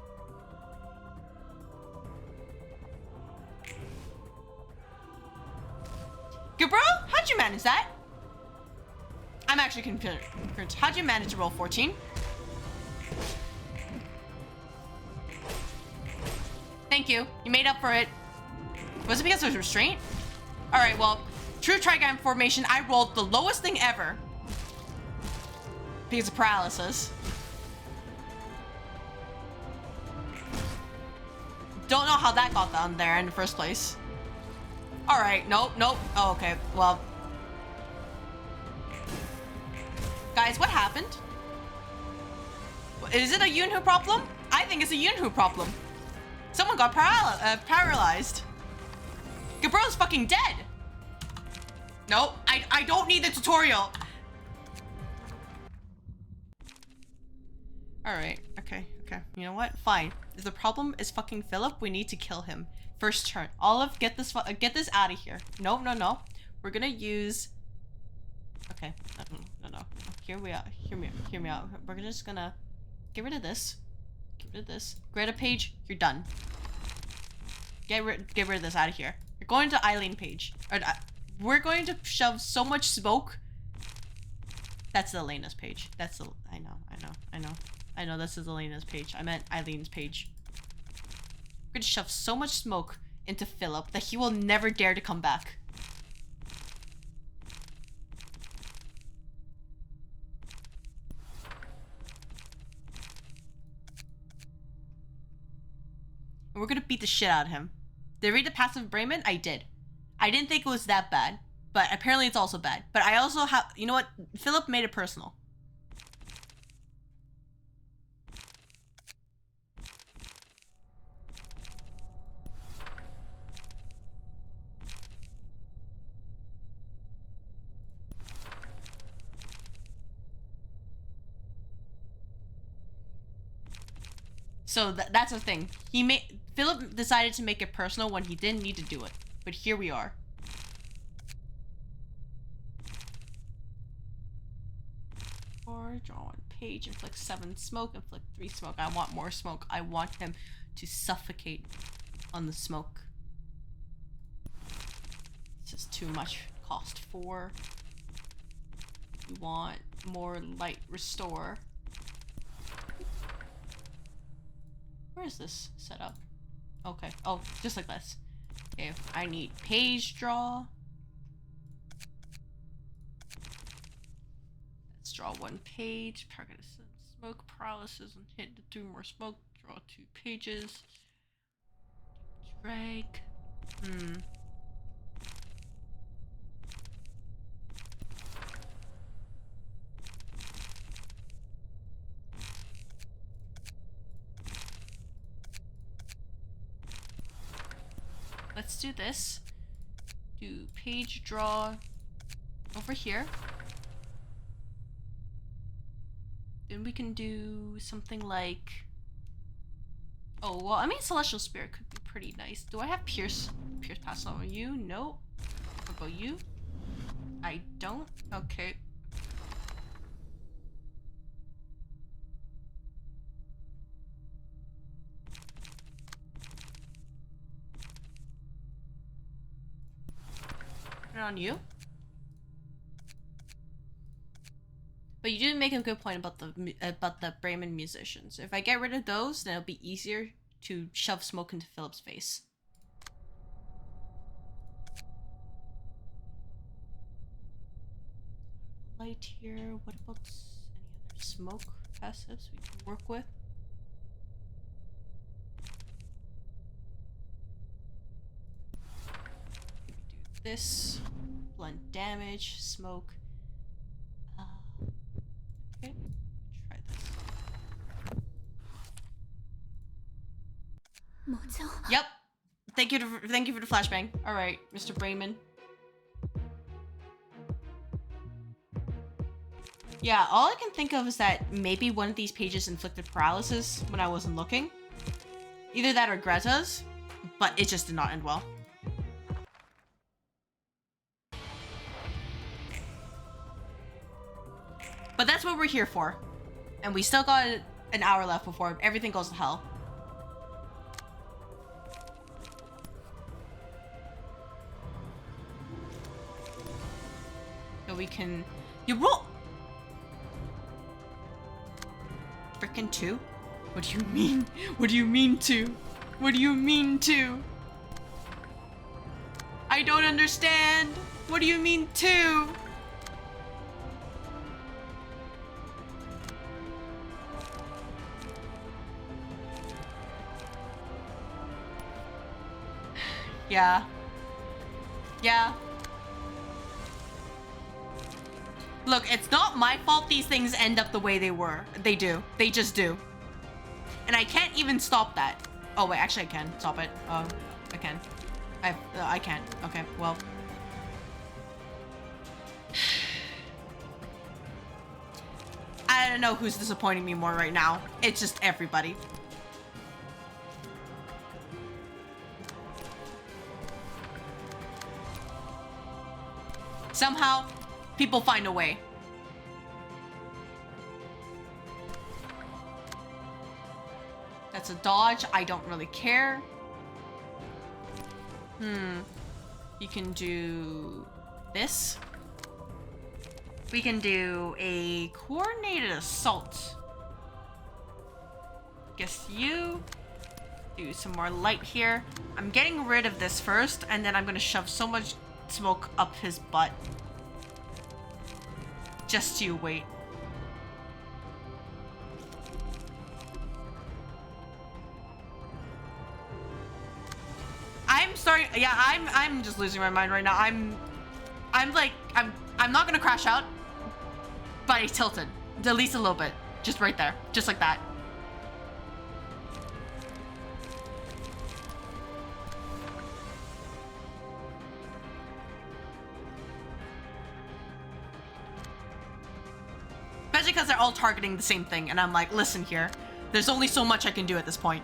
Gabro, how'd you manage that? I'm actually confused. How'd you manage to roll 14? Thank you. You made up for it. Was it because of restraint? Alright, well, true trigon formation, I rolled the lowest thing ever. Because of paralysis. Don't know how that got down there in the first place. Alright, nope. Oh, okay, well. Guys, what happened? Is it a Yunhu problem? I think it's a Yunhu problem. Someone got paralyzed. Gabro's fucking dead. Nope, I don't need the tutorial. Alright, okay. You know what? Fine. If the problem is fucking Philip, we need to kill him. First turn. Olive, get this out of here. No. We're gonna use... Okay. No. Hear me out. We're just gonna get rid of this. Greta Page, you're done. Get rid of this out of here. You're going to Eileen Page. We're going to shove so much smoke. That's Elena's page. I know this is Elena's page. I meant Eileen's page. We're gonna shove so much smoke into Philip that he will never dare to come back. And we're gonna beat the shit out of him. Did I read the passive of Brayman? I did. I didn't think it was that bad, but apparently it's also bad. But I also have, you know what? Philip made it personal. So that's the thing. Philip decided to make it personal when he didn't need to do it. But here we are. Or draw one page, inflict 7 smoke, inflict 3 smoke. I want more smoke. I want him to suffocate on the smoke. This is too much. Cost 4. We want more light restore. Where is this set up? Okay. Oh, just like this. Okay, I need page draw. Let's draw 1 page. Target smoke paralysis and hit the 2 more smoke. Draw 2 pages. Drag. Let's do this. Do page draw over here. Then we can do something like... Oh, well, I mean, Celestial Spirit could be pretty nice. Do I have Pierce? Pierce pass over you? No. What about you? I don't? Okay. On you. But you did make a good point about the Brayman musicians. If I get rid of those, then it'll be easier to shove smoke into Philip's face. Light here. What about any other smoke passives we can work with? This blunt damage, smoke. Okay, try this. Yep. Thank you for the flashbang. All right, Mr. Brayman. Yeah, all I can think of is that maybe one of these pages inflicted paralysis when I wasn't looking. Either that or Greta's, but it just did not end well. But that's what we're here for. And we still got an hour left before everything goes to hell. So we can... You roll! Frickin' 2? What do you mean? What do you mean 2? What do you mean 2? I don't understand. What do you mean 2? Yeah. Yeah. Look, it's not my fault these things end up the way they were. They do. They just do. And I can't even stop that. Oh, wait, actually I can stop it. Oh, I can. I can't. Okay, well. I don't know who's disappointing me more right now. It's just everybody. Somehow, people find a way. That's a dodge. I don't really care. You can do this. We can do a coordinated assault. Guess you do some more light here. I'm getting rid of this first, and then I'm gonna shove so much smoke up his butt. Just you wait. I'm just losing my mind right now. I'm not gonna crash out, but I tilted. At least a little bit. Just right there. Just like that. Especially because they're all targeting the same thing, and I'm like, listen here. There's only so much I can do at this point.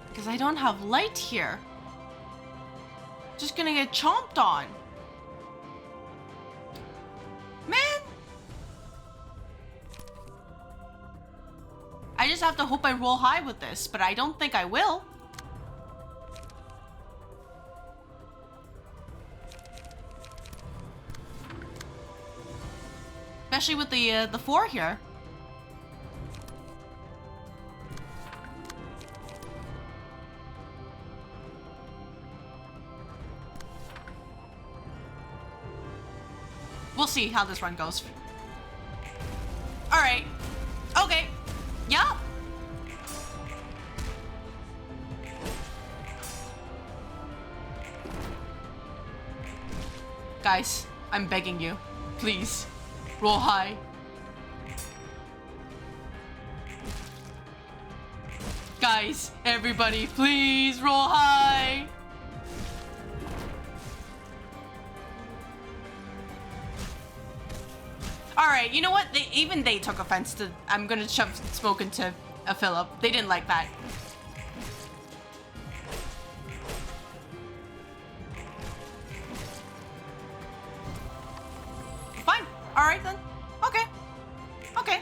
Because I don't have light here. Just gonna get chomped on. Man! I just have to hope I roll high with this, but I don't think I will. Especially with the 4 here. We'll see how this run goes. Alright. Okay. Yeah. Guys, I'm begging you. Please. Roll high. Guys, everybody, please roll high. Alright, you know what? Even they took offense to... I'm gonna shove smoke into a Philip. They didn't like that. Fine. Alright then. Okay. Okay.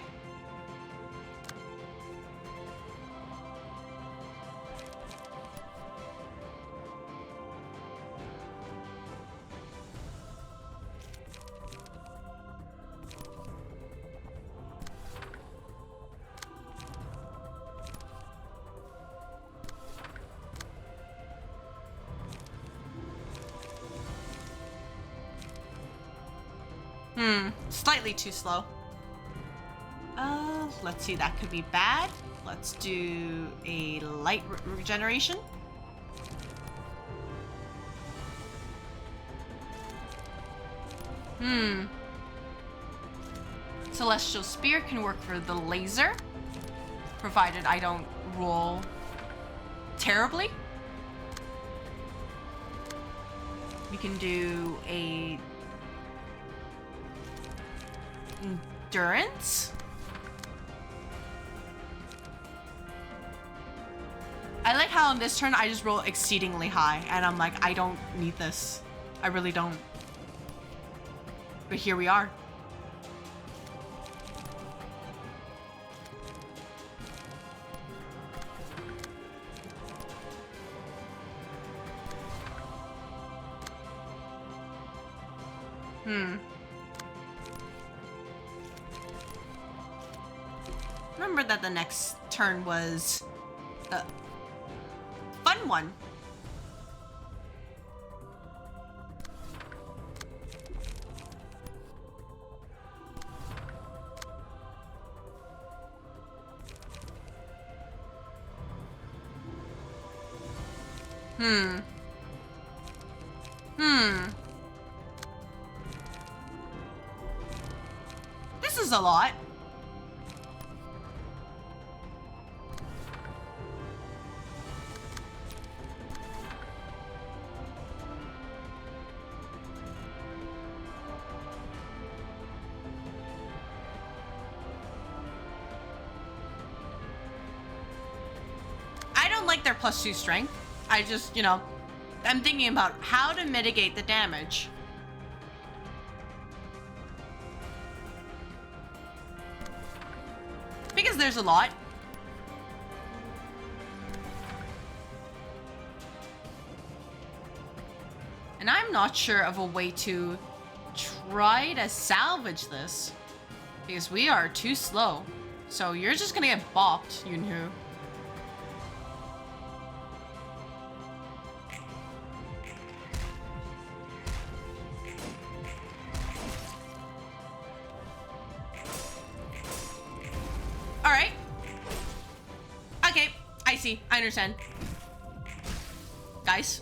Slightly too slow. Let's see, that could be bad. Let's do a light regeneration. Celestial Spear can work for the laser, provided I don't roll terribly. We can do a endurance. I like how on this turn I just roll exceedingly high, and I'm like, I don't need this. I really don't. But here we are. Remember that the next turn was a fun one. This is a lot. I don't like their +2 strength. I just, you know, I'm thinking about how to mitigate the damage. Because there's a lot. And I'm not sure of a way to try to salvage this. Because we are too slow. So you're just gonna get bopped, Yunhu. Alright. Okay, I see. I understand. Guys.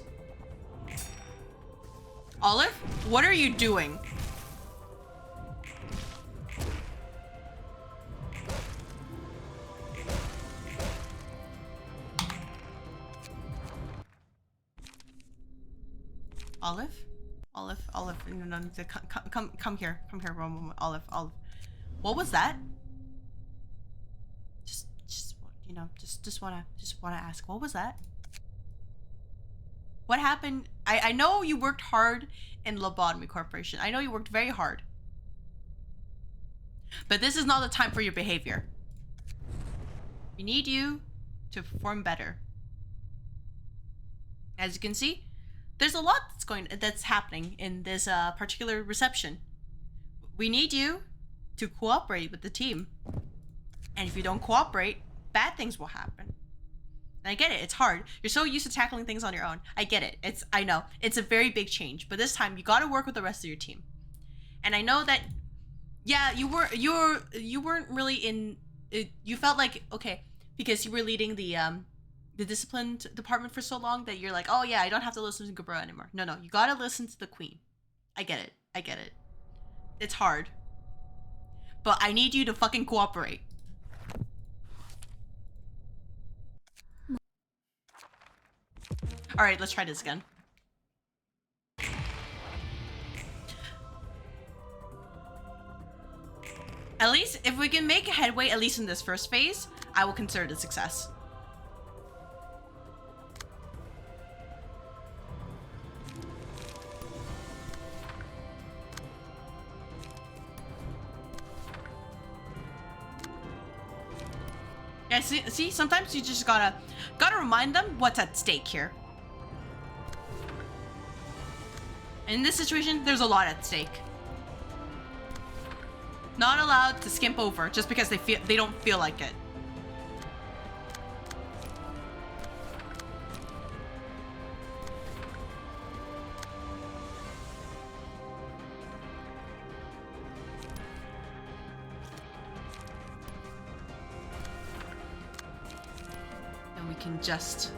Olive, what are you doing? Olive? Olive, no, come here, one moment. Olive. What was that? Just you know, just wanna ask, what was that? What happened? I know you worked hard in Lobotomy Corporation. I know you worked very hard. But this is not the time for your behavior. We need you to perform better. As you can see, there's a lot that's happening in this particular reception. We need you to cooperate with the team. And if you don't cooperate, bad things will happen. And I get it, it's hard. You're so used to tackling things on your own. I get it. I know. It's a very big change. But this time you gotta work with the rest of your team. And I know that, yeah, you weren't really in you felt like, okay, because you were leading the discipline department for so long that you're like, oh yeah, I don't have to listen to Gabra anymore. No, you gotta listen to the queen. I get it. It's hard. But I need you to fucking cooperate. Alright, let's try this again. At least, if we can make a headway, at least in this first phase, I will consider it a success. Yeah, see, sometimes you just gotta remind them what's at stake here. In this situation, there's a lot at stake. Not allowed to skimp over just because they don't feel like it. And we can just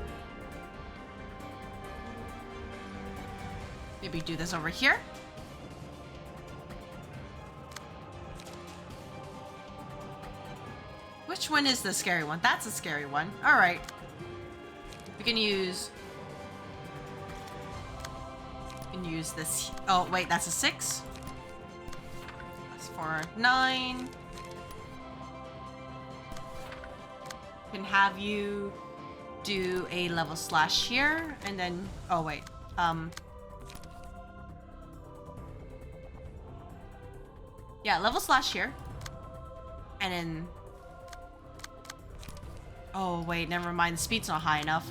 maybe do this over here. Which one is the scary one? That's a scary one. All right. We can use this. Oh, wait, that's a 6. That's 4, 9. Can have you do a level slash here, and then, oh wait, yeah, level slash here, and then, oh wait, never mind, the speed's not high enough.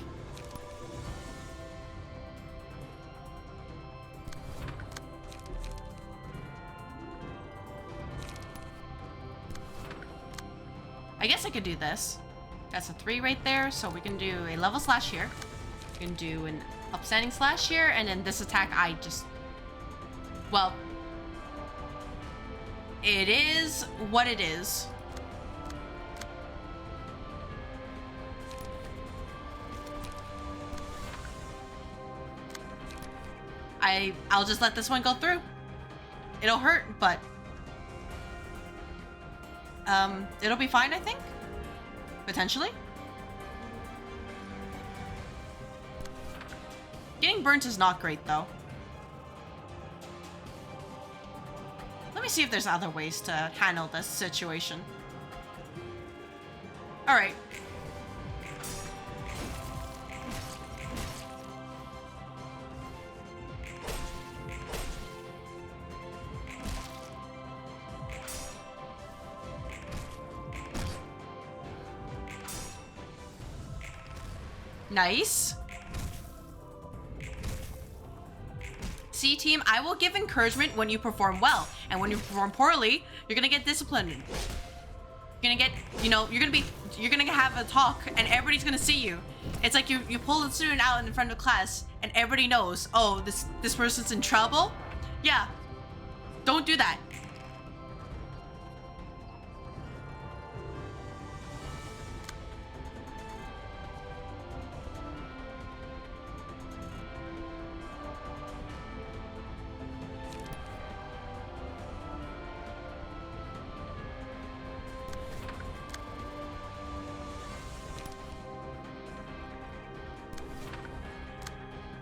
we could do this. That's a 3 right there, so we can do a level slash here. We can do an upstanding slash here, and then this attack I just... Well... It is what it is. I'll just let this one go through. It'll hurt, but it'll be fine, I think. Potentially. Getting burnt is not great, though. Let me see if there's other ways to handle this situation. All right. Nice. C team, I will give encouragement when you perform well, and when you perform poorly, you're gonna get disciplined. You're gonna get, you know, you're gonna have a talk, and everybody's gonna see you. It's like you pull the student out in front of class, and everybody knows, oh, this person's in trouble. Yeah, don't do that.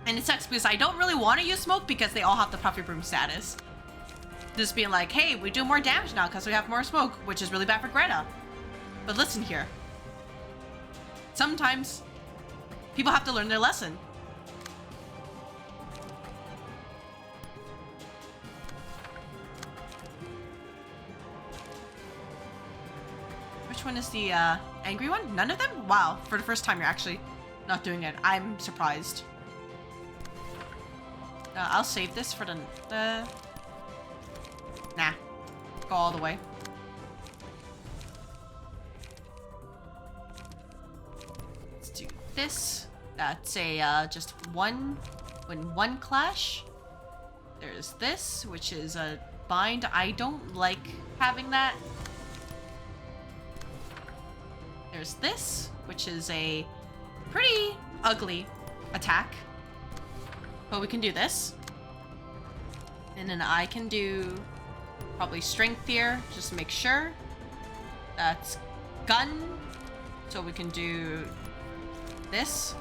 And it sucks because I don't really want to use smoke because they all have the puffy broom status. Just being like, hey, we do more damage now because we have more smoke, which is really bad for Greta. But listen here. Sometimes people have to learn their lesson. Which one is the angry one? None of them? Wow, for the first time you're actually not doing it. I'm surprised. I'll save this for the... Nah. Go all the way. Let's do this. That's a, just one clash. There's this, which is a bind. I don't like having that. There's this, which is a pretty ugly attack. But we can do this. And then I can do probably strength here, just to make sure. That's gun. So we can do this.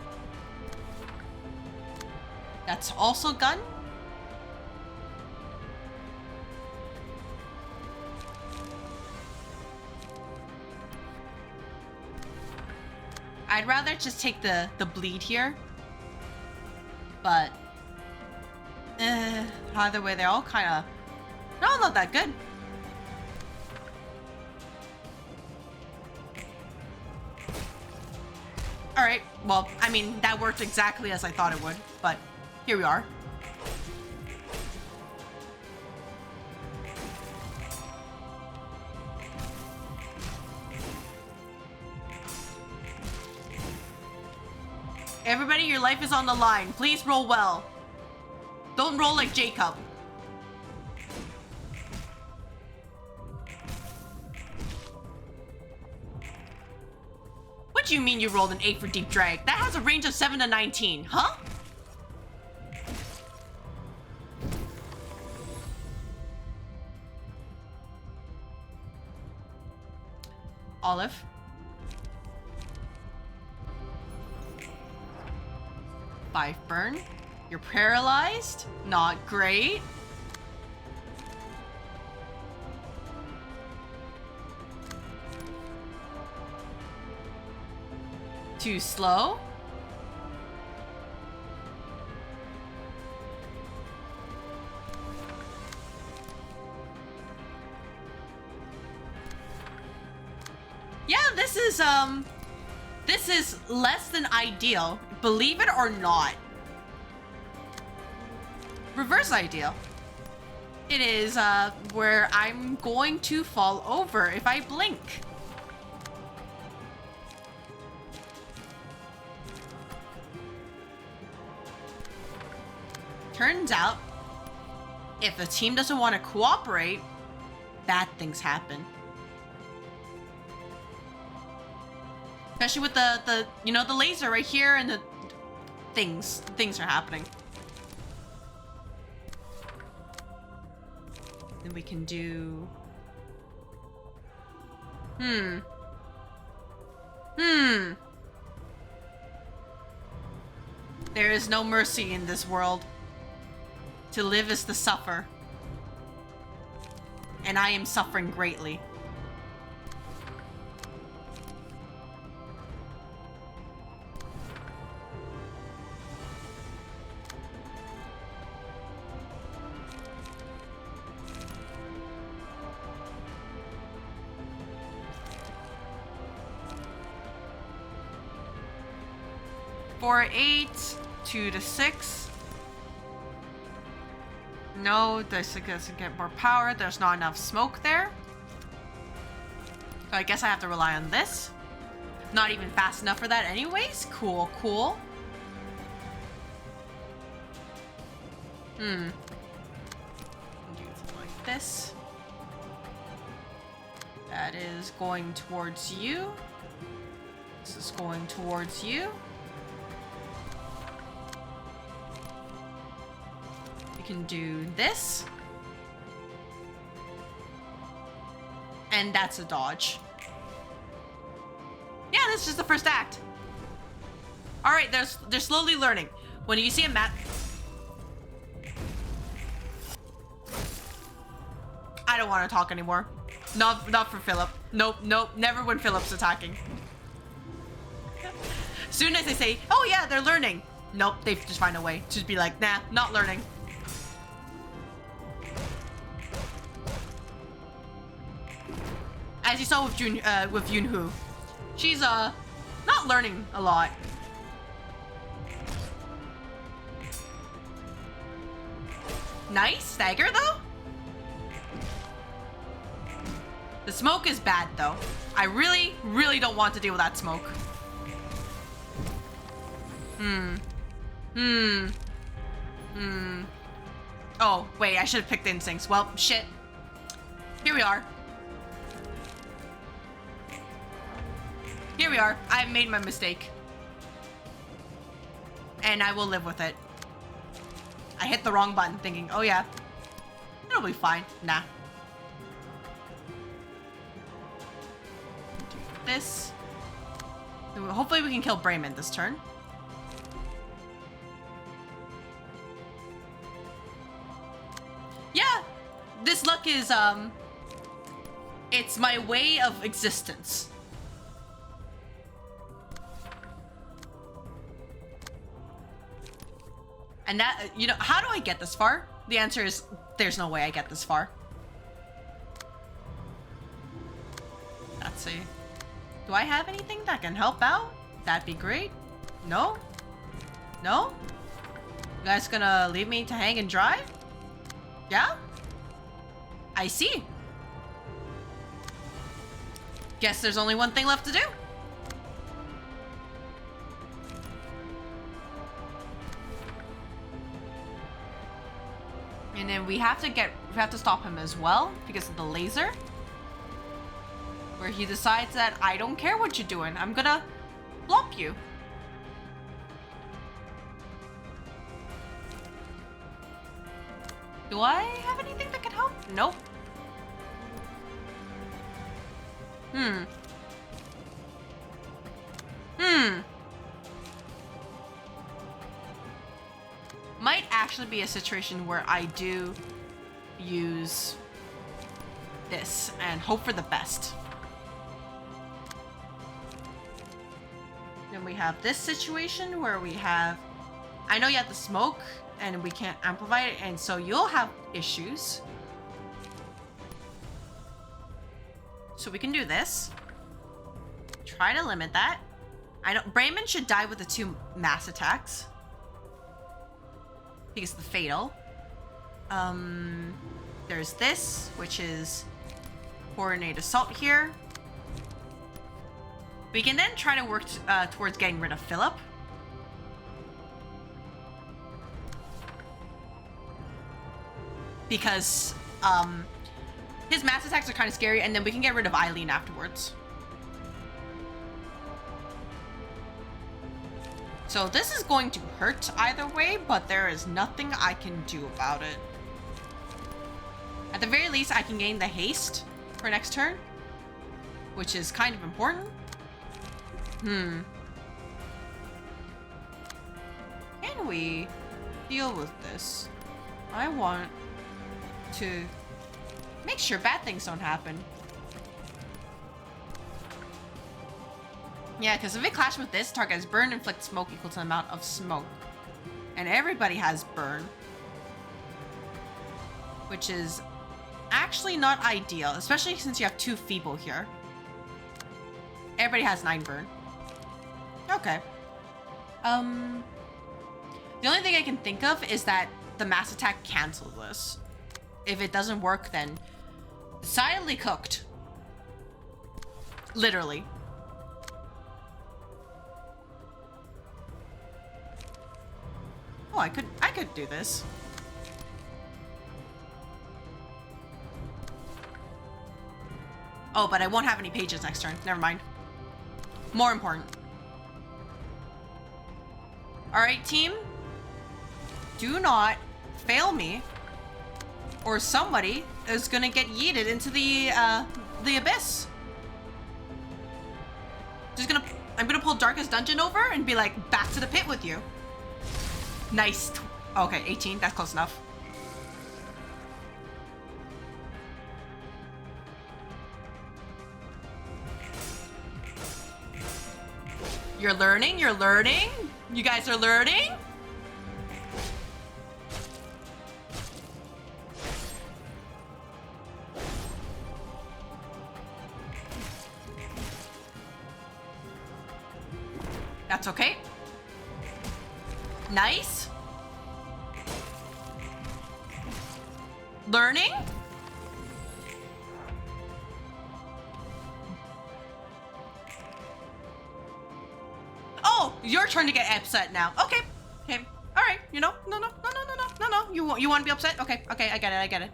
That's also gun. I'd rather just take the bleed here. But either way, they're all kind of... They're all not that good. Alright, well, I mean, that worked exactly as I thought it would, but here we are. Everybody, your life is on the line. Please roll well. Don't roll like Jacob. What do you mean you rolled an 8 for Deep Drag? That has a range of 7 to 19, huh? Olive. Five burn. You're paralyzed. Not great. Too slow. Yeah, this is less than ideal, believe it or not. Reverse ideal. It is where I'm going to fall over if I blink. Turns out, if the team doesn't want to cooperate, bad things happen. Especially with the you know, the laser right here and the things are happening. Then we can do... There is no mercy in this world. To live is to suffer. And I am suffering greatly. Four, 8, 2 to 6. No, this doesn't get more power. There's not enough smoke there. So I guess I have to rely on this. Not even fast enough for that anyways. Cool, cool. Do something like this. That is going towards you. This is going towards you. Can do this. And that's a dodge. Yeah, this is just the first act. Alright, they're slowly learning. When you see a map... I don't want to talk anymore. Not for Philip. Nope, never when Philip's attacking. Soon as they say, oh yeah, they're learning. Nope, they just find a way to be like, nah, not learning. As you saw with Yunhu, she's not learning a lot. Nice stagger though. The smoke is bad though. I really don't want to deal with that smoke. Oh wait, I should have picked the instincts. Well, shit. Here we are. Here we are. I've made my mistake. And I will live with it. I hit the wrong button thinking, oh yeah, it'll be fine. Nah. Do this. Hopefully we can kill Brayman this turn. Yeah, this luck is, it's my way of existence. And that, you know, how do I get this far? The answer is, there's no way I get this far. Let's see. Do I have anything that can help out? That'd be great. No? No? You guys gonna leave me to hang and dry? Yeah? I see. Guess there's only one thing left to do. And then we have to stop him as well because of the laser. Where he decides that I don't care what you're doing. I'm gonna flop you. Do I have anything that can help? Nope. Might actually be a situation where I do use this and hope for the best. Then we have this situation where we have, I know you have the smoke and we can't amplify it, and so you'll have issues. So we can do this. Try to limit that. I know Brayman should die with the 2 mass attacks. Because of the fatal. There's this, which is coordinate assault here. We can then try to work towards getting rid of Philip. because his mass attacks are kind of scary, and then we can get rid of Eileen afterwards. So this is going to hurt either way, but there is nothing I can do about it. At the very least, I can gain the haste for next turn, which is kind of important. Can we deal with this? I want to make sure bad things don't happen. Yeah, because if it clashes with this, target has burn, inflict smoke equal to the amount of smoke. And everybody has burn. Which is actually not ideal, especially since you have 2 feeble here. Everybody has 9 burn. Okay. The only thing I can think of is that the mass attack cancels this. If it doesn't work, then decidedly cooked. Literally. Oh, I could do this. Oh, but I won't have any pages next turn. Never mind. More important. All right, team. Do not fail me, or somebody is gonna get yeeted into the abyss. I'm gonna pull Darkest Dungeon over and be like, back to the pit with you. Nice. Okay, 18. That's close enough. You're learning. You're learning. You guys are learning. That's okay. Nice. Learning. Oh, your turn to get upset now. Okay. Okay. All right. You know, no. You want to be upset? Okay. Okay. I get it.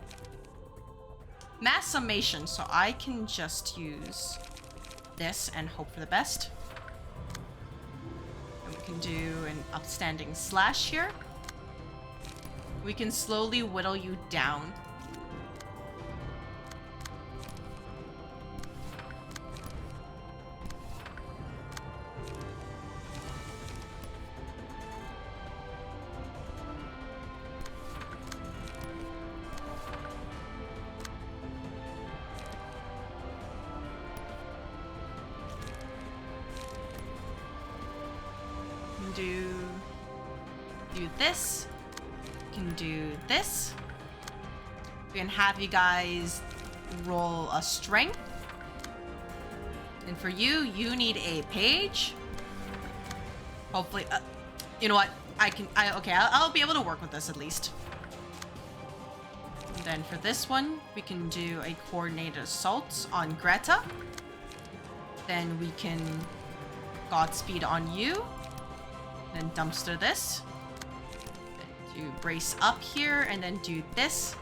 Mass summation. So I can just use this and hope for the best. And we can do an upstanding slash here. We can slowly whittle you down. Do this. Can do this. We can have you guys roll a strength. And for you, you need a page. Hopefully, you know what? I'll be able to work with this at least. And then for this one, we can do a coordinated assault on Greta. Then we can Godspeed on you. Then dumpster this. Then do brace up here and then do this.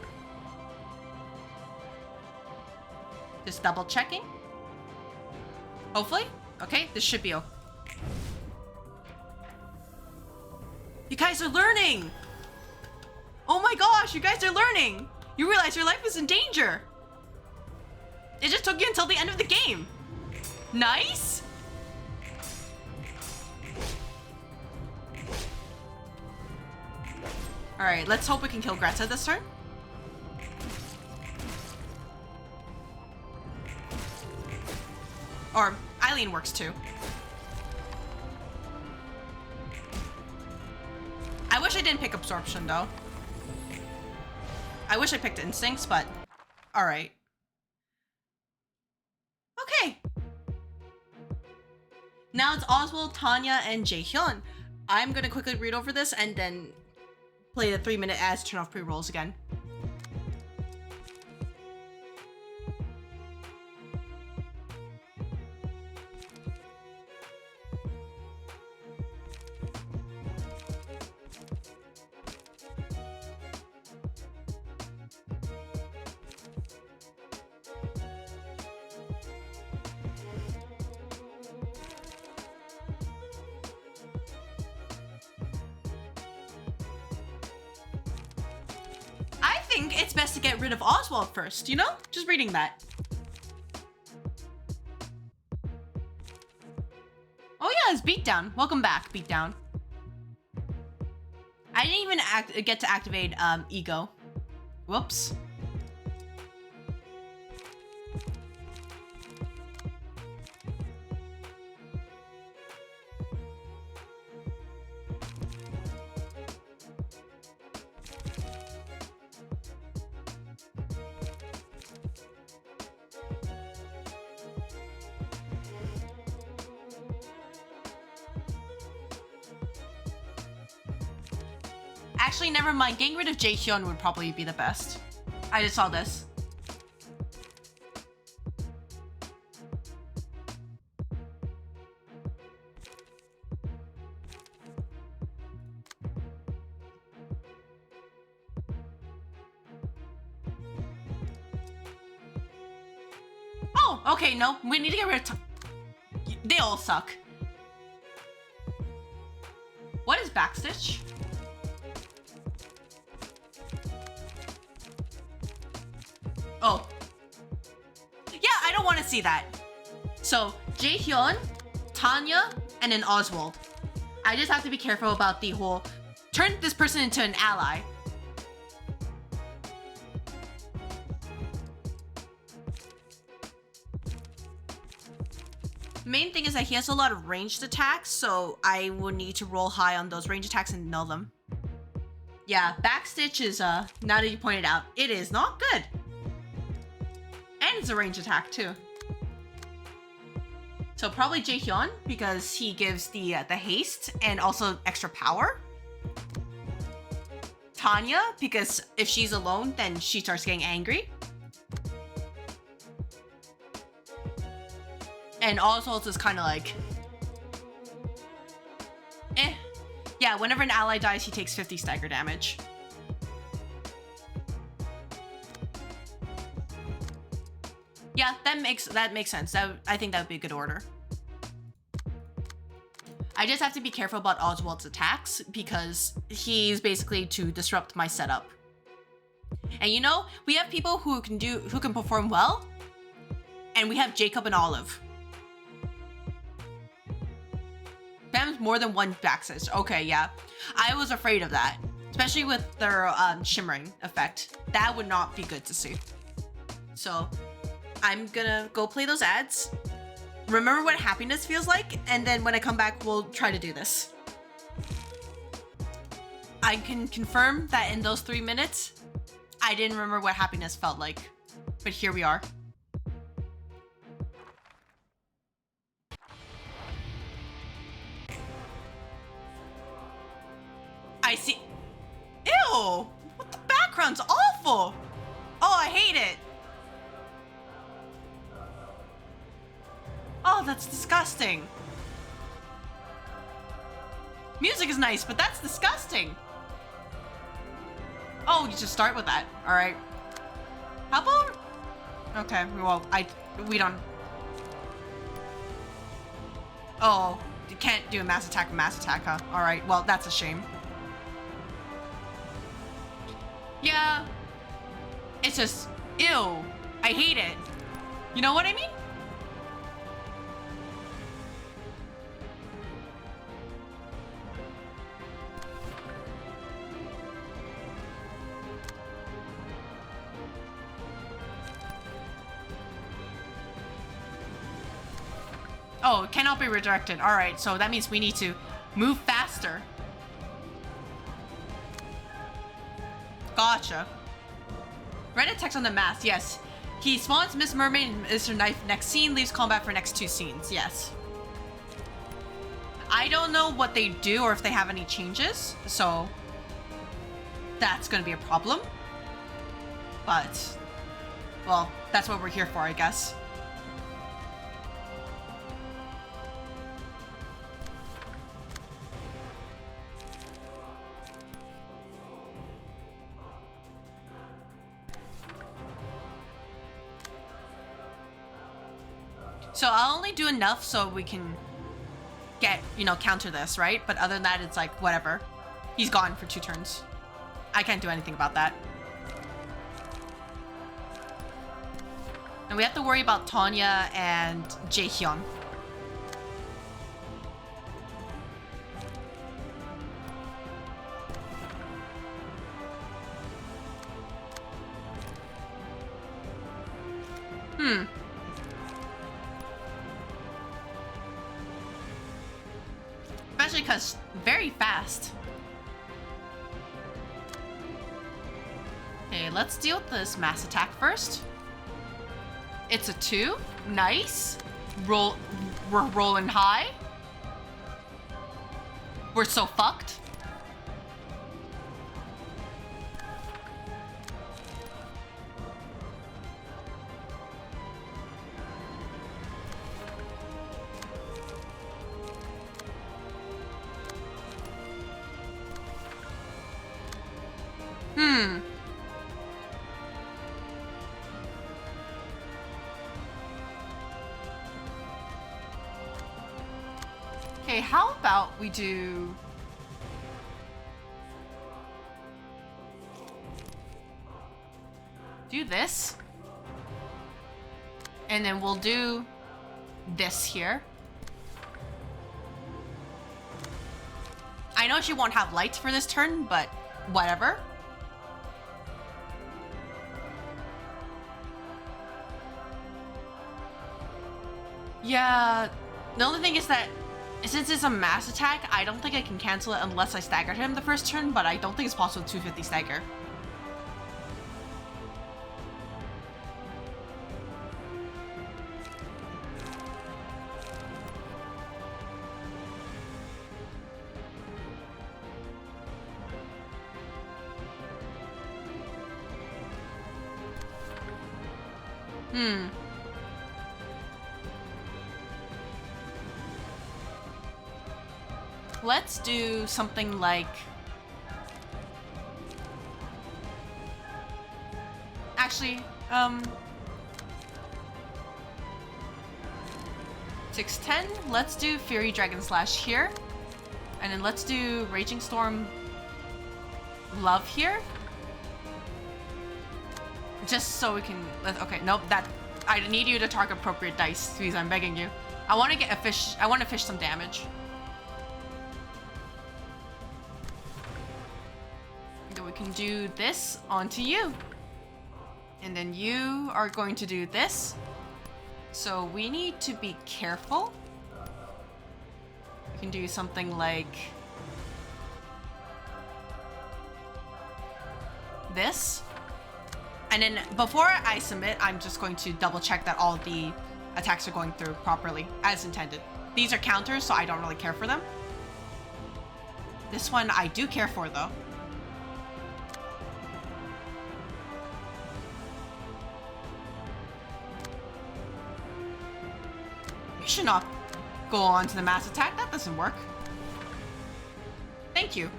Just double checking. Hopefully. Okay, this should be okay. You guys are learning! Oh my gosh, you guys are learning! You realize your life is in danger! It just took you until the end of the game. Nice! Alright, let's hope we can kill Greta this turn. Or Eileen works too. I wish I didn't pick Absorption though. I wish I picked Instincts, but alright. Okay. Now it's Oswald, Tanya, and Jaehyun. I'm gonna quickly read over this and then play the 3-minute ads, turn off pre-rolls again. think it's best to get rid of Oswald first, you know? Just reading that. Oh yeah, it's Beatdown. Welcome back, Beatdown. I didn't even get to activate Ego. Whoops. Actually, never mind. Getting rid of Jaehyun would probably be the best. I just saw this. Oh, okay, no. We need to get rid of... They all suck. What is Backstitch? Oh. Yeah, I don't want to see that. So, Jaehyun, Tanya, and then Oswald. I just have to be careful about the whole turn this person into an ally. Main thing is that he has a lot of ranged attacks, so I will need to roll high on those ranged attacks and null them. Yeah, Backstitch is, now that you pointed out, it is not good. And it's a range attack too. So probably Jaehyun because he gives the haste and also extra power. Tanya because if she's alone, then she starts getting angry. And Oswald is kind of like, eh. Yeah, whenever an ally dies, he takes 50 stagger damage. Yeah, that makes sense. I think that would be a good order. I just have to be careful about Oswald's attacks because he's basically to disrupt my setup. And you know, we have people who can perform well, and we have Jacob and Olive. Bam's more than one backstitch. Okay, yeah. I was afraid of that, especially with their shimmering effect. That would not be good to see. So I'm gonna go play those ads, remember what happiness feels like, and then when I come back, we'll try to do this. I can confirm that in those 3 minutes, I didn't remember what happiness felt like, but here we are. I see. Ew! What the background's awful! Oh, I hate it! Oh, that's disgusting. Music is nice, but that's disgusting. Oh, you just start with that. All right. How about? Okay. Well, we don't. Oh, you can't do a mass attack, huh? All right. Well, that's a shame. Yeah. It's just ew. I hate it. You know what I mean? Oh, it cannot be redirected. All right, so that means we need to move faster. Gotcha. Reddit text on the mask. Yes. He spawns Miss Mermaid and Mr. Knife next scene, leaves combat for next 2 scenes. Yes. I don't know what they do or if they have any changes, so that's going to be a problem. But, well, that's what we're here for, I guess. So I'll only do enough so we can get, counter this, right? But other than that, it's like, whatever. He's gone for 2 turns. I can't do anything about that. And we have to worry about Tanya and Jaehyun. Especially because very fast. Okay, let's deal with this mass attack first. It's a 2. Nice. We're rolling high. We're so fucked. Okay, how about we do... do this. And then we'll do this here. I know she won't have lights for this turn, but whatever. Yeah, the only thing is that since it's a mass attack, I don't think I can cancel it unless I staggered him the first turn, but I don't think it's possible to 250 stagger. Let's do something like... Actually, 610. Let's do Fury Dragon Slash here. And then let's do Raging Storm Love here. Just so we can... Okay, nope, that... I need you to target appropriate dice, please, I'm begging you. I want to get a fish... I want to fish some damage. Then we can do this onto you. And then you are going to do this. So we need to be careful. We can do something like... this. And then before I submit, I'm just going to double check that all the attacks are going through properly, as intended. These are counters, so I don't really care for them. This one I do care for, though. You should not go on to the mass attack. That doesn't work. Thank you.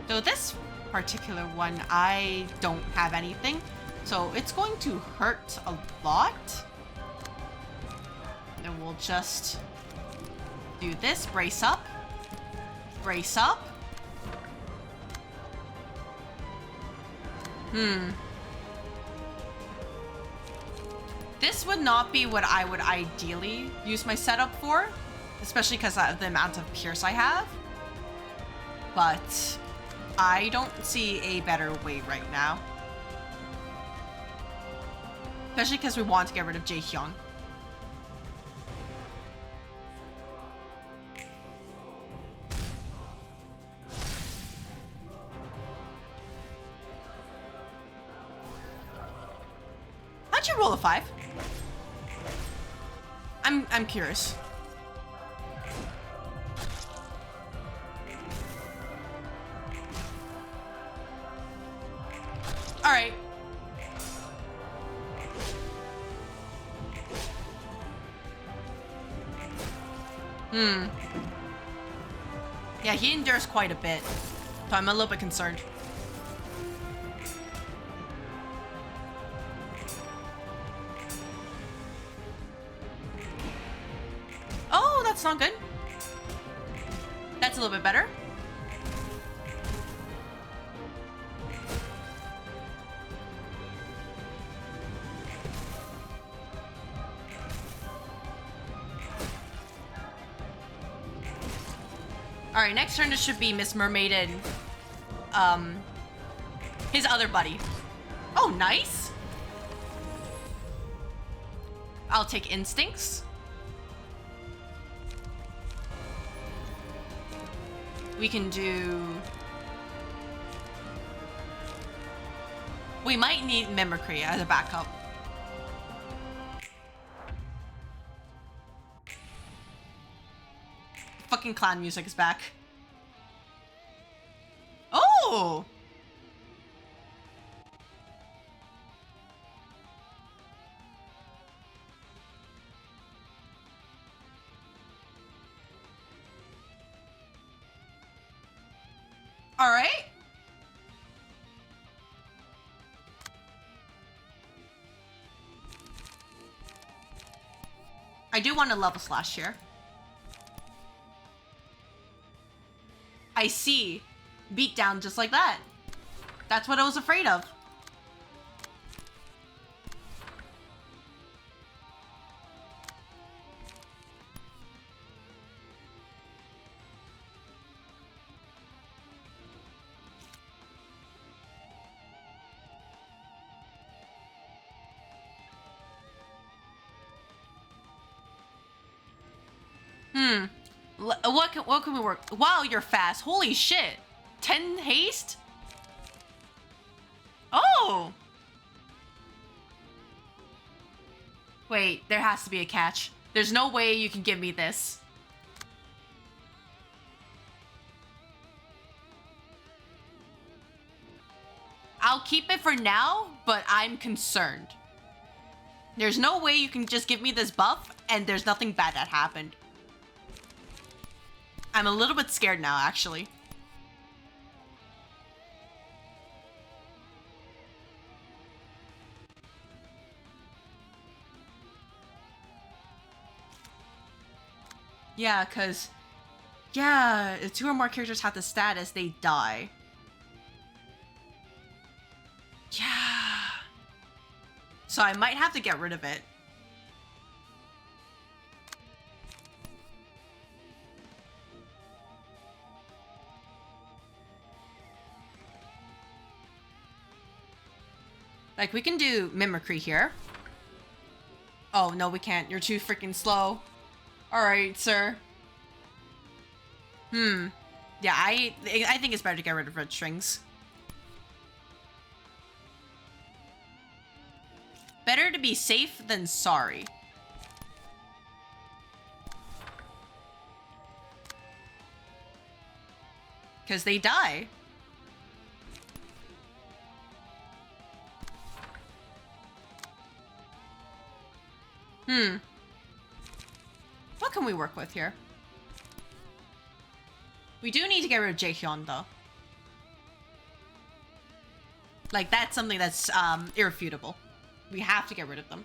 So this particular one, I don't have anything. So it's going to hurt a lot. Then we'll just do this. Brace up. Brace up. This would not be what I would ideally use my setup for, especially because of the amount of Pierce I have. But I don't see a better way right now. Especially because we want to get rid of Jaehyun. How'd you roll a 5? I'm curious. All right. Yeah, he endures quite a bit, so I'm a little bit concerned. Oh, that's not good. That's a little bit better. Alright, next turn it should be Miss Mermaid and his other buddy. Oh, nice. I'll take instincts. We can do... We might need mimicry as a backup. Fucking clown music is back. Oh! All right. I do want to level slash here. I see. Beat down just like that. That's what I was afraid of. What can we work? Wow, you're fast. Holy shit. 10 haste? Oh! Wait, there has to be a catch. There's no way you can give me this. I'll keep it for now, but I'm concerned. There's no way you can just give me this buff and there's nothing bad that happened. I'm a little bit scared now, actually. Yeah, because... Yeah, if 2 or more characters have the status, they die. Yeah. So I might have to get rid of it. Like, we can do mimicry here. Oh, no, we can't. You're too freaking slow. Alright, sir. Yeah, I think it's better to get rid of red strings. Better to be safe than sorry. Because they die. What can we work with here? We do need to get rid of Jaehyun, though. Like, that's something that's irrefutable. We have to get rid of them.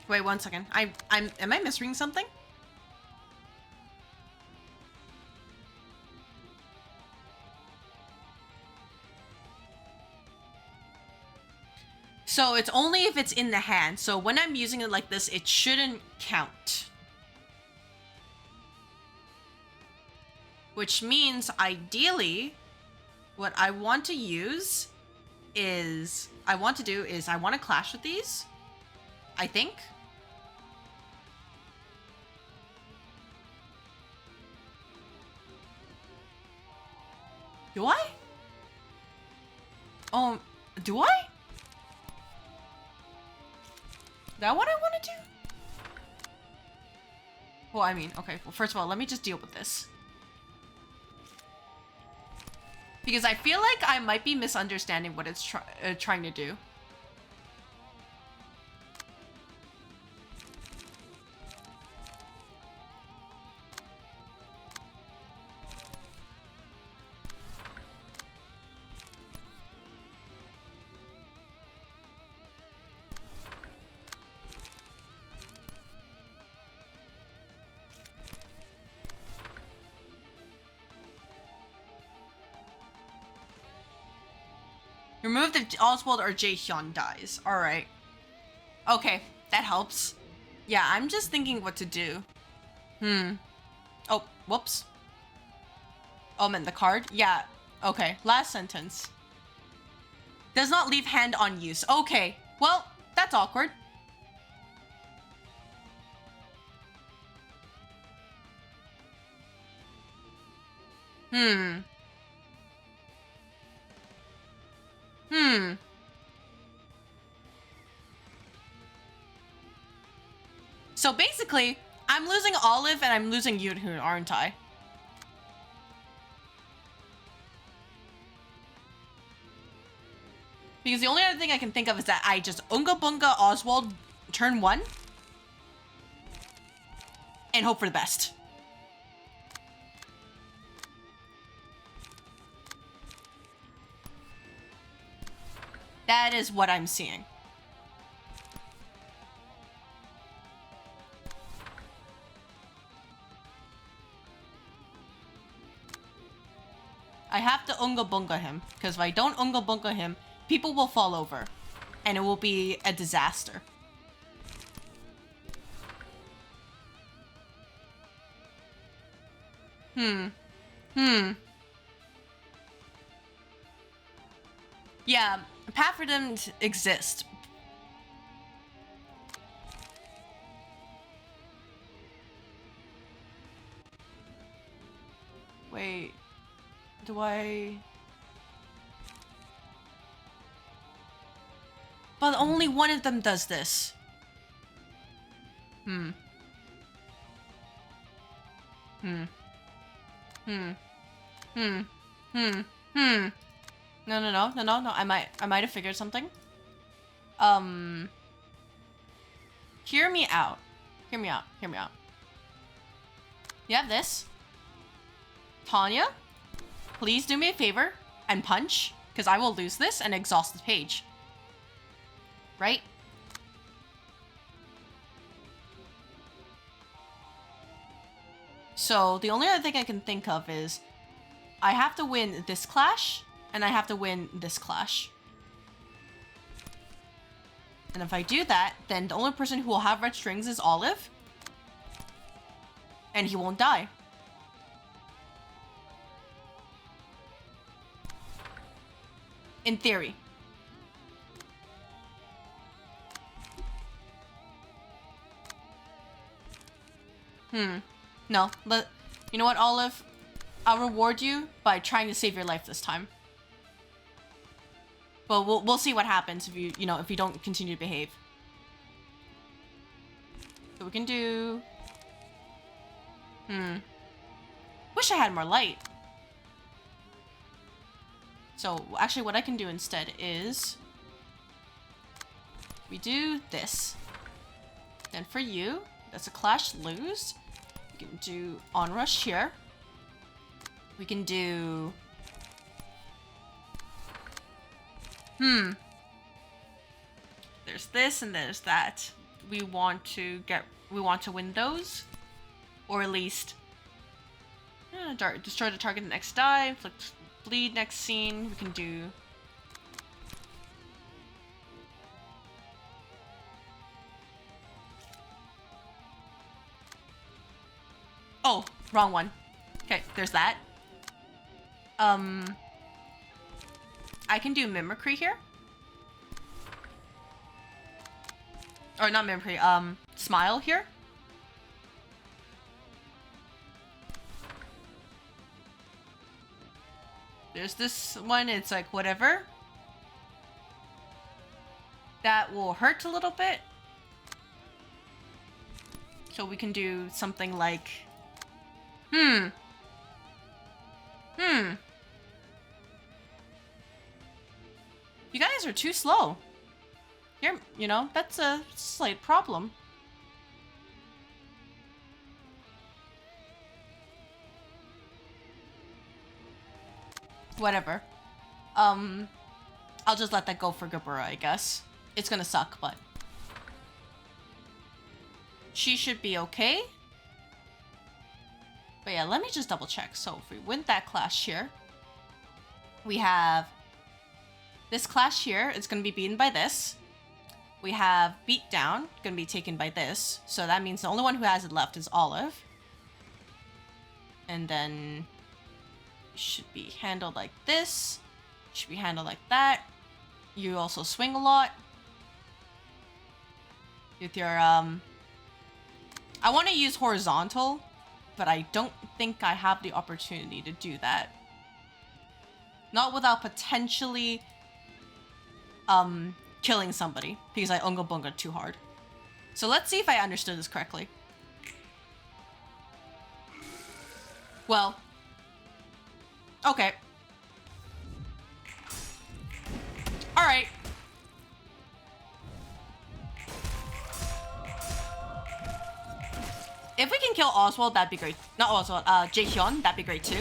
Wait 1 second. Am I misreading something? So it's only if it's in the hand. So when I'm using it like this, it shouldn't count. Which means, ideally, what I want to use is... I want to clash with these. I think. Do I? Oh, do I? Is that what I want to do? Well, I mean, okay. Well, first of all, let me just deal with this. Because I feel like I might be misunderstanding what it's trying to do. Removed if Oswald or Jaehyun dies. Alright. Okay, that helps. Yeah, I'm just thinking what to do. Oh, whoops. Oh, I meant the card? Yeah. Okay, last sentence. Does not leave hand on use. Okay, well, that's awkward. So basically, I'm losing Olive and I'm losing Yunhoon, aren't I? Because the only other thing I can think of is that I just Unga Bunga Oswald turn 1 and hope for the best. That is what I'm seeing. I have to Unga Bunga him, because if I don't Unga Bunga him, people will fall over, and it will be a disaster. Yeah, path for them to exist. Wait, do I... But only one of them does this. No. I might have figured something. Hear me out. Hear me out. You have this. Tanya, please do me a favor and punch, because I will lose this and exhaust the page. Right? So the only other thing I can think of is I have to win this clash and I have to win this clash. And if I do that, then the only person who will have red strings is Olive. And he won't die. In theory. No, but you know what, Olive? I'll reward you by trying to save your life this time. But we'll see what happens if you don't continue to behave. So we can do... Wish I had more light. So actually what I can do instead is we do this. Then for you, that's a clash lose. We can do onrush here. We can do... There's this and there's that. We want to win those. Or at least destroy the target the next die, inflict bleed next scene. We can do... Oh, wrong one. Okay, there's that. I can do mimicry here. Or not mimicry, smile here. There's this one, it's like whatever. That will hurt a little bit. So we can do something like... You guys are too slow. Here, that's a slight problem. Whatever. I'll just let that go for Gabura, I guess. It's gonna suck, but... She should be okay. But yeah, let me just double check. So if we win that clash here, we have This clash here is going to be beaten by this. We have beat down, going to be taken by this. So that means the only one who has it left is Olive. And then should be handled like this. Should be handled like that. You also swing a lot. With your, I want to use horizontal, but I don't think I have the opportunity to do that. Not without potentially, killing somebody, because I unga bunga too hard. So let's see if I understood this correctly. Well, okay. All right. If we can kill Oswald, that'd be great. Not Oswald, Jaehyun, that'd be great too.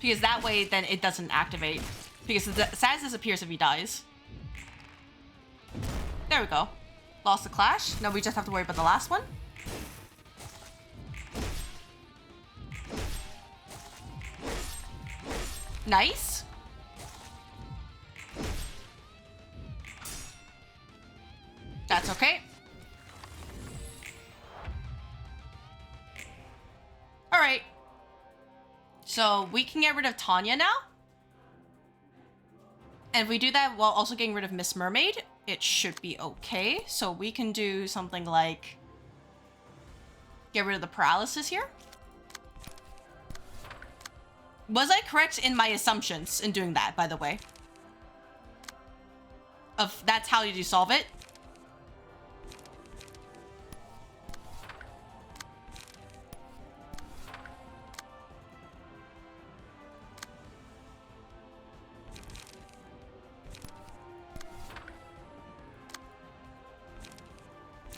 Because that way, then it doesn't activate. Because the status disappears if he dies. There we go. Lost the clash. Now we just have to worry about the last one. Nice. That's okay. All right. So we can get rid of Tanya now. And if we do that while also getting rid of Miss Mermaid, it should be okay. So we can do something like get rid of the paralysis here. Was I correct in my assumptions in doing that, by the way? Of that's how you solve it?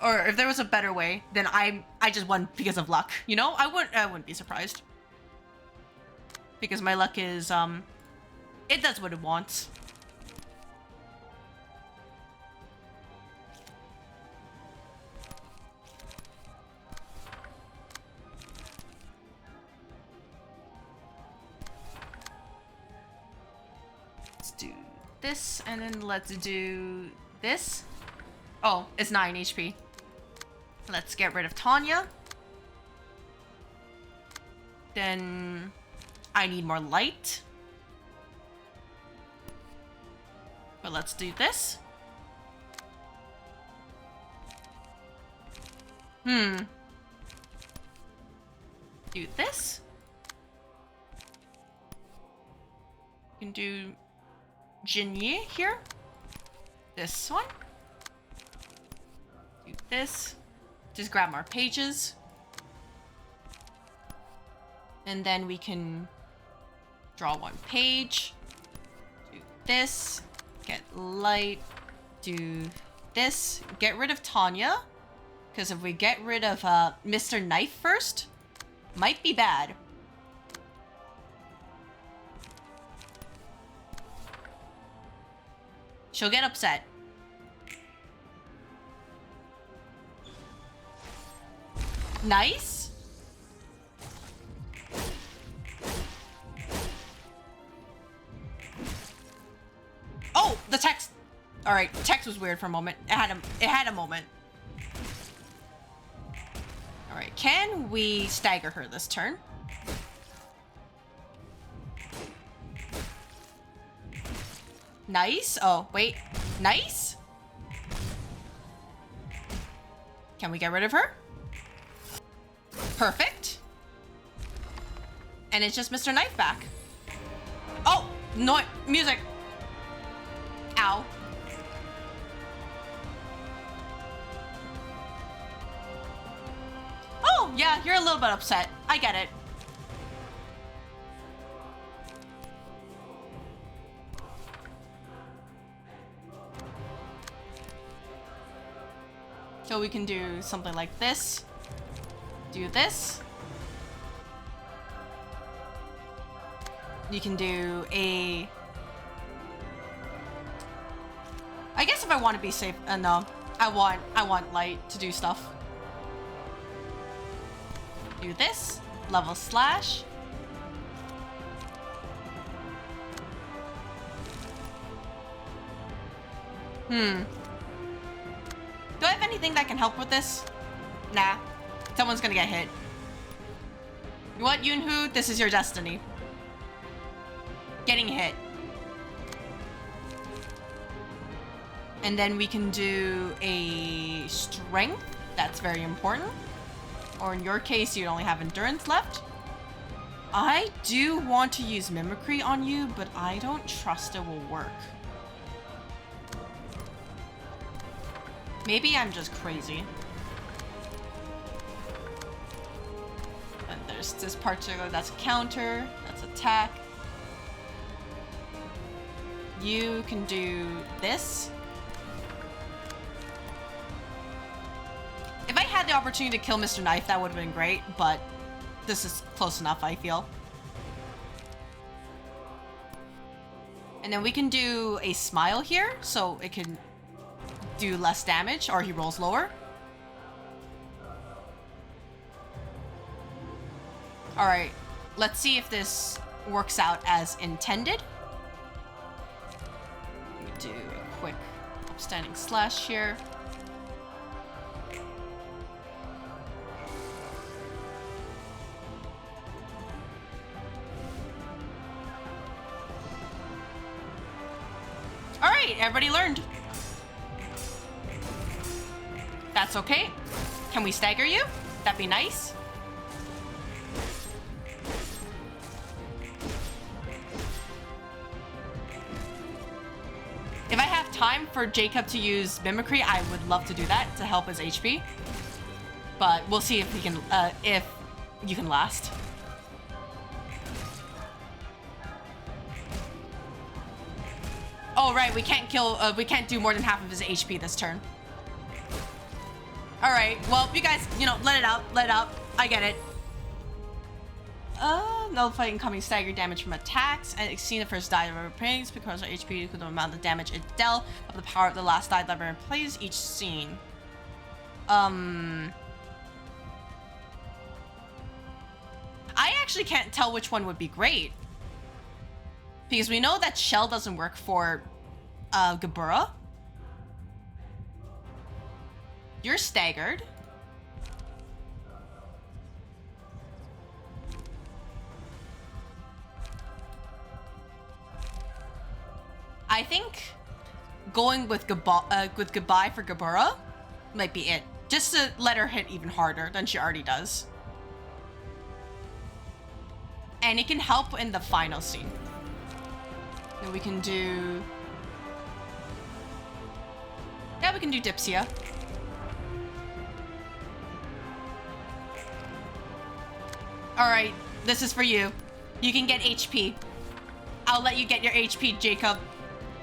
Or if there was a better way, then I just won because of luck. You know, I wouldn't be surprised. Because my luck is it does what it wants. Let's do this and then let's do this. Oh, it's 9 HP. Let's get rid of Tanya. Then I need more light. But let's do this. Do this. You can do Jinye here. This one. Do this. Just grab more pages. And then we can draw one page. Do this. Get light. Do this. Get rid of Tanya. Because if we get rid of Mr. Knife first, might be bad. She'll get upset. Nice. Oh, the text. All right, text was weird for a moment. It had a moment. All right, can we stagger her this turn? Nice. Oh, wait. Nice. Can we get rid of her? Perfect. And it's just Mr. Knife back. Oh, no, music. Ow. Oh, yeah, you're a little bit upset. I get it. So we can do something like this. Do this. You can do a... I guess if I want to be safe, no. I want light to do stuff. Do this. Level slash. Do I have anything that can help with this? Nah. Someone's gonna get hit. You know what, Yoonhoo? This is your destiny. Getting hit. And then we can do a strength. That's very important. Or in your case, you only have endurance left. I do want to use mimicry on you, but I don't trust it will work. Maybe I'm just crazy. And there's this particular, that's counter, that's attack. You can do this. If I had the opportunity to kill Mr. Knife, that would have been great, but this is close enough, I feel. And then we can do a smile here, so it can do less damage, or he rolls lower. Alright, let's see if this works out as intended. Let me do a quick upstanding slash here. Alright, everybody learned. That's okay. Can we stagger you? That'd be nice. If I have time for Jacob to use mimicry, I would love to do that to help his HP. But we'll see if he can, if you can last. Oh right, we can't kill. We can't do more than half of his HP this turn. All right. Well, you guys, you know, let it out. Let it out. I get it. Nullify incoming stagger damage from attacks and exceed the first die level plays because our HP equal to the amount of damage it dealt of the power of the last die level plays each scene. I actually can't tell which one would be great. Because we know that Shell doesn't work for Gebura. You're staggered. I think going with goodbye for Gebura might be it. Just to let her hit even harder than she already does. And it can help in the final scene. Then we can do... Yeah, we can do Dipsia. Alright, this is for you. You can get HP. I'll let you get your HP, Jacob.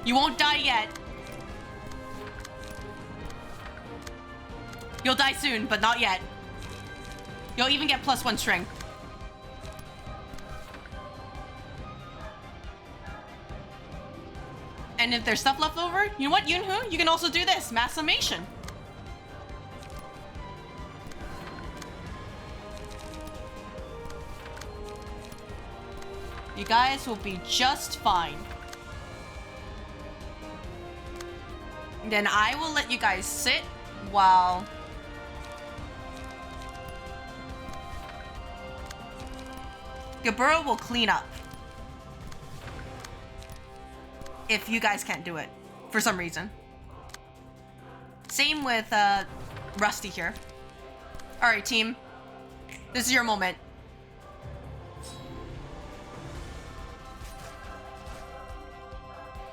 You won't die yet. You'll die soon, but not yet. You'll even get +1 strength. And if there's stuff left over, you know what, Yoonhoo? You can also do this, mass summation. You guys will be just fine. Then I will let you guys sit while... Gebura will clean up. If you guys can't do it, for some reason. Same with Rusty here. Alright, team. This is your moment.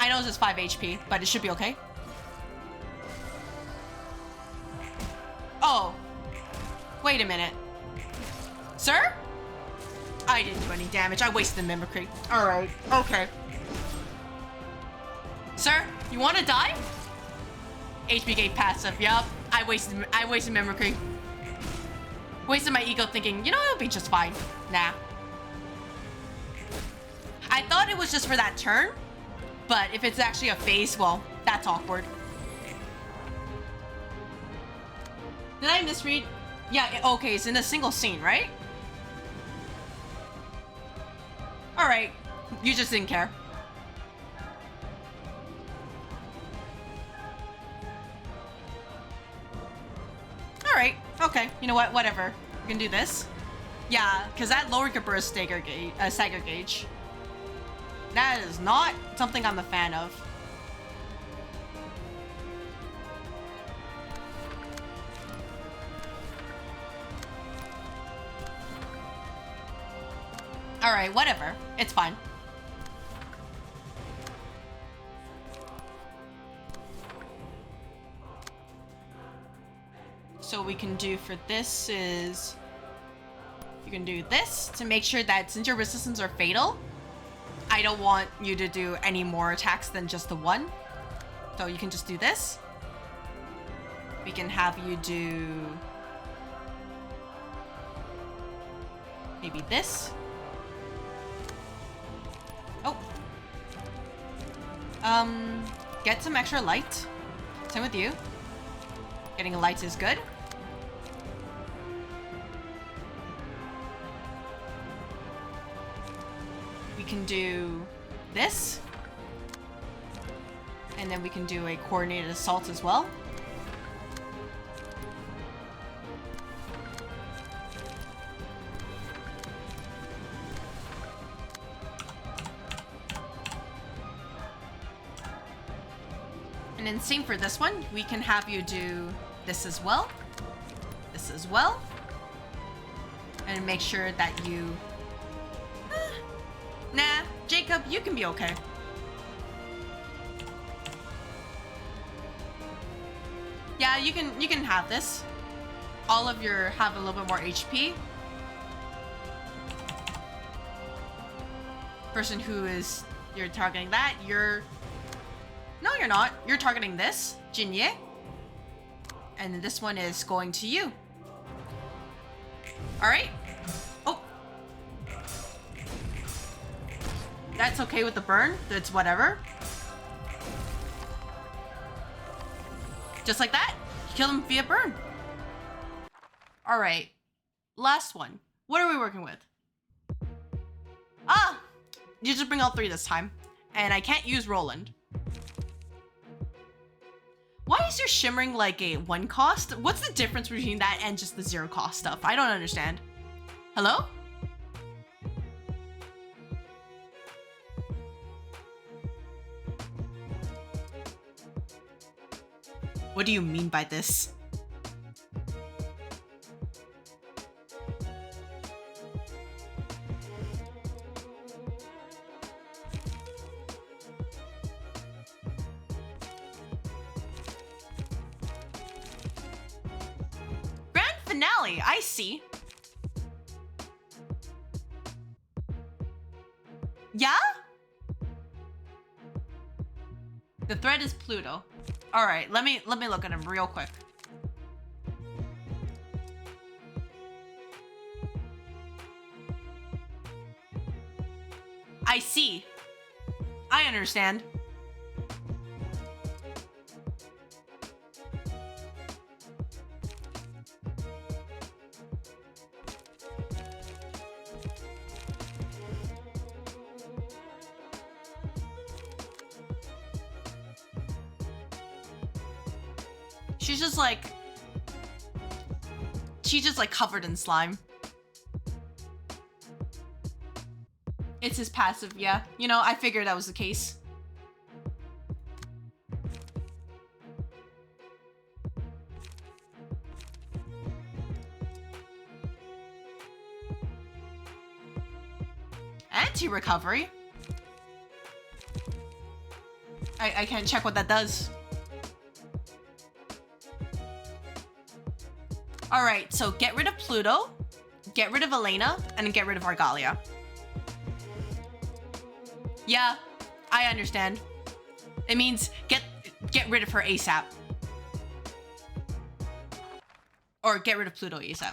I know this is 5 HP, but it should be okay. Oh. Wait a minute. Sir? I didn't do any damage. I wasted mimicry. Alright, okay. Sir, you want to die? HP gate passive. Yup. I wasted mimicry. Wasted my ego thinking, you know, it'll be just fine. Nah. I thought it was just for that turn, but if it's actually a phase, well, that's awkward. Did I misread? Yeah, okay, it's in a single scene, right? Alright, you just didn't care. Alright, okay, you know what, whatever. We can do this. Yeah, because that lowered your burst stagger gauge. That is not something I'm a fan of. Alright, whatever. It's fine. So we can do for this is... You can do this to make sure that since your resistance are fatal, I don't want you to do any more attacks than just the one. So you can just do this. We can have you do... maybe this. Oh. Get some extra light. Same with you. Getting light is good. We can do this. And then we can do a coordinated assault as well. And then same for this one. We can have you do this as well. This as well. And make sure that you... Nah, Jacob, you can be okay. Yeah, you can have this. All of your have a little bit more HP. Person who is you're targeting that, you're... No, you're not. You're targeting this, Jinye. And then this one is going to you. Alright. Oh. That's okay with the burn. That's whatever. Just like that. You kill him via burn. Alright. Last one. What are we working with? Ah! You just bring all three this time. And I can't use Roland. Why is your shimmering like a 1 cost? What's the difference between that and just the 0 cost stuff? I don't understand. Hello? What do you mean by this? Finale, I see. Yeah? The threat is Pluto. All right, let me look at him real quick. I see. I understand. She's just like covered in slime. It's his passive, yeah. You know, I figured that was the case. Anti-recovery? I can't check what that does. Alright, so get rid of Pluto, get rid of Elena, and get rid of Argalia. Yeah, I understand. It means get rid of her ASAP. Or get rid of Pluto ASAP.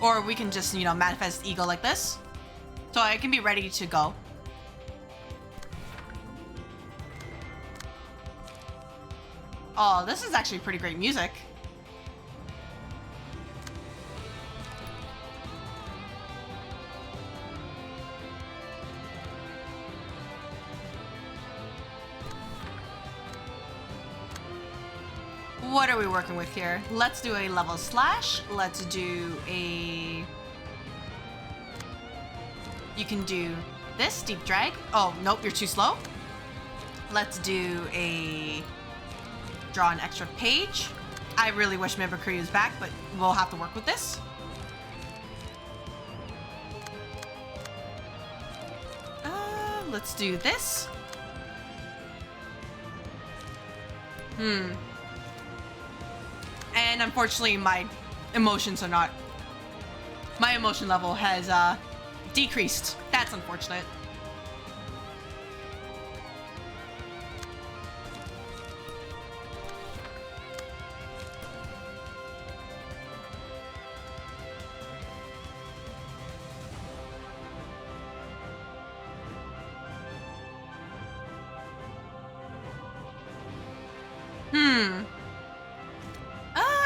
Or we can just, you know, manifest ego like this. So I can be ready to go. Oh, this is actually pretty great music. What are we working with here? Let's do a level slash. Let's do a... You can do this, deep drag. Oh, nope, you're too slow. Let's do a... Draw an extra page. I really wish Mimicry was back, but we'll have to work with this. Let's do this. And unfortunately, my emotions are not... My emotion level has decreased. That's unfortunate.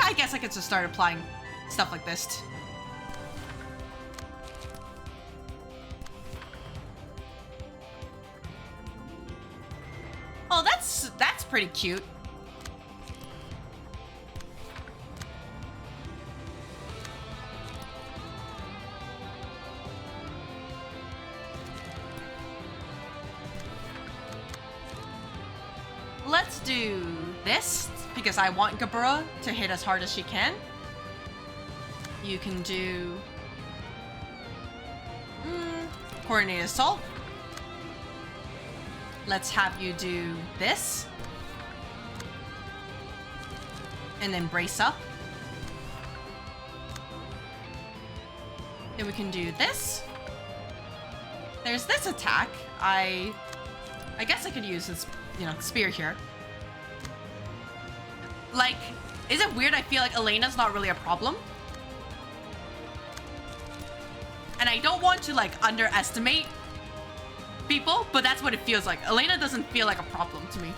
I guess I could just start applying stuff like this. Oh, that's pretty cute. Let's do this, because I want Gabura to hit as hard as she can. You can do... Coordinated Assault. Let's have you do this. And then brace up. Then we can do this. There's this attack. I guess I could use this, you know, spear here. Like, is it weird? I feel like Elena's not really a problem. And I don't want to, like, underestimate people, but that's what it feels like. Elena doesn't feel like a problem to me.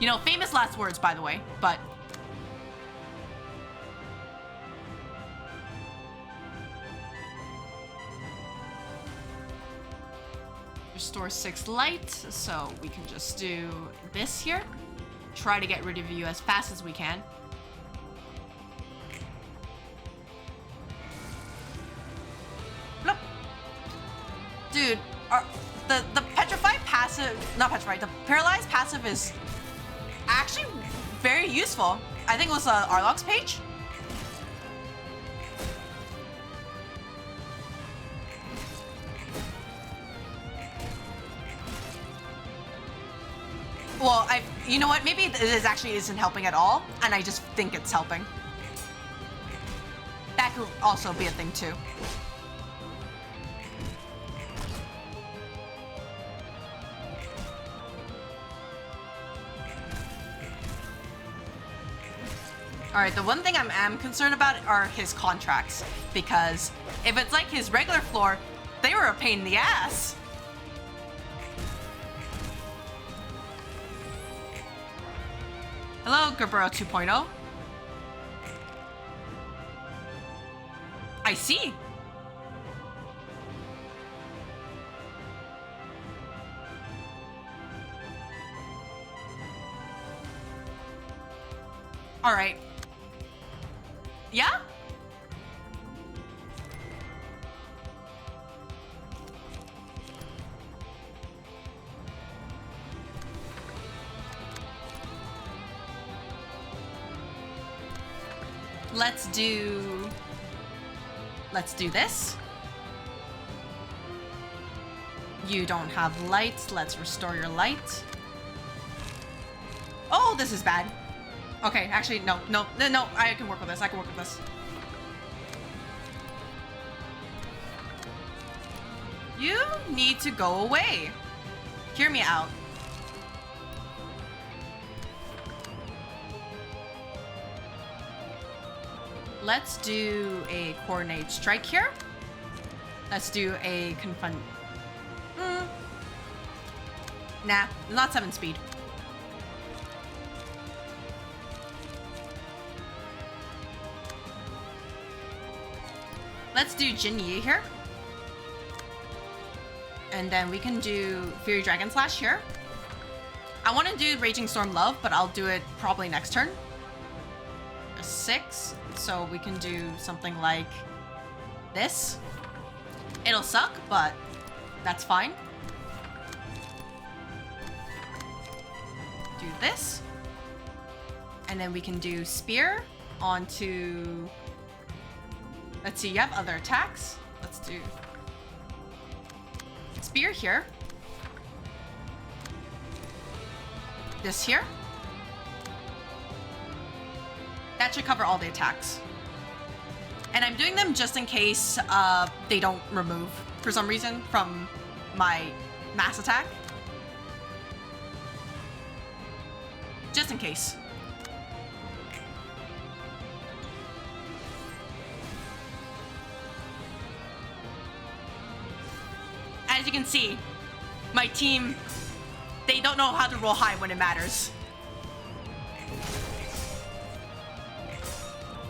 You know, famous last words, by the way, but... Restore 6 light, so we can just do this here. Try to get rid of you as fast as we can. Bloop. Dude, the petrified passive, not petrified, the paralyzed passive is actually very useful. I think it was Arlog's page. Well, you know what? Maybe it actually isn't helping at all, and I just think it's helping. That could also be a thing too. Alright, the one thing I'm concerned about are his contracts, because if it's like his regular floor, they were a pain in the ass. Hello, Gabura 2.0. I see. All right. Yeah? Let's do this. You don't have light. Let's restore your light. Oh, this is bad. Okay, actually, no. I can work with this. I can work with this. You need to go away. Hear me out. let's do a coordinate strike here. Let's do a confront. Nah, not 7 speed. Let's do Jin Yi here. And then we can do Fury Dragon Slash here. I want to do Raging Storm Love, but I'll do it probably next turn. A 6, so we can do something like this. It'll suck, but that's fine. Do this. And then we can do Spear onto... Let's see, you have other attacks. Let's do Spear here. This here. That should cover all the attacks. And I'm doing them just in case they don't remove for some reason from my mass attack. Just in case. As you can see, my team, they don't know how to roll high when it matters.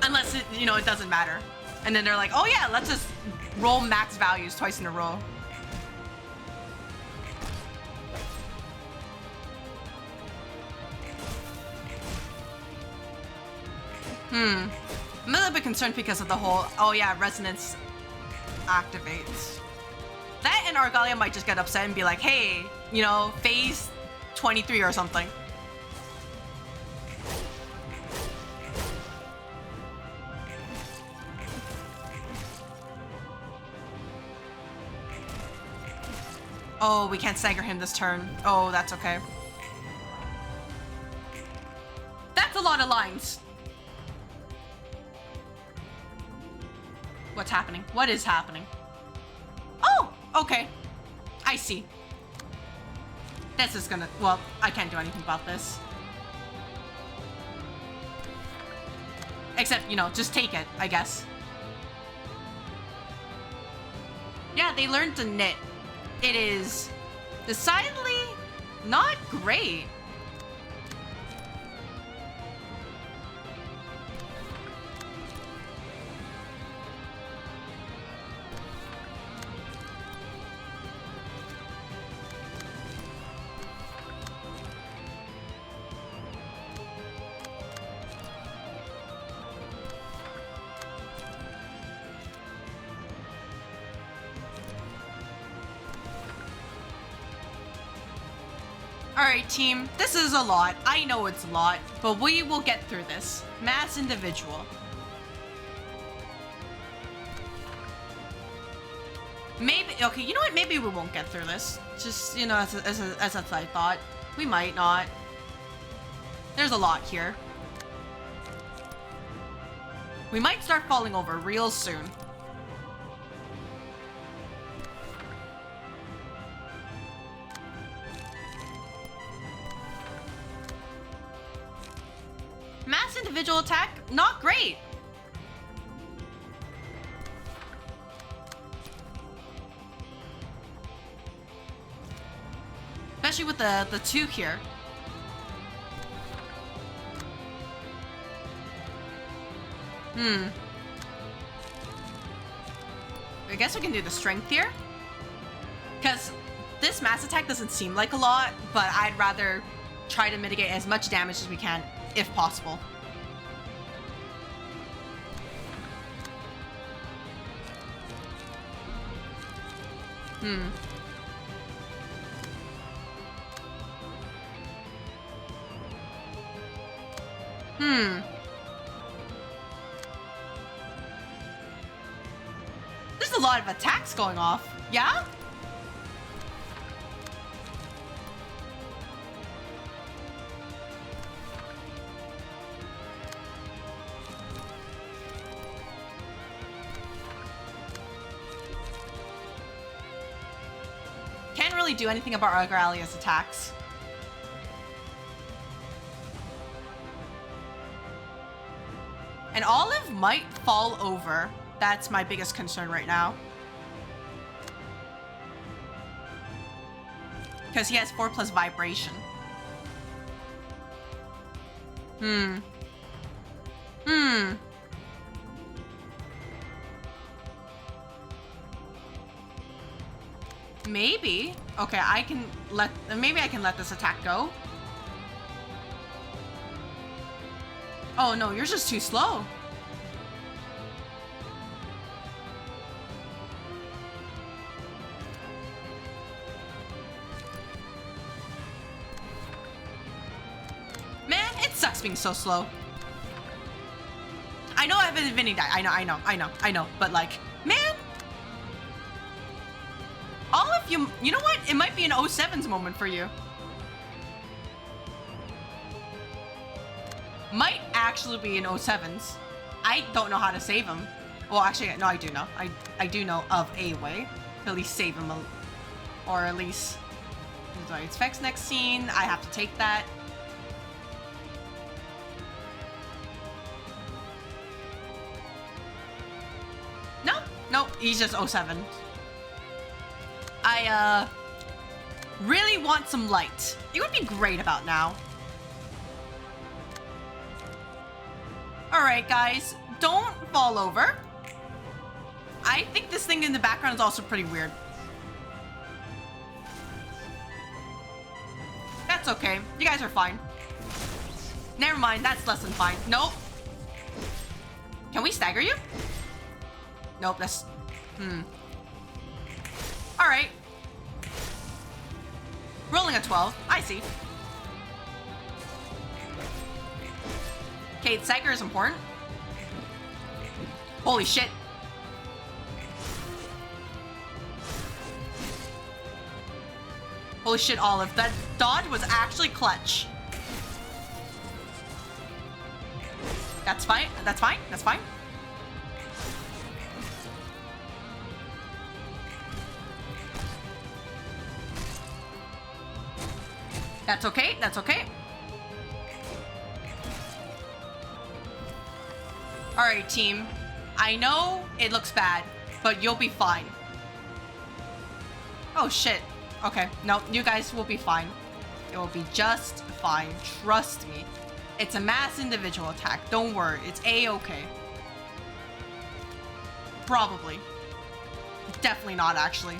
Unless it, you know, it doesn't matter. And then they're like, oh yeah, let's just roll max values twice in a row. I'm a little bit concerned because of the whole, oh yeah, resonance activates. That and Argalia might just get upset and be like, hey, you know, phase 23 or something. Oh, we can't stagger him this turn. Oh, that's okay. That's a lot of lines. What's happening? What is happening? Oh, okay. I see. This is gonna... Well, I can't do anything about this. Except, you know, just take it, I guess. Yeah, they learned to knit. It is decidedly not great. Alright team, this is a lot. I know it's a lot, but we will get through this. Mass individual. Maybe, okay, you know what? Maybe we won't get through this. Just, you know, as a side thought. We might not. There's a lot here. We might start falling over real soon. Mass individual attack, not great. Especially with the 2 here. I guess we can do the strength here. Because this mass attack doesn't seem like a lot, but I'd rather try to mitigate as much damage as we can, if possible. There's a lot of attacks going off, yeah? Can't really do anything about Argalia's attacks. And Olive might fall over. That's my biggest concern right now. Because he has 4+ vibration. Maybe. Okay, maybe I can let this attack go. Oh no, you're just too slow. Man, it sucks being so slow. I know I have an Infinity Die. I know. But like, man. All of you know what? It might be an 07's moment for you. Might actually be an 07's. I don't know how to save him. Well, actually, no, I do know. I do know of a way to at least save him, or at least it's Vex next scene. I have to take that. No, he's just 07. I really want some light. It would be great about now. Alright, guys, don't fall over. I think this thing in the background is also pretty weird. That's okay. You guys are fine. Never mind, that's less than fine. Nope. Can we stagger you? Nope, that's... Alright. Rolling a 12. I see. Okay, stagger is important. Holy shit. Holy shit, Olive. That dodge was actually clutch. That's fine. That's fine. That's fine. That's okay. That's okay. Alright, team. I know it looks bad, but you'll be fine. Oh, shit. Okay. No, you guys will be fine. It will be just fine. Trust me. It's a mass individual attack. Don't worry. It's A-okay. Probably. Definitely not, actually.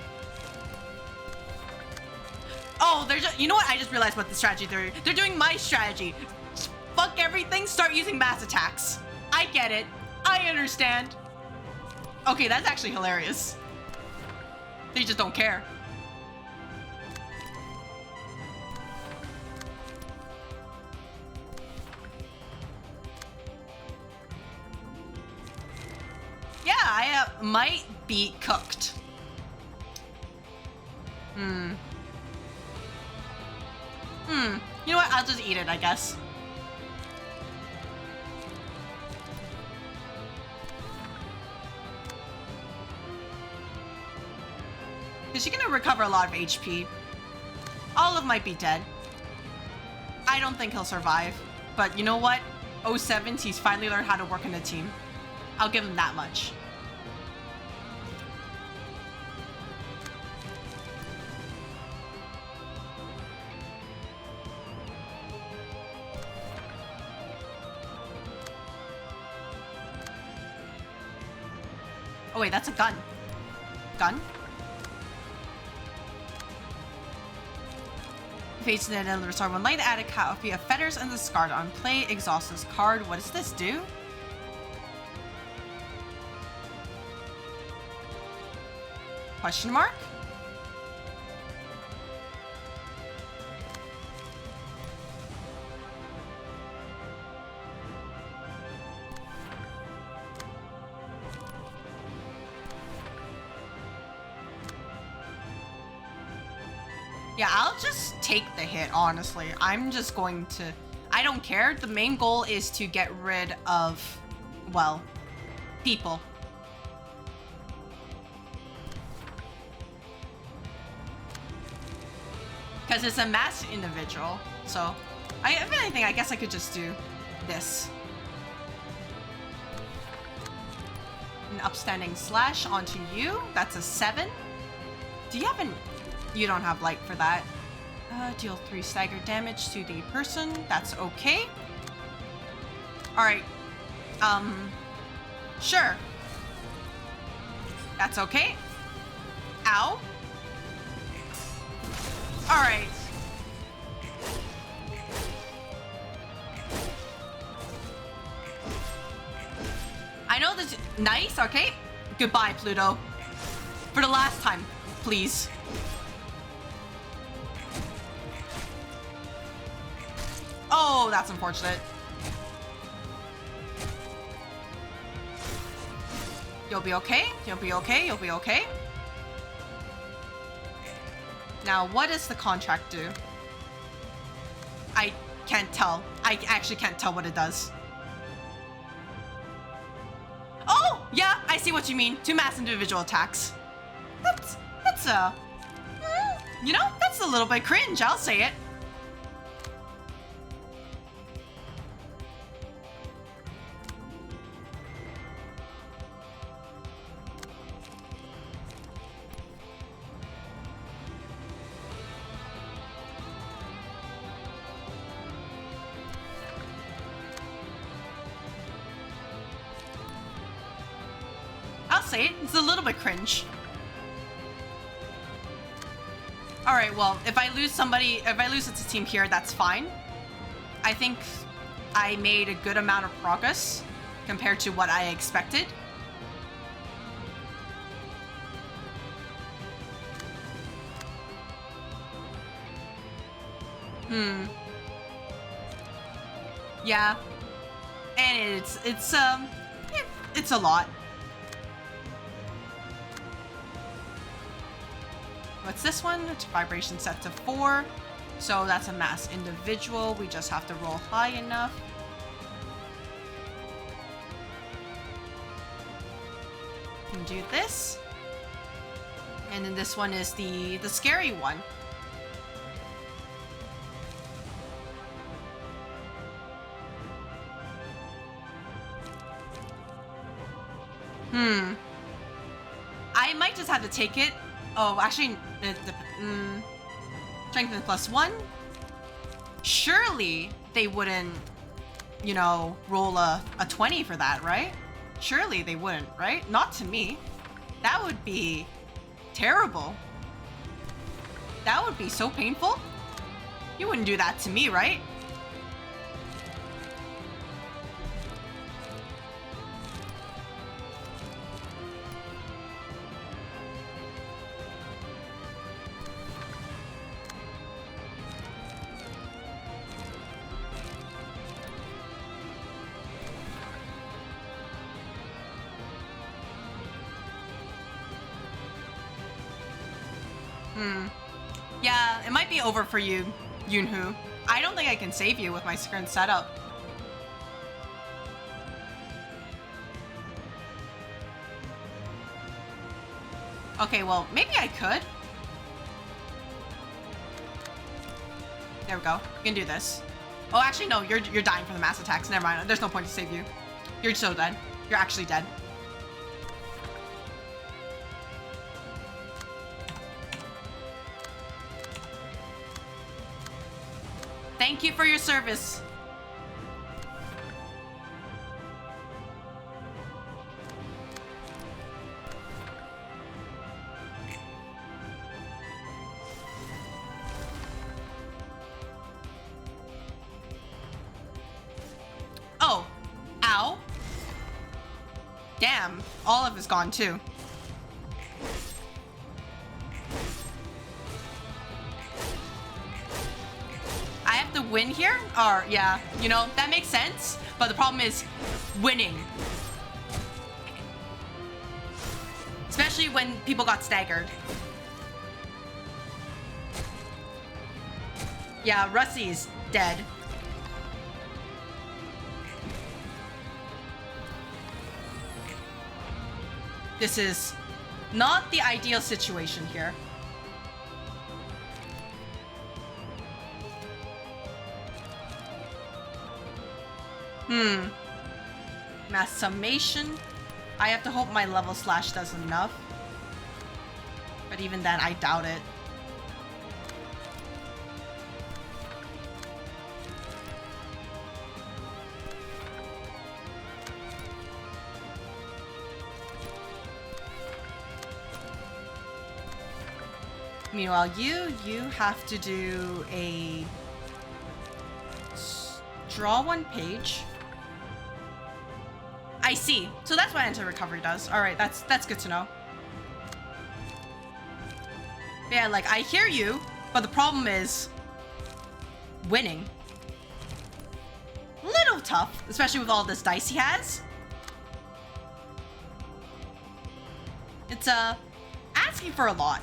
Oh, they're just... You know what? I just realized what the strategy they're doing my strategy. Fuck everything. Start using mass attacks. I get it. I understand. Okay, that's actually hilarious. They just don't care. Yeah, I might be cooked. You know what? I'll just eat it, I guess. Is she gonna recover a lot of HP? Olive might be dead. I don't think he'll survive. But you know what? 07's, he's finally learned how to work in a team. I'll give him that much. Oh wait, that's a gun. Gun? Face the end restore one light, add a copy of Fetters and discard on play. Exhaust this card. What does this do? Question mark? Yeah, I'll just take the hit, honestly. I'm just going to... I don't care. The main goal is to get rid of, well, people. Because it's a mass individual. So, if anything, I guess I could just do this. An upstanding slash onto you. That's a 7. Do you have an... You don't have light for that. Deal 3 stagger damage to the person. That's okay. Alright. Sure. That's okay. Ow. Alright. I know this. Nice, okay. Goodbye, Pluto. For the last time, please. Oh, that's unfortunate. You'll be okay. You'll be okay. You'll be okay. Now, what does the contract do? I can't tell. I actually can't tell what it does. Oh, yeah, I see what you mean. 2 mass individual attacks. That's you know, that's a little bit cringe, I'll say it. I'll say it, it's a little bit cringe. Alright, well, if I lose it to team here, that's fine. I think I made a good amount of progress compared to what I expected. Yeah. And it's a lot. What's this one? It's vibration set to 4. So that's a mass individual. We just have to roll high enough. Can do this. And then this one is the scary one. I might just have to take it. Oh, actually, strength +1. Surely they wouldn't, you know, roll a 20 for that, right? Surely they wouldn't, right? Not to me. That would be terrible. That would be so painful. You wouldn't do that to me, right? Yeah, it might be over for you, Yoonhoo. I don't think I can save you with my current setup. Okay, well, maybe I could. There we go. You can do this. Oh, actually, no, you're dying from the mass attacks. Never mind. There's no point to save you. You're so dead. You're actually dead. Thank you for your service. Oh, ow. Damn, Olive is gone too. Win here? Or yeah, you know, that makes sense, but the problem is winning, especially when people got staggered. Yeah, Rusty's dead. This is not the ideal situation here. Mass summation. I have to hope my level slash does enough. But even then, I doubt it. Meanwhile, you have to do a draw one page. I see. So that's what anti-recovery does. All right, that's good to know. Yeah, like I hear you, but the problem is winning. Little tough, especially with all this dice he has. It's asking for a lot.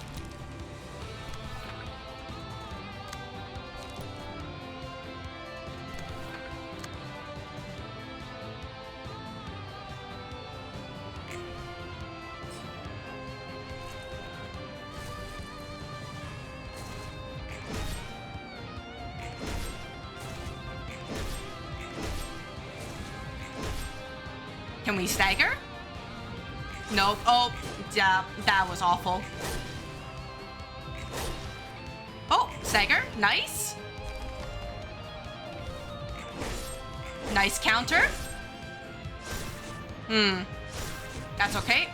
Can we stagger? Nope. Oh, yeah, that was awful. Oh, stagger. Nice. Nice counter. That's okay.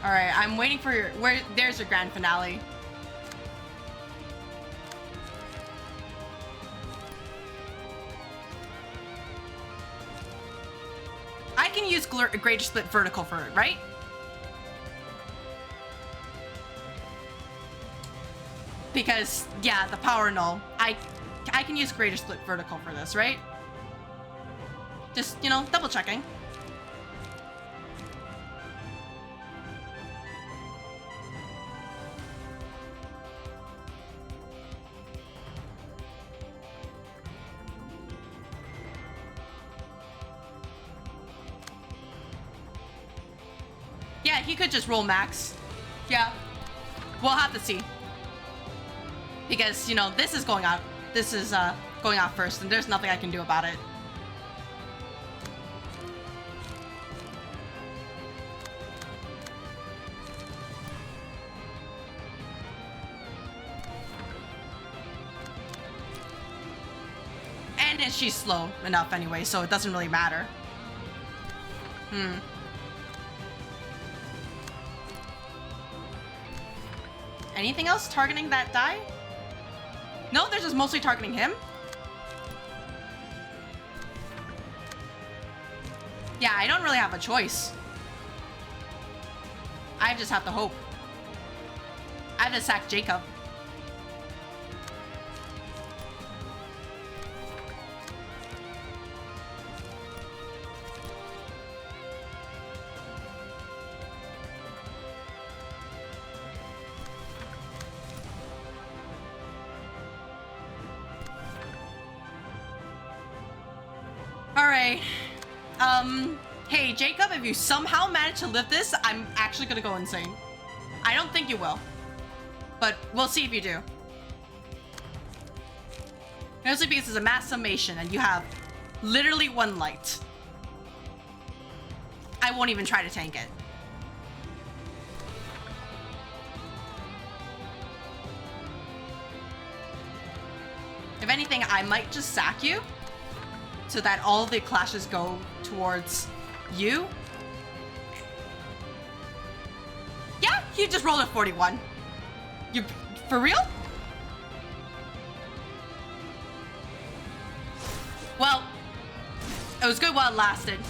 All right, I'm waiting for your... There's your grand finale. I can use Greater Split Vertical for it, right? Because, yeah, the power null. I can use Greater Split Vertical for this, right? Just, you know, double checking. Yeah, he could just roll max. Yeah. We'll have to see. Because, you know, this is going out. This is going out first, and there's nothing I can do about it. And she's slow enough anyway, so it doesn't really matter. Anything else targeting that die? No, they're just mostly targeting him. Yeah, I don't really have a choice. I just have to hope. I have to sack Jacob. Alright. Hey, Jacob, if you somehow manage to live this, I'm actually gonna go insane. I don't think you will. But we'll see if you do. Mostly because it's a mass summation and you have literally one light. I won't even try to tank it. If anything, I might just sack you so that all the clashes go towards you. Yeah, you just rolled a 41. You for real? Well, it was good while it lasted.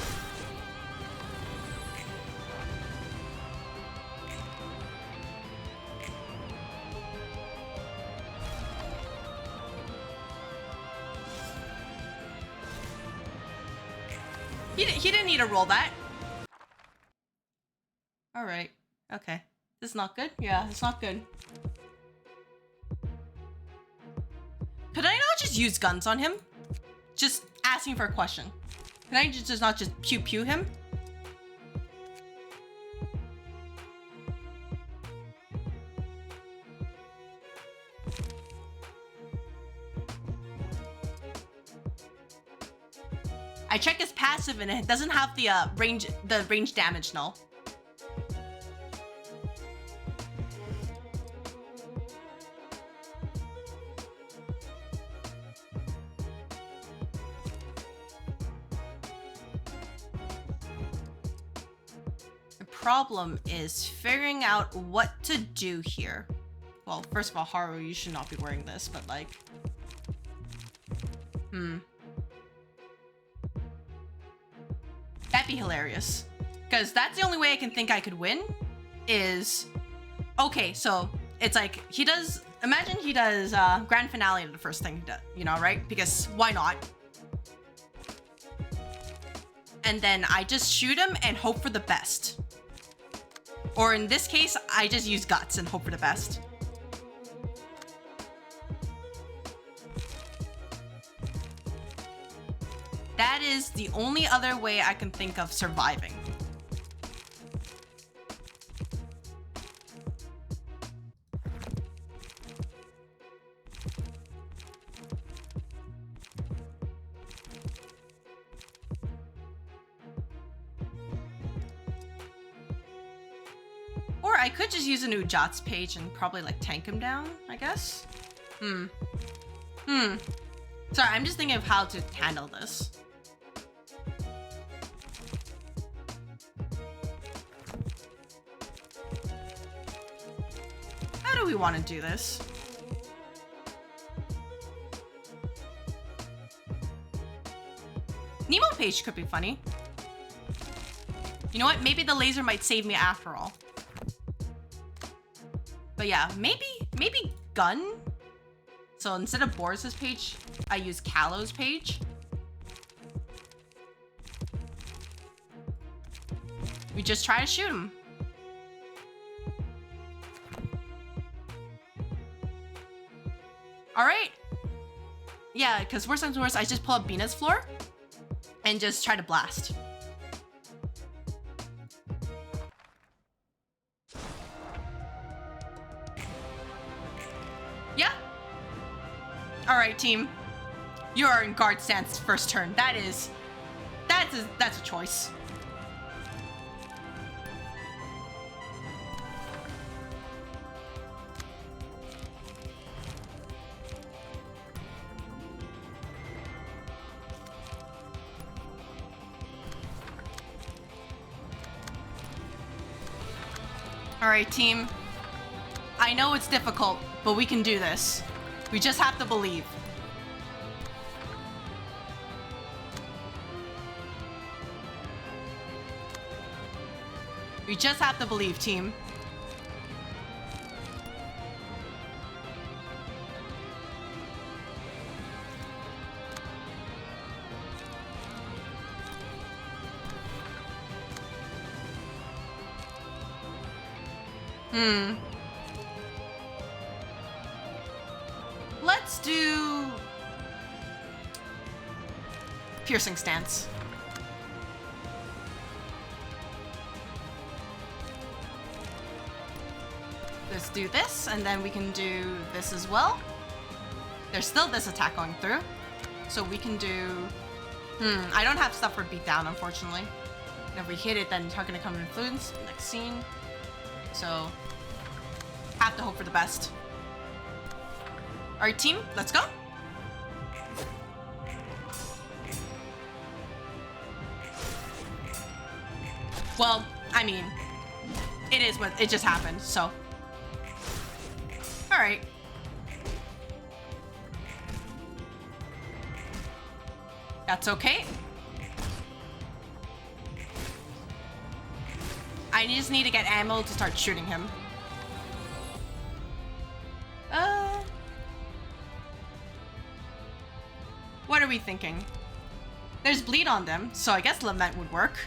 He didn't need to roll that. All right. Okay. This is not good. Yeah, it's not good. Could I not just use guns on him? Just asking for a question. Can I just not just pew pew him? I check his passive and it doesn't have the range damage null. The problem is figuring out what to do here. Well, first of all, Haru, you should not be wearing this, but like... That'd be hilarious. Because that's the only way I can think I could win is... Okay, so it's like, he does... Imagine he does grand finale the first thing he does, you know, right? Because why not? And then I just shoot him and hope for the best. Or in this case, I just use guts and hope for the best. That is the only other way I can think of surviving. Or I could just use a new Jots page and probably like tank him down, I guess. Sorry, I'm just thinking of how to handle this. How do we want to do this? Nemo page could be funny. You know what? Maybe the laser might save me after all. But yeah, maybe gun. So instead of Boris's page, I use Callow's page. We just try to shoot him. All right. Yeah, because worst comes to worst, I just pull up Bina's floor and just try to blast. Yeah. All right, team. You are in guard stance first turn. That's a choice. All right, team. I know it's difficult, but we can do this. We just have to believe. We just have to believe, team. Let's do piercing stance. Let's do this, and then we can do this as well. There's still this attack going through. So we can do... I don't have stuff for beatdown, unfortunately. And if we hit it, then it's not going to come to influence. Next scene. So, have to hope for the best. Alright, team, let's go. Well, I mean, it is what it just happened, so. Alright. That's okay. I just need to get ammo to start shooting him. What are we thinking? There's bleed on them, so I guess Lament would work.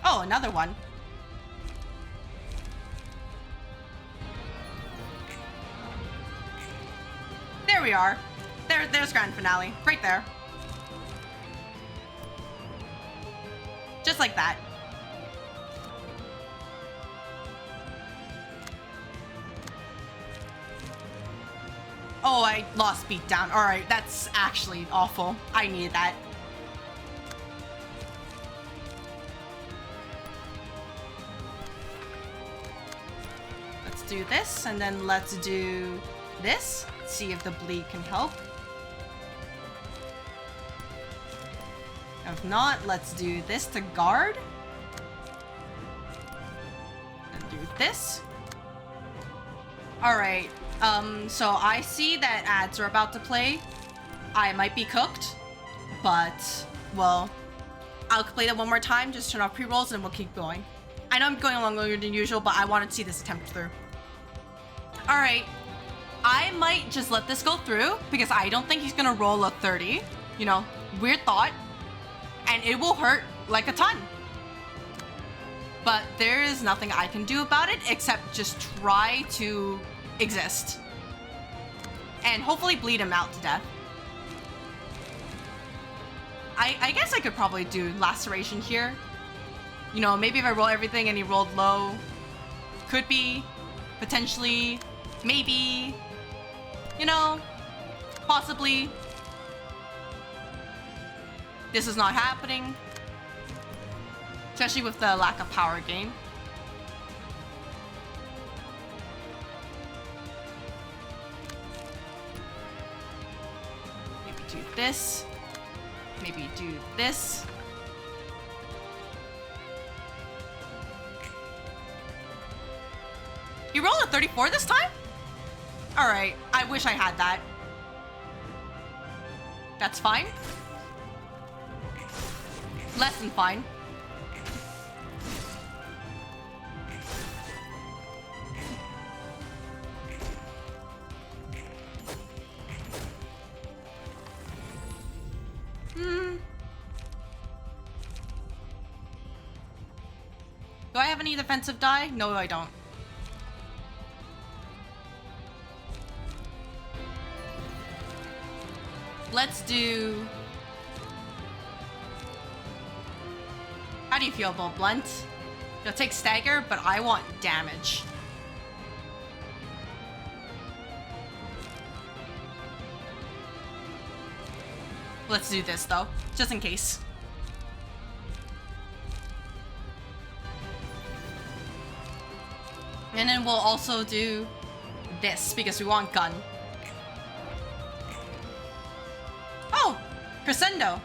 Oh, another one. There we are. There's grand finale. Right there. Just like that. Oh, I lost beatdown. All right, that's actually awful. I needed that. Let's do this, and then let's do this. See if the bleed can help. If not, let's do this to guard. And do this. Alright, so I see that ads are about to play. I might be cooked, but, well, I'll play that one more time, just turn off pre-rolls, and we'll keep going. I know I'm going along longer than usual, but I wanted to see this attempt through. Alright, I might just let this go through, because I don't think he's gonna roll a 30. You know, weird thought. And it will hurt like a ton. But there is nothing I can do about it except just try to exist. And hopefully bleed him out to death. I guess I could probably do laceration here. You know, maybe if I roll everything and he rolled low. Could be. Potentially. Maybe. You know. Possibly. This is not happening. Especially with the lack of power gain. Maybe do this. Maybe do this. You rolled a 34 this time? Alright, I wish I had that. That's fine. Less than fine. Do I have any defensive die? No, I don't. Let's do... How do you feel about Blunt? You'll take Stagger, but I want damage. Let's do this, though. Just in case. And then we'll also do this, because we want gun. Oh! Crescendo!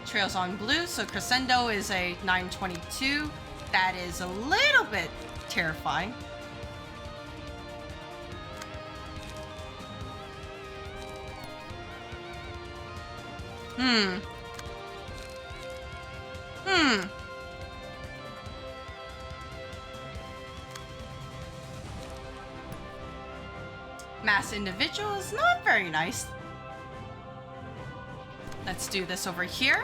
Trails on blue, so Crescendo is a 922. That is a little bit terrifying. Mass individual is not very nice. Let's do this over here.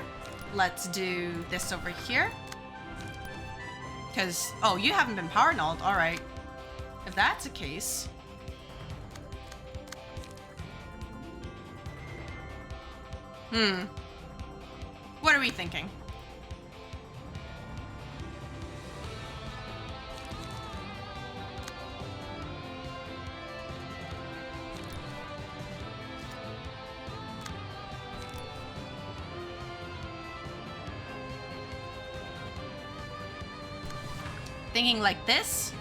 Let's do this over here. Because, oh, you haven't been power nulled. All right. If that's the case. What are we thinking? Thinking like this.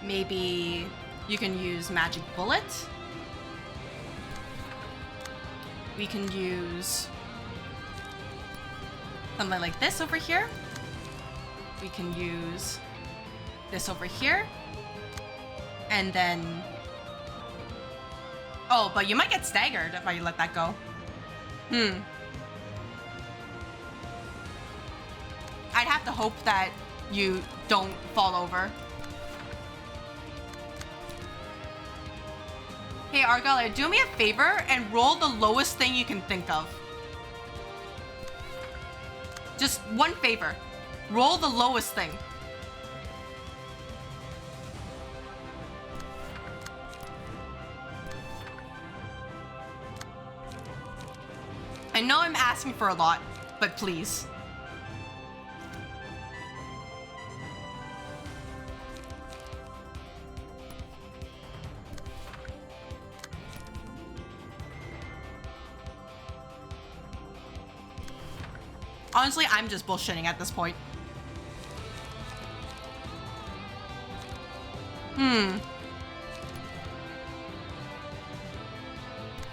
Maybe you can use Magic Bullet. We can use something like this over here. We can use this over here. And then... Oh, but you might get staggered if I let that go. I'd have to hope that you don't fall over. Hey, Argyle, do me a favor and roll the lowest thing you can think of. Just one favor. Roll the lowest thing. I know I'm asking for a lot, but please. Honestly, I'm just bullshitting at this point.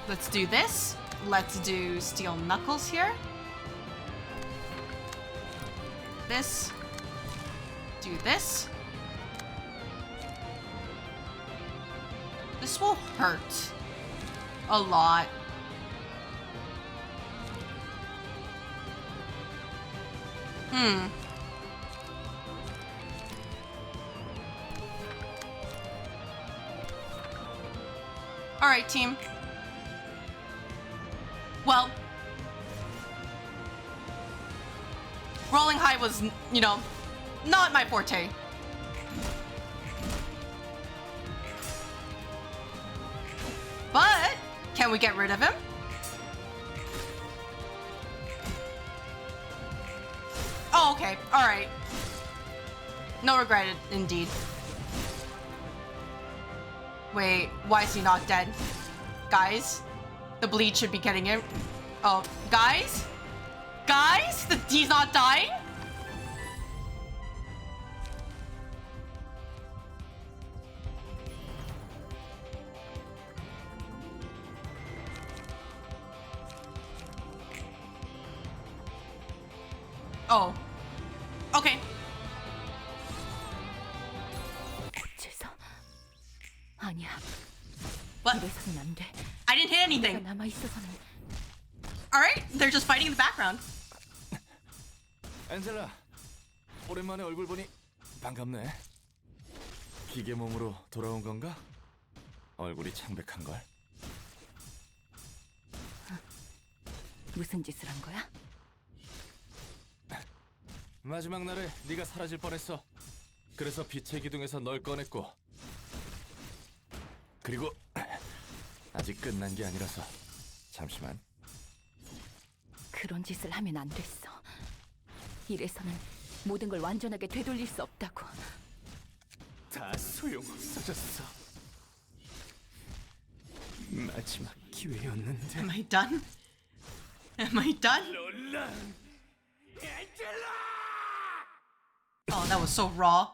Let's do this. Let's do steel knuckles here. This. Do this. This will hurt a lot. All right, team. Well, rolling high was, you know, not my forte. But can we get rid of him? Oh, okay. All right. No regret, indeed. Wait, why is he not dead? Guys, the bleed should be getting him. Oh, guys? Guys? He's not dying? Oh. Okay. 어째서? 아니야. What? 이래서는 안 돼. I didn't hit 내가 anything. 남아 있어서는. Alright, they're just fighting in the background. 엔젤라, 오랜만에 얼굴 보니 반갑네. 기계 몸으로 돌아온 건가? 얼굴이 창백한 걸. 무슨 짓을 한 거야? 마지막 날에 네가 사라질 뻔했어. 그래서 빛의 기둥에서 널 꺼냈고. 그리고 아직 끝난 게 아니라서 잠시만. 그런 짓을 하면 안 됐어. 이래서는 모든 걸 완전하게 되돌릴 수 없다고. 다 소용없어졌어. 마지막 기회였는데. Am I done? Am I done? Oh, that was so raw.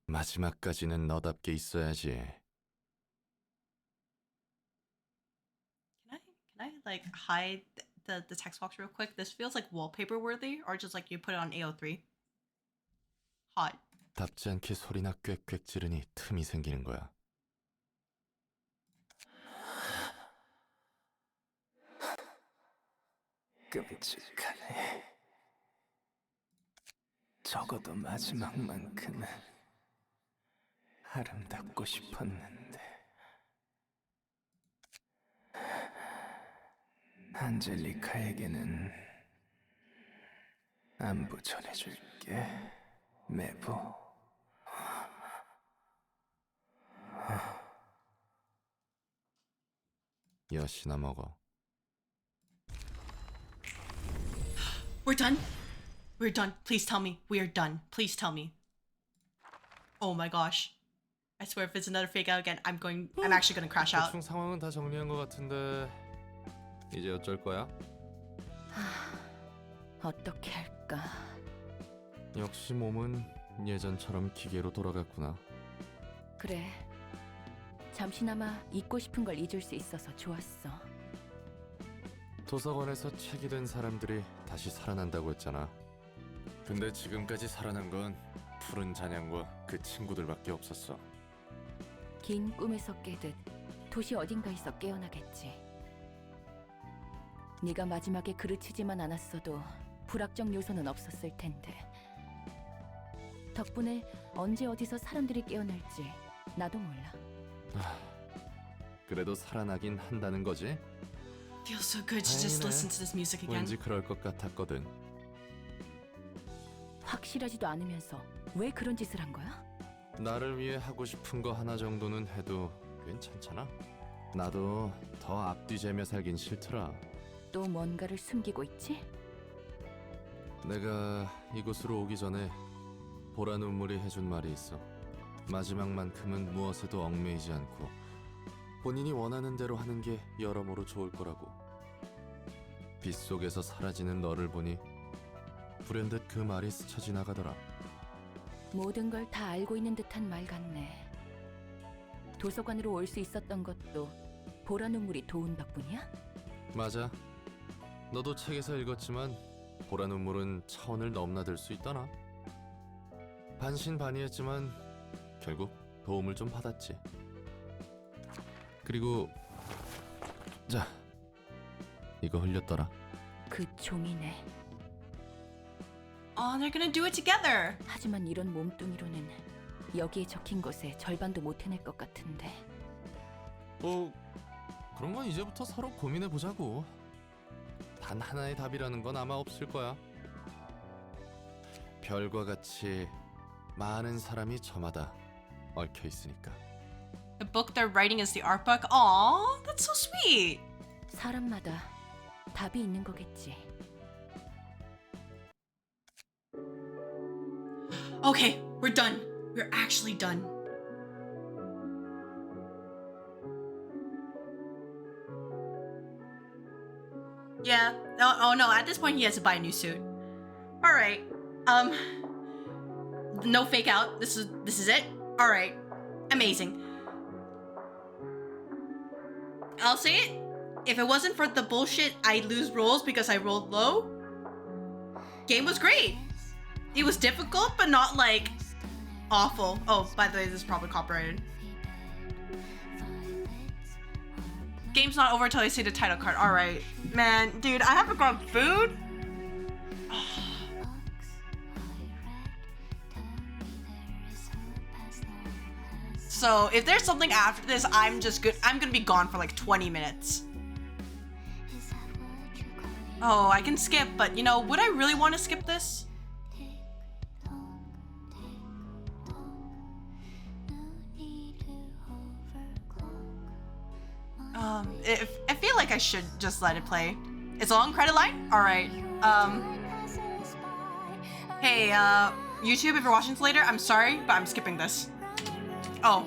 마지막까지는 너답게 있어야지. Can I like hide the text box real quick? This feels like wallpaper worthy, or just like you put it on AO3. Hot. 답지 않게 소리나 꽥꽥 지르니 틈이 생기는 거야. 끔찍하네. 적어도 마지막만큼은 아름답고 싶었는데. 안젤리카에게는 안부 전해줄게, 메보. 여시나 먹어. We're done? We're done. Please tell me. We are done. Please tell me. Oh my gosh. I swear if it's another fake out again, I'm actually gonna crash out. 대충 상황은 다 정리한 것 같은데 이제 어쩔 거야? 어떻게 할까? 역시 몸은 예전처럼 기계로 돌아갔구나. 그래. 잠시나마 잊고 싶은 걸 잊을 수 있어서 좋았어. 도서관에서 책이 된 사람들이 다시 살아난다고 했잖아. 근데 지금까지 살아난 건 푸른 잔향과 그 친구들밖에 없었어. 긴 꿈에서 깨듯 도시 어딘가에서 깨어나겠지. 네가 마지막에 그르치지만 않았어도 불확정 요소는 없었을 텐데. 덕분에 언제 어디서 사람들이 깨어날지 나도 몰라. 그래도 살아나긴 한다는 거지? Feels so good to just 다행이네. listen to this music again. 왠지 그럴 것 같았거든. 확실하지도 않으면서 왜 그런 짓을 한 거야? 나를 위해 하고 싶은 거 하나 정도는 해도 괜찮잖아. 나도 더 앞뒤 재며 살긴 싫더라. 또 뭔가를 숨기고 있지? 내가 이곳으로 오기 전에 보라 눈물이 해준 말이 있어. 마지막만큼은 무엇에도 얽매이지 않고 본인이 원하는 대로 하는 게 여러모로 좋을 거라고. 빛 속에서 사라지는 너를 보니 불현듯 그 말이 스쳐 지나가더라. 모든 걸 다 알고 있는 듯한 말 같네. 도서관으로 올 수 있었던 것도 보라 눈물이 도운 덕분이야? 맞아. 너도 책에서 읽었지만 보라 눈물은 차원을 넘나들 수 있더나. 반신반의했지만 결국 도움을 좀 받았지. 그리고 자, 이거 흘렸더라. 그 종이네. Oh, they're gonna do it together. 하지만 이런 몸뚱이로는 여기에 적힌 것의 절반도 못 해낼 것 같은데. 그런 건 이제부터 서로 고민해 보자고. 단 하나의 답이라는 건 아마 없을 거야. 별과 같이 많은 사람이 저마다 얽혀 있으니까. The book they're writing is the art book. Aw, that's so sweet. 사람마다 답이 있는 거겠지. Okay, we're done. We're actually done. Yeah. Oh no, at this point he has to buy a new suit. All right. No fake out. This is it. All right. Amazing. I'll say it. If it wasn't for the bullshit I lose rolls because I rolled low, game was great. It was difficult, but not like awful. Oh, by the way, this is probably copyrighted. Game's not over till I see the title card. All right, man, dude, I have to grab food. So if there's something after this, I'm gonna be gone for like 20 minutes. Oh, I can skip, but you know, would I really want to skip this? I feel like I should just let it play. It's a long credit line? Alright. Hey, YouTube, if you're watching this later, I'm sorry, but I'm skipping this. Oh.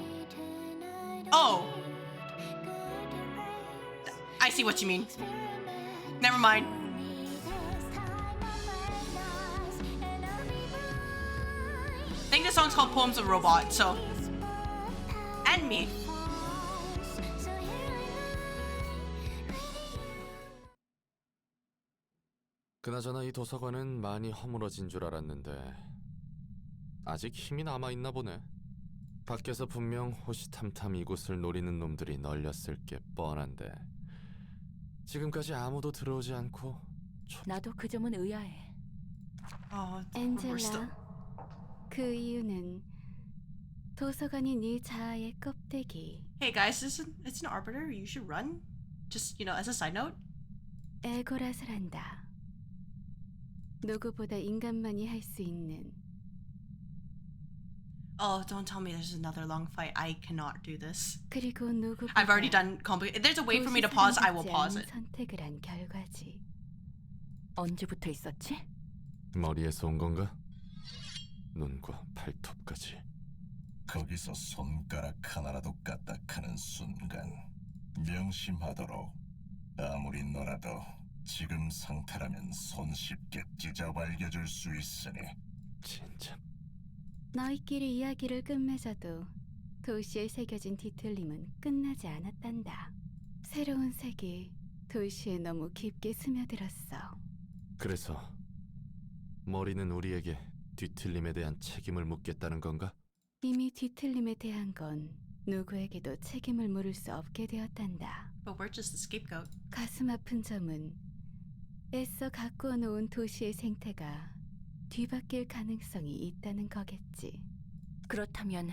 Oh. I see what you mean. Never mind. I think this song's called Poems of a Robot, so. And me. 그나저나 이 도서관은 많이 허물어진 줄 알았는데 아직 힘이 남아있나 보네. 밖에서 분명 호시탐탐 이곳을 노리는 놈들이 널렸을 게 뻔한데 지금까지 아무도 들어오지 않고 나도 그 점은 의아해. Oh, we're still. 엔젤라, 그 이유는 도서관이 네 자아의 껍데기, Hey guys, it's an arbiter. You should run. Just, you know, as a side note. 에고라스란다. 누구보다 인간만이 할 수 있는 Oh, don't tell me there's another long fight. I cannot do this. 그리고 누구보다 I've already done complicated. If there's a way for me to pause, I will pause it. 선택을 한 결과지. 언제부터 있었지? 머리에서 온 건가? 눈과 발톱까지. 거기서 손가락 하나라도 까딱하는 순간 명심하도록. 아무리 너라도 지금 상태라면 손쉽게 찢어 발겨줄 수 있으니. 진짜. 너희끼리 이야기를 끝맺어도 도시에 새겨진 뒤틀림은 끝나지 않았단다. 새로운 색이 도시에 너무 깊게 스며들었어. 그래서 머리는 우리에게 뒤틀림에 대한 책임을 묻겠다는 건가? 이미 뒤틀림에 대한 건 누구에게도 책임을 물을 수 없게 되었단다. But we're just the scapegoat. 가슴 아픈 점은 애써 가꾸어 놓은 도시의 생태가 뒤바뀔 가능성이 있다는 거겠지. 그렇다면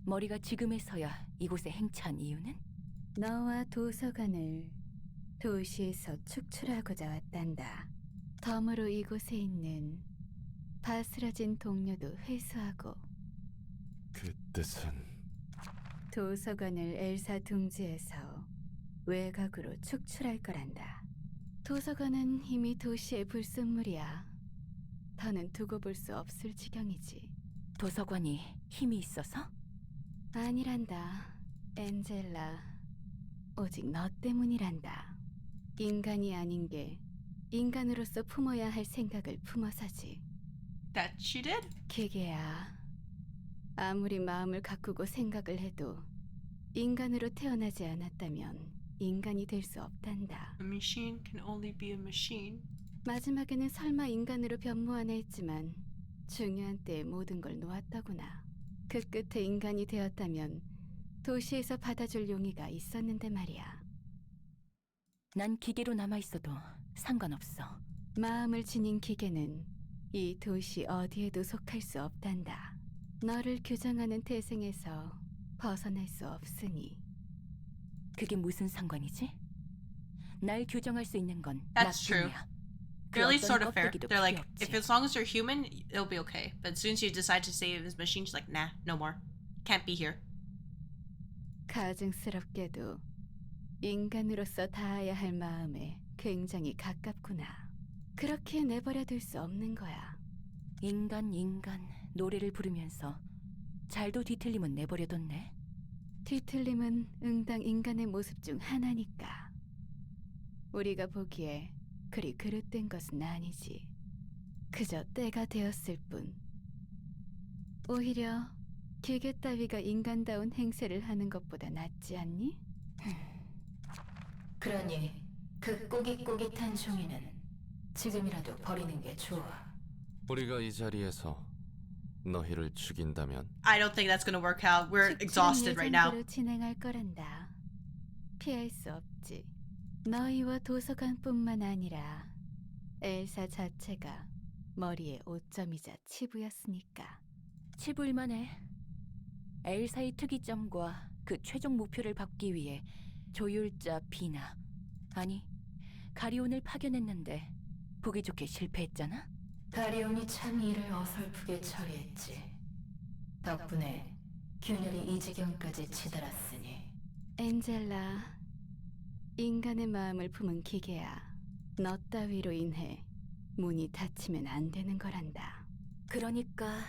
머리가 지금에서야 이곳에 행차한 이유는? 너와 도서관을 도시에서 축출하고자 왔단다. 덤으로 이곳에 있는 바스라진 동료도 회수하고 그 뜻은 도서관을 엘사 둥지에서 외곽으로 축출할 거란다. 도서관은 이미 도시의 불순물이야. 더는 두고 볼 수 없을 지경이지. 도서관이 힘이 있어서? 아니란다, 엔젤라. 오직 너 때문이란다. 인간이 아닌 게 인간으로서 품어야 할 생각을 품어서지. That she did? 기계야, 아무리 마음을 가꾸고 생각을 해도 인간으로 태어나지 않았다면 인간이 될 수 없단다. A machine can only be a machine. 마지막에는 설마 인간으로 변모하나 했지만 중요한 때에 모든 걸 놓았더구나. 그 끝에 인간이 되었다면 도시에서 받아줄 용의가 있었는데 말이야. 난 기계로 남아있어도 상관없어. 마음을 지닌 기계는 이 도시 어디에도 속할 수 없단다. 너를 규정하는 태생에서 벗어날 수 없으니. 그게 무슨 상관이지? 날 규정할 수 있는 건 That's true. 나뿐이야. They're at least 어떤 sort of fair. 껍데기도 They're like, 필요 if 없지. as long as you're human, it'll be okay. But as soon as you decide to save this machine, she's like, nah, no more. Can't be here. 가증스럽게도 인간으로서 닿아야 할 마음에 굉장히 가깝구나. 그렇게 내버려 둘 수 없는 거야. 인간 노래를 부르면서 잘도 뒤틀림은 내버려뒀네. 뒤틀림은 응당 인간의 모습 중 하나니까. 우리가 보기에 그리 그릇된 것은 아니지. 그저 때가 되었을 뿐. 오히려 기계 따위가 인간다운 행세를 하는 것보다 낫지 않니? 그러니 그 꼬깃꼬깃한 종이는 지금이라도 버리는 게 좋아. 우리가 이 자리에서 너희를 죽인다면 I don't think that's gonna work out. We're exhausted right now. 예정대로 진행할 거란다. 피할 수 없지. 너희와 도서관뿐만 아니라 엘사 자체가 머리에 오점이자 치부였으니까. 치부일만해. 엘사의 특이점과 그 최종 목표를 받기 위해 조율자 비나, 아니 가리온을 파견했는데 보기 좋게 실패했잖아. 가리온이 참 일을 어설프게 처리했지. 덕분에 균열이 이 지경까지 치달았으니. 엔젤라, 인간의 마음을 품은 기계야. 너 따위로 인해 문이 닫히면 안 되는 거란다. 그러니까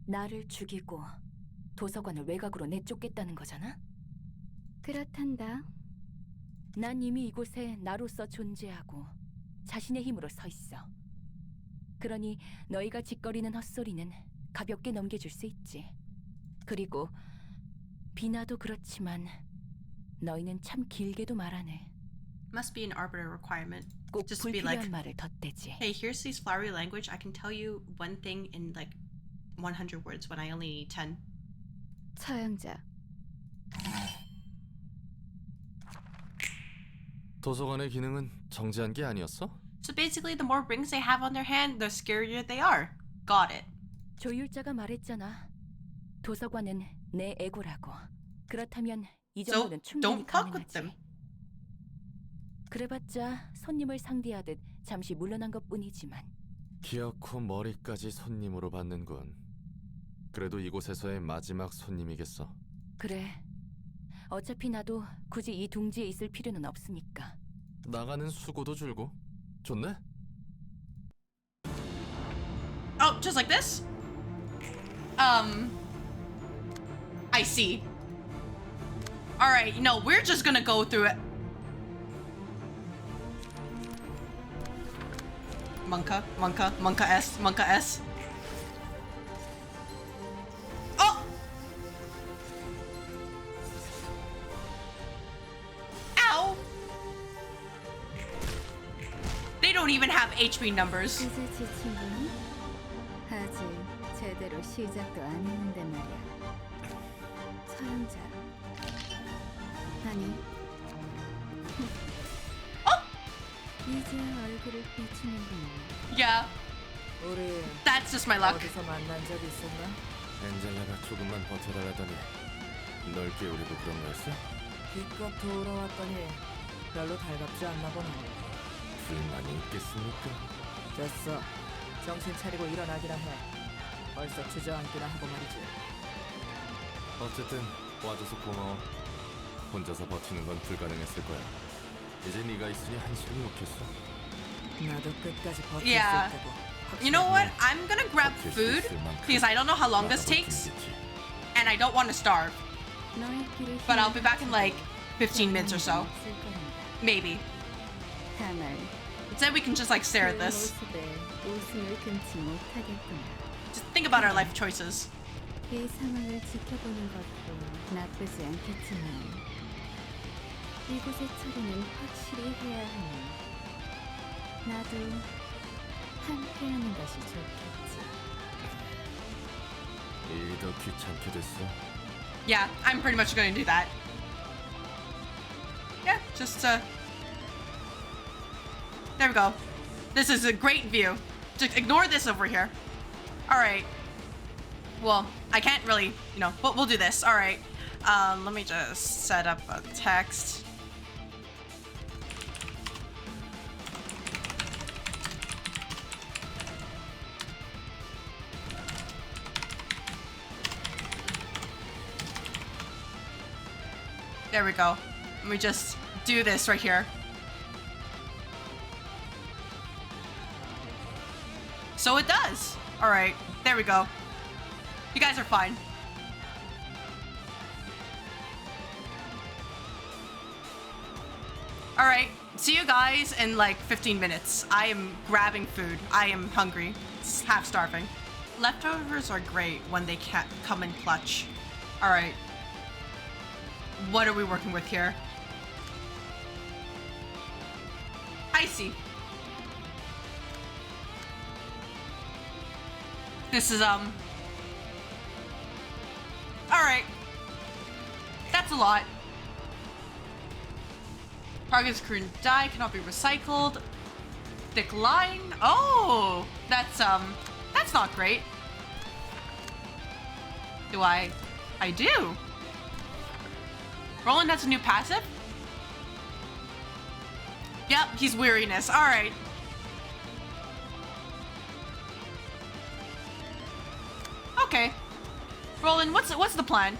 나를 죽이고 도서관을 외곽으로 내쫓겠다는 거잖아? 그렇단다. 난 이미 이곳에 나로서 존재하고 자신의 힘으로 서 있어. 그러니 너희가 짓거리는 헛소리는 가볍게 넘겨줄 수 있지. 그리고 비나도 그렇지만 너희는 참 길게도 말하네. Must be an arbitrary requirement. 꼭 Just to be 불필요한 like, 말을 덧대지. hey, here's this flowery language. I can tell you one thing in like 100 words when I only need 10. 처형자, 도서관의 기능은 정지한 게 아니었어? So basically, the more rings they have on their hand, the scarier they are. Got it. 조율자가 말했잖아. 도서관은 내 에고라고. 그렇다면 이 So, 정도는 충분히 don't fuck with them. 가능하지. 그래봤자 손님을 상대하듯 잠시 물러난 것뿐이지만. 기어코 머리까지 손님으로 받는군. 그래도 이곳에서의 마지막 손님이겠어. 그래. 어차피 나도 굳이 이 둥지에 있을 필요는 없으니까. 나가는 수고도 줄고. 좋네? Oh, just like this? I see. Alright, we're just gonna go through it. Monka S. Oh! Ow! They don't even have HP numbers. 이제 지친 거니? 아직 제대로 시작도 안 했는데 말이야. 처형자. 아니. 이제 얼굴을 비추는구나. Yeah, 우리 that's just my luck. 어디서 만난 적 있었나? 엔젤라가 조금만 버텨달라더니 널 깨우리고 그런 거였어? 기껏 돌아왔더니 별로 달갑지 않나 보네. 불만이 있겠습니까? 됐어. 정신 차리고 일어나기나 해. 벌써 주저앉기나 하고 말이지. 어쨌든 와줘서 고마워. 혼자서 버티는 건 불가능했을 거야. 이제 네가 있으니 한시름 놓겠어. 나도 끝까지 버틸 Yeah. 수 있다고. You know what? I'm gonna grab 버틸 수 food 있을 만큼 because I don't know how long this 나가 takes 버티겠지. and I don't want to starve. 너의 길을 But I'll be back in like 15 minutes or so. 없을 거란다. Maybe. 다만 Instead, we can just like stare at 그 this. 모습에 웃음을 금치 못하겠구나. Just think about our life choices. 이 상황을 지켜보는 것도 나쁘지 않겠지만 이곳의 처리는 확실히 해야 하니 나도 함께하는 것이 좋겠지. 일이 더 귀찮게 됐어. Yeah, I'm pretty much going to do that. Yeah, just there we go. This is a great view. Just ignore this over here. All right. Well, I can't really, you know, but we'll do this. All right. Let me just set up a text. There we go. Let me just do this right here. So it does. All right, there we go. You guys are fine. All right, see you guys in like 15 minutes. I am grabbing food. I am hungry, half starving. Leftovers are great when they can't come in clutch. All right. What are we working with here? I see. This is all right. That's a lot. Target's current die cannot be recycled. Thick line. Oh, that's not great. Do I do. Roland has a new passive? Yep, he's weariness. All right. Okay. Roland, what's the plan?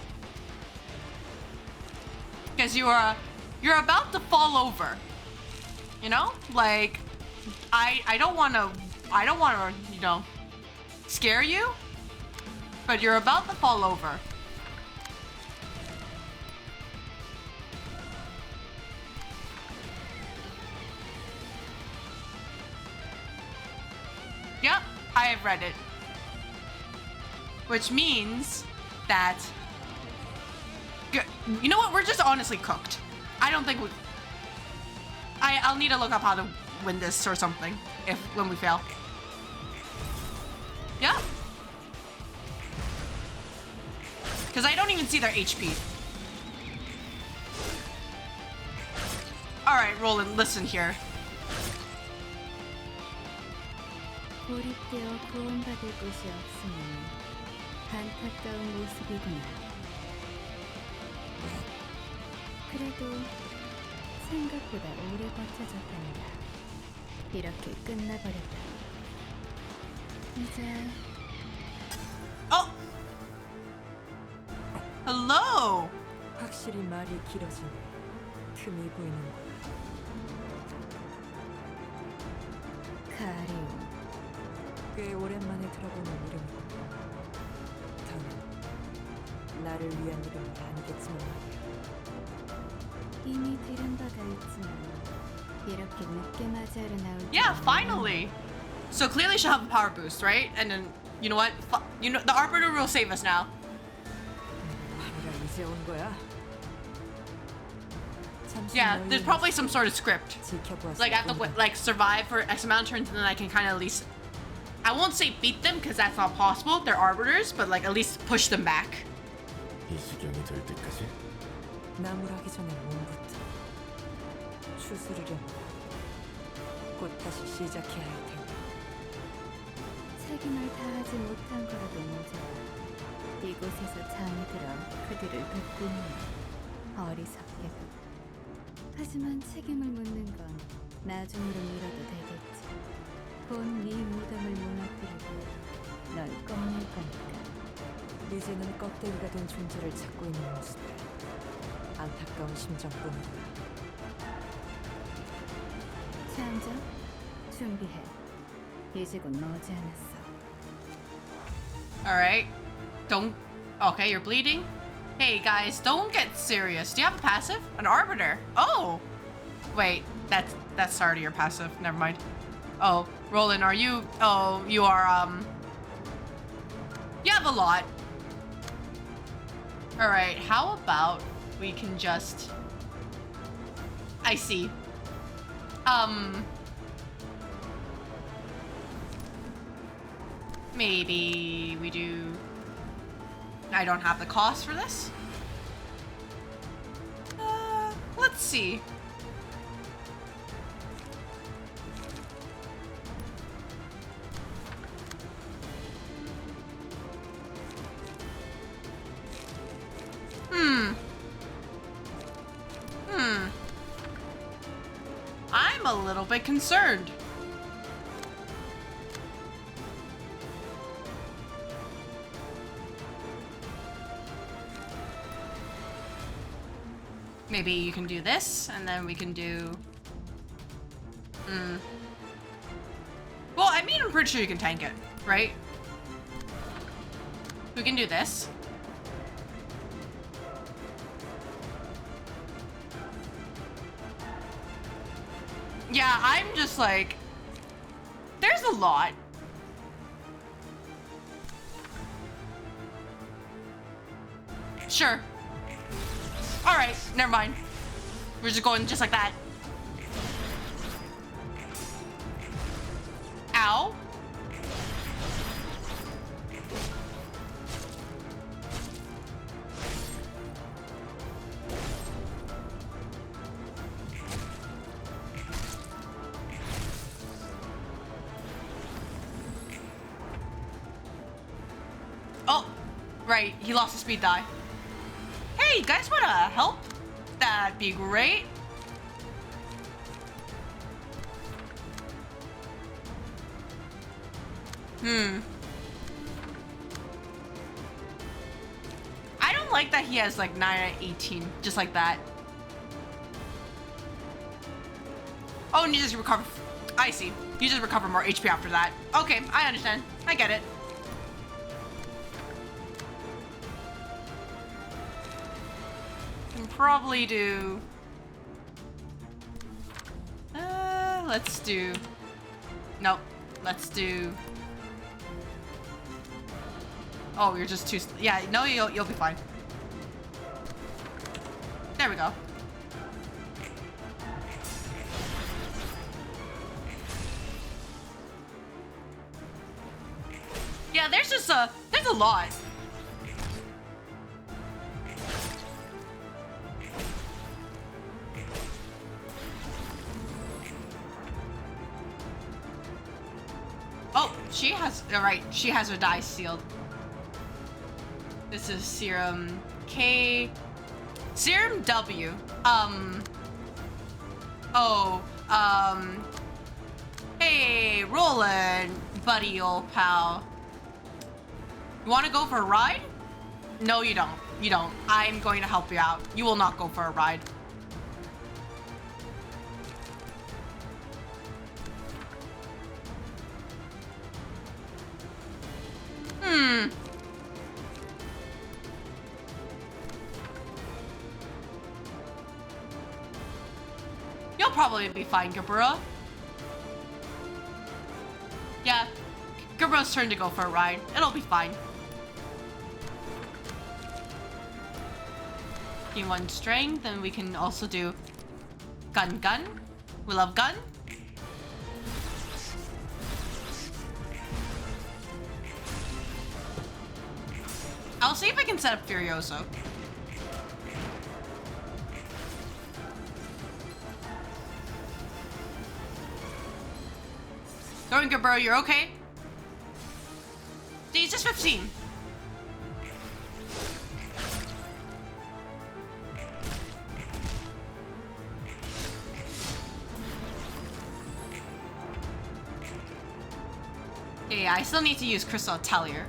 Because you're about to fall over. You know? Like I don't wanna, you know, scare you, but you're about to fall over. Yep, I have read it. Which means that... You know what? We're just honestly cooked. I don't think we... I'll need to look up how to win this or something when we fail. Yeah. Because I don't even see their HP. Alright, Roland, listen here. 고립되어 구원받을 곳이 없으니 안타까운 모습이구나. 그래도 생각보다 오래 버텨줬단다. 이렇게 끝나버렸다. 이제 Hello! 확실히 말이 길어지네. 틈이 보이는군. 가리오. 꽤 오랜만에 들어보는 이름이군. 더는 나를 위한 이름은 아니겠지만 말이야. 이미 들은 바가 있지만 이렇게 늦게 맞이하러 나올 Yeah, 줄은 finally! So clearly she'll have a power boost, right? And then, you know what? You know, the Arbiter will save us now. 하루가 이제 온 거야. 잠시 Yeah, 너희를 there's probably some sort of script. 지켜보았을 Like I have to 뿐이다. like survive for X amount of turns, and then I can kind of at least, I won't say beat them because that's not possible. They're arbiters, but like at least push them back. 이 지경이 될 때까지? 나무라기 전에 몸부터 추스르려면 곧 다시 시작해야 할 테니. 책임을 다하지 못한 거라도 문제다. 이곳에서 잠이 들어 그들을 돕고는 어리석게도. 하지만 책임을 묻는 건 나중으로 미뤄도 되겠지. 본 네 무덤을 무너뜨리고 넌 꺼낼 거니까. 이제는 껍데기가 된 존재를 찾고 있는 모습에 안타까운 심정뿐이다. 장정, 준비해. 이제 곧 머지않았어. All right, don't. Okay, you're bleeding. Hey guys, don't get serious. Do you have a passive? An arbiter? Oh, wait, that's already your passive. Never mind. Oh, Roland, are you? Oh, you are. You have a lot. All right. How about we can just? I see. Maybe we do. I don't have the cost for this. Let's see. I'm a little bit concerned. Maybe you can do this, and then we can do... Well, I mean, I'm pretty sure you can tank it, right? We can do this. Yeah, I'm just like... There's a lot. Sure. Alright, never mind. We're just going just like that. Ow. Oh, right. He lost his speed die. Hey, you guys wanna help? That'd be great. I don't like that he has like 9 out of 18, just like that. Oh, and you just recover. I see. You just recover more HP after that. Okay, I understand. I get it. Can probably do... let's do... Nope. Let's do... Oh, you're just too... Yeah, no, you'll be fine. There we go. Yeah, there's just a... There's a lot. Oh, she has... Alright, she has her die sealed. This is Serum K... Serum W. Hey, Roland, buddy, old pal. You want to go for a ride? No, you don't. You don't. I'm going to help you out. You will not go for a ride. You'll probably be fine, Gabura. Yeah, Gabura's turn to go for a ride. It'll be fine. Gain 1 strength, then we can also do gun. We love gun. I'll see if I can set up Furioso. Going good, bro. You're okay? He's just 15. Okay, I still need to use CrystalAether.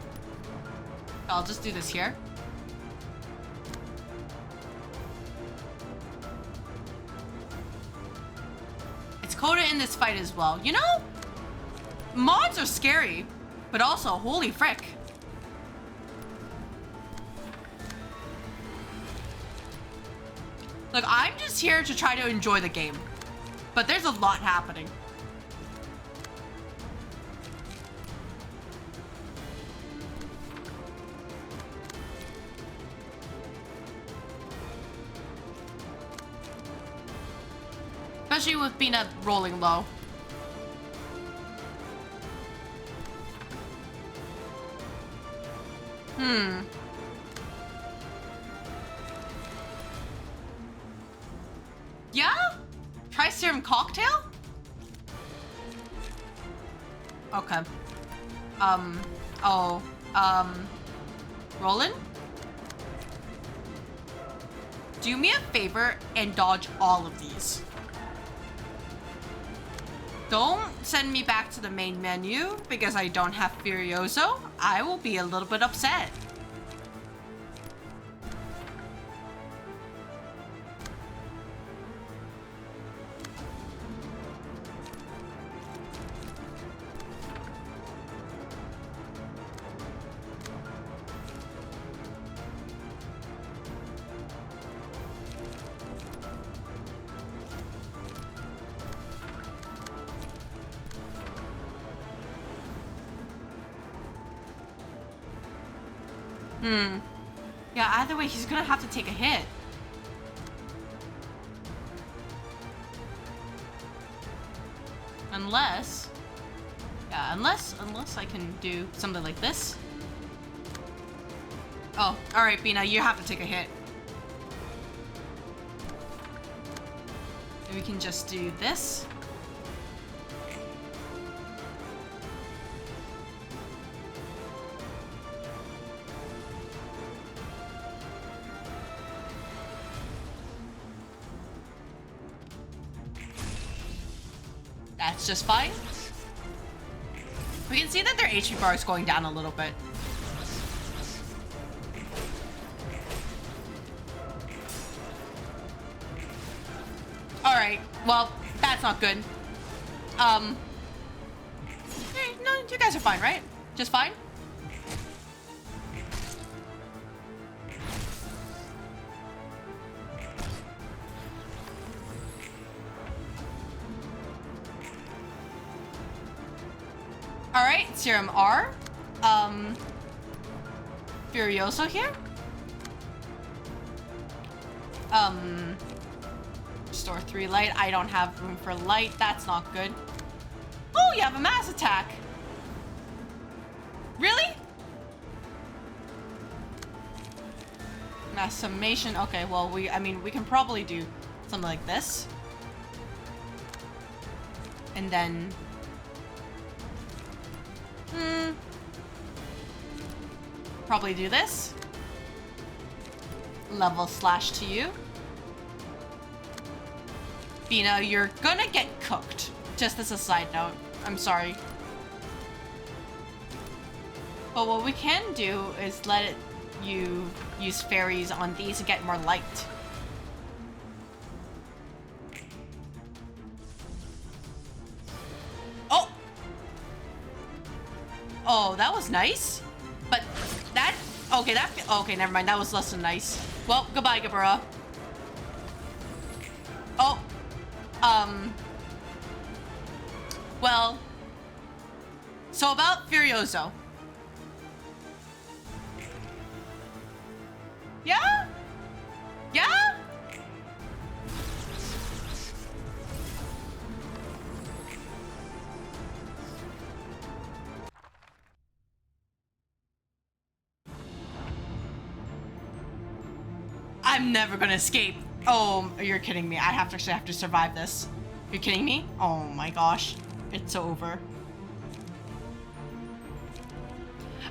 I'll just do this here. It's Coda in this fight as well. You know, mods are scary, but also holy frick. Look, I'm just here to try to enjoy the game. But there's a lot happening. Especially with Bina rolling low. Yeah? Try serum cocktail? Okay. Roland? Do me a favor and dodge all of these. Don't send me back to the main menu because I don't have Furioso. I will be a little bit upset. Yeah, either way, he's gonna have to take a hit. Unless... Yeah, unless I can do something like this. Oh, alright, Bina, you have to take a hit. We can just do this. That's just fine. We can see that their HP bar is going down a little bit. Alright, well, that's not good. Hey, no, you guys are fine, right? Just fine? Alright, Serum R. Furioso here. Restore 3 light. I don't have room for light. That's not good. Oh, you have a mass attack. Really? Mass summation. Okay, well, I mean, we can probably do something like this. And then... probably do this. Level slash to you. Bina, you're gonna get cooked. Just as a side note. I'm sorry. But what we can do is you use fairies on these to get more light. Oh! Oh, that was nice. But that... Okay, okay, never mind. That was less than nice. Well, goodbye, Gabura. Oh. Well. So about Furioso. Yeah? Yeah? I'm never gonna escape. Oh, you're kidding me. I actually have to survive this. You're kidding me? Oh my gosh. It's over.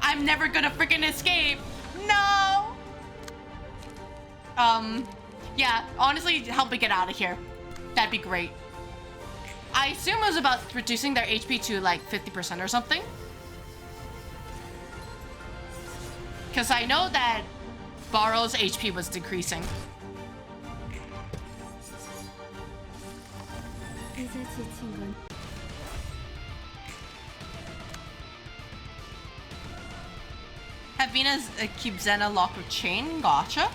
I'm never gonna freaking escape. No. Yeah, honestly, help me get out of here. That'd be great. I assume it was about reducing their HP to like 50% or something. Because I know that Barrow's HP was decreasing. Have Venus keep Xena locked with chain? Gotcha.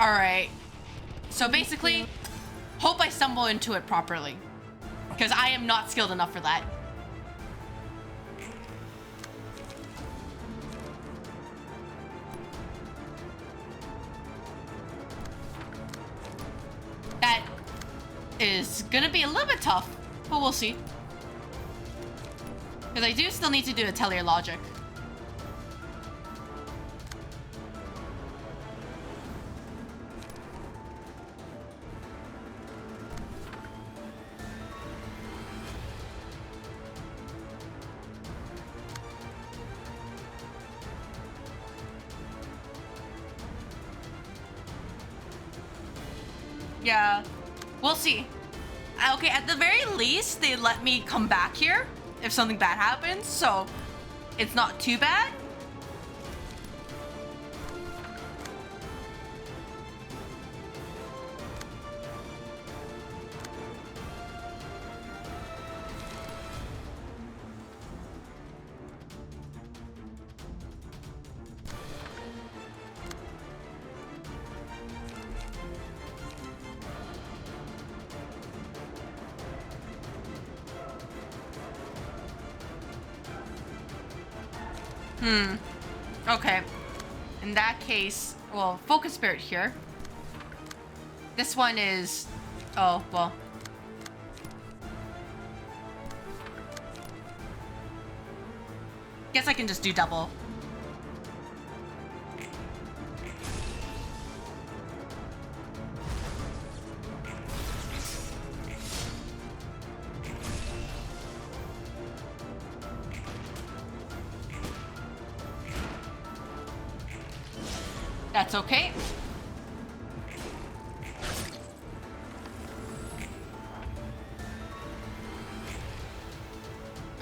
Alright. So basically, hope I stumble into it properly. Because I am not skilled enough for that. That is gonna be a little bit tough, but we'll see. Because I do still need to do Atelier Logic. Yeah, we'll see. Okay, at the very least, they let me come back here if something bad happens, so it's not too bad. Okay. In that case, well, Focus Spirit here. This one is... Oh, well. Guess I can just do double. That's okay.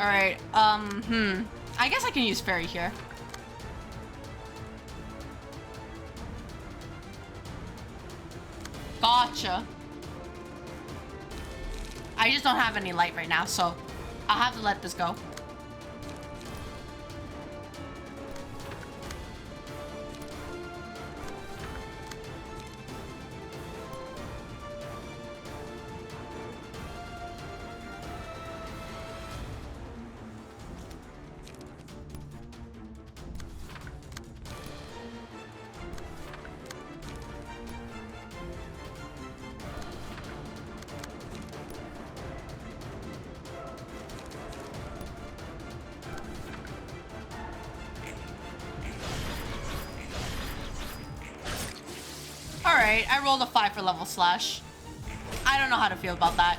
All right. I guess I can use Fairy here. Gotcha. I just don't have any light right now, so I'll have to let this go. Alright, I rolled a 5 for level slash. I don't know how to feel about that.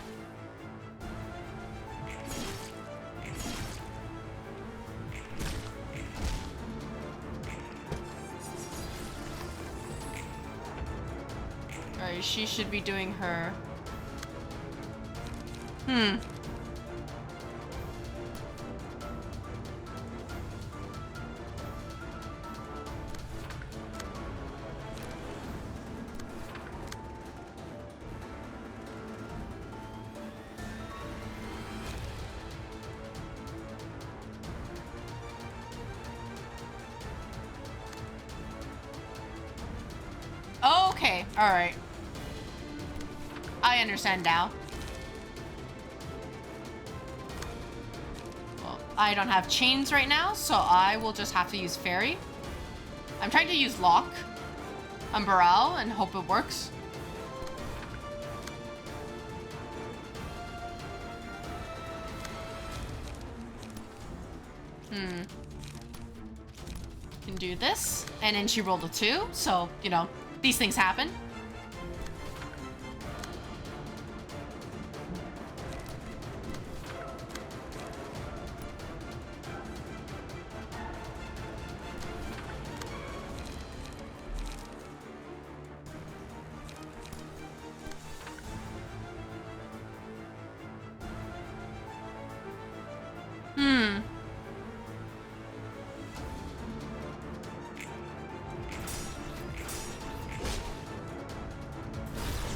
Alright, she should be doing her... Okay, alright. I understand now. Well, I don't have chains right now, so I will just have to use Fairy. I'm trying to use Lock on Baral and hope it works. Can do this. And then she rolled a 2, so, you know, these things happen.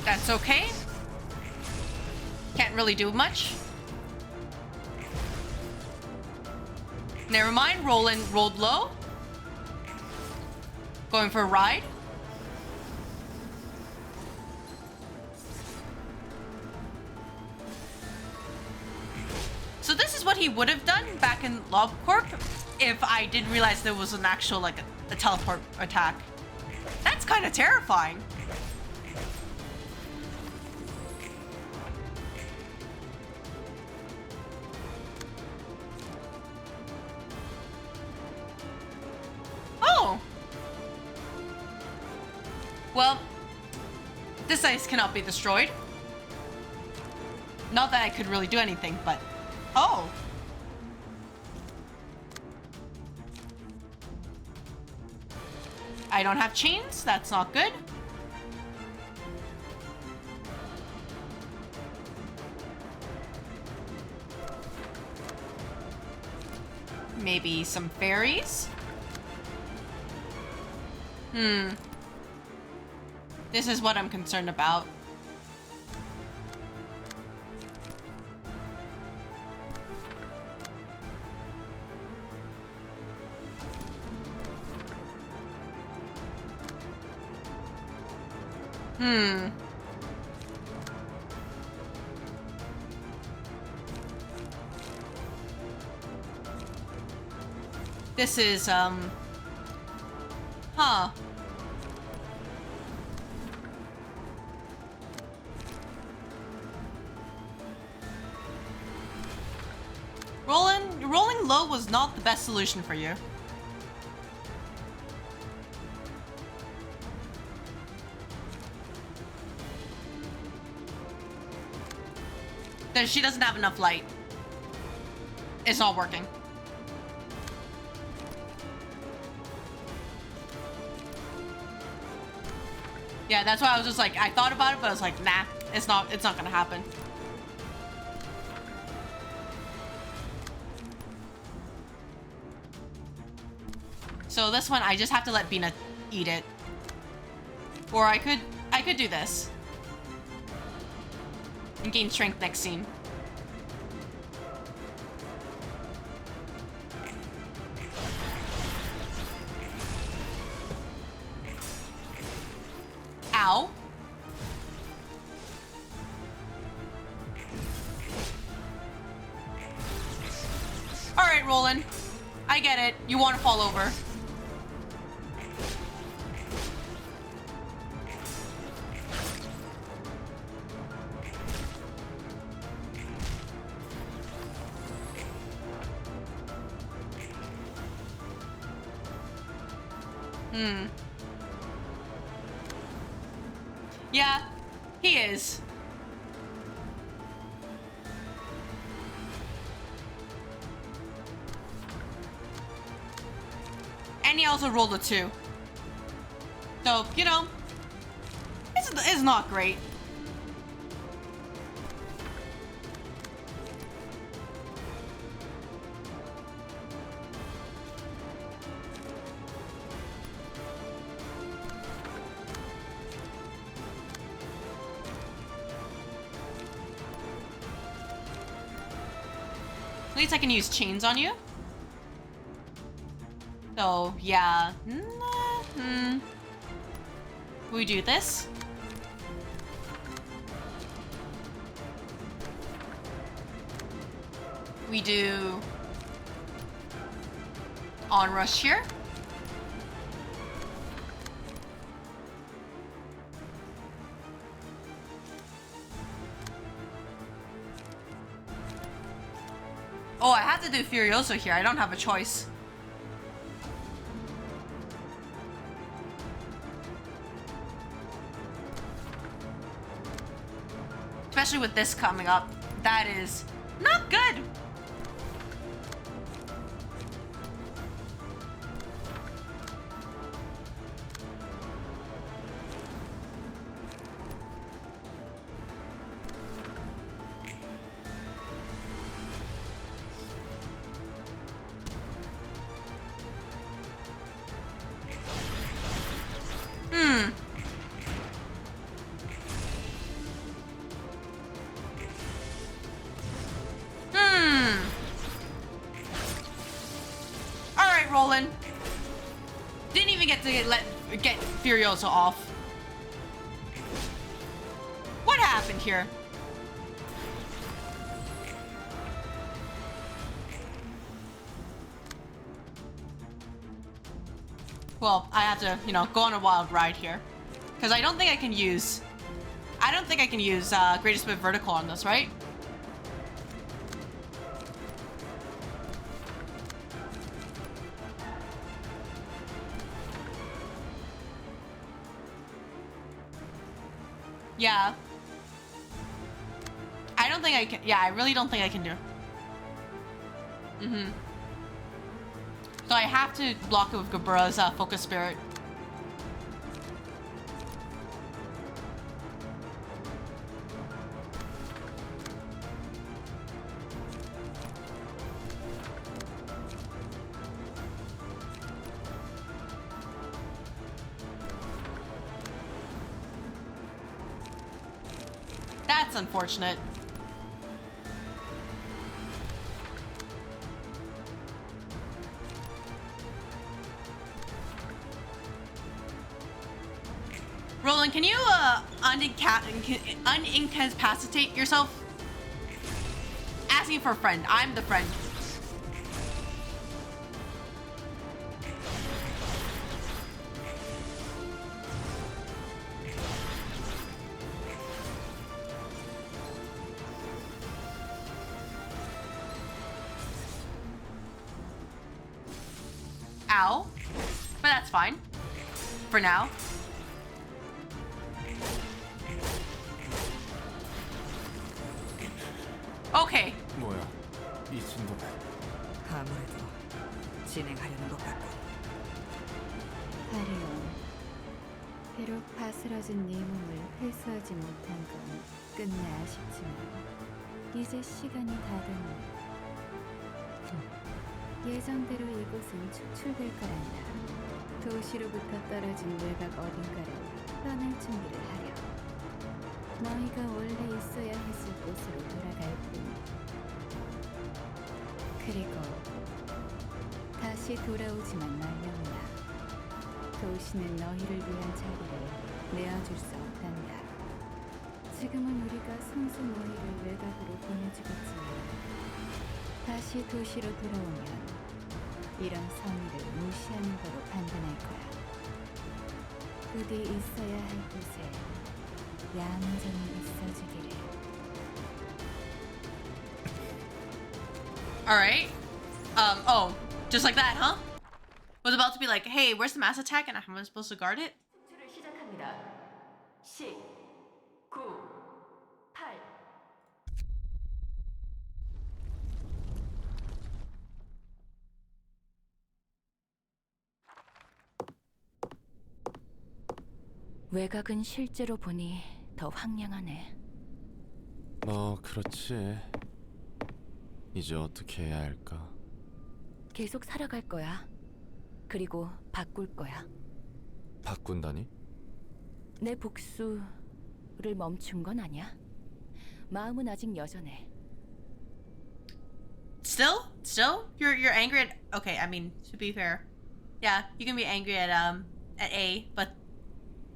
That's okay. Can't really do much. Never mind, rolled low. Going for a ride. what he would have done back in LobCorp if I didn't realize there was an actual, like, a teleport attack. That's kind of terrifying. Oh! Well, this ice cannot be destroyed. Not that I could really do anything, but... Oh! I don't have chains. That's not good. Maybe some fairies? This is what I'm concerned about. This is, huh. Rolling low was not the best solution for you. She doesn't have enough light. It's not working. Yeah, that's why I was just like, I thought about it, but I was like, nah, it's not gonna happen. So this one, I just have to let Bina eat it. Or I could do this. And gain strength next scene. Ow. Alright, Roland. I get it. You want to fall over. Yeah, he is. And he also rolled a 2. So, you know, it's not great. At least I can use chains on you. So, yeah. We do this. We do onrush here. Oh, I have to do Furioso here. I don't have a choice. Especially with this coming up. That is not good. Roland. Didn't even get to get Furiosa off. What happened here? Well, I have to, you know, go on a wild ride here. Because I don't think I can use... Greatest Whip Vertical on this, right? Yeah. I don't think I can... Yeah, I really don't think I can do it. So I have to block it with Gabura's Focus Spirit. That's unfortunate. Roland, can you unincapacitate yourself? Asking for a friend. I'm the friend. Ow. But that's fine. For now. Okay. 뭐야? 이 진도는 아무래도 진행하려는 것 같고. 하리온, 비록 바스러진 네 몸을 회수하지 못한 건 끝내 아쉽지만 이제 시간이 다 됐네. 예정대로 이곳은 축출될 거란다. 도시로부터 떨어진 외곽 어딘가로 떠날 준비를 하렴. 너희가 원래 있어야 했을 곳으로 돌아갈 뿐. 그리고 다시 돌아오지만 말렴나. 도시는 너희를 위한 자리를 내어줄 수 없단다. 지금은 우리가 손수 너희를 외곽으로 보내주겠지만 다시 도시로 돌아오면 이런 성의를 무시하는 거로 판단할 거야. 부디 있어야 할 곳에 얌전히 있어주기를. Alright. Oh, just like that, huh? Was about to be like, hey, where's the mass attack and how am I supposed to guard it? 추출을 시작합니다. 10, 9, 8. 외곽은 실제로 보니 더 황량하네. 뭐 그렇지. 이제 어떻게 해야 할까? 계속 살아갈 거야. 그리고 바꿀 거야. 바꾼다니? 내 복수를 멈춘 건 아니야. 마음은 아직 여전해. Still? You're angry at... Okay, I mean, to be fair. Yeah, you can be angry at A, but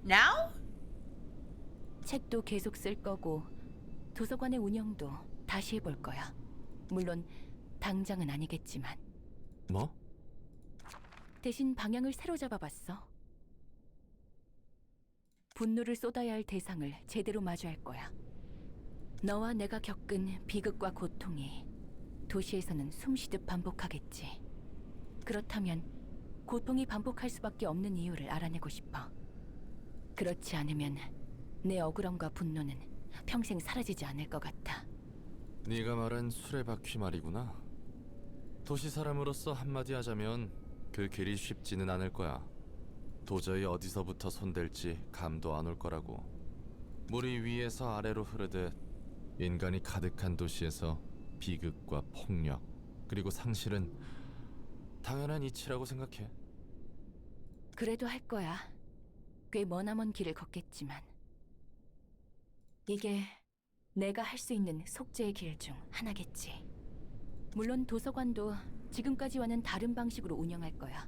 now? 책도 계속 쓸 거고 도서관의 운영도 다시 해볼 거야. 물론 당장은 아니겠지만. 뭐? 대신 방향을 새로 잡아봤어. 분노를 쏟아야 할 대상을 제대로 마주할 거야. 너와 내가 겪은 비극과 고통이 도시에서는 숨쉬듯 반복하겠지. 그렇다면 고통이 반복할 수밖에 없는 이유를 알아내고 싶어. 그렇지 않으면 내 억울함과 분노는 평생 사라지지 않을 것 같아. 네가 말한 수레바퀴 말이구나. 도시 사람으로서 한마디 하자면 그 길이 쉽지는 않을 거야. 도저히 어디서부터 손댈지 감도 안 올 거라고. 물이 위에서 아래로 흐르듯 인간이 가득한 도시에서 비극과 폭력 그리고 상실은 당연한 이치라고 생각해. 그래도 할 거야. 꽤 머나먼 길을 걷겠지만 이게 내가 할 수 있는 속죄의 길 중 하나겠지. 물론 도서관도 지금까지와는 다른 방식으로 운영할 거야.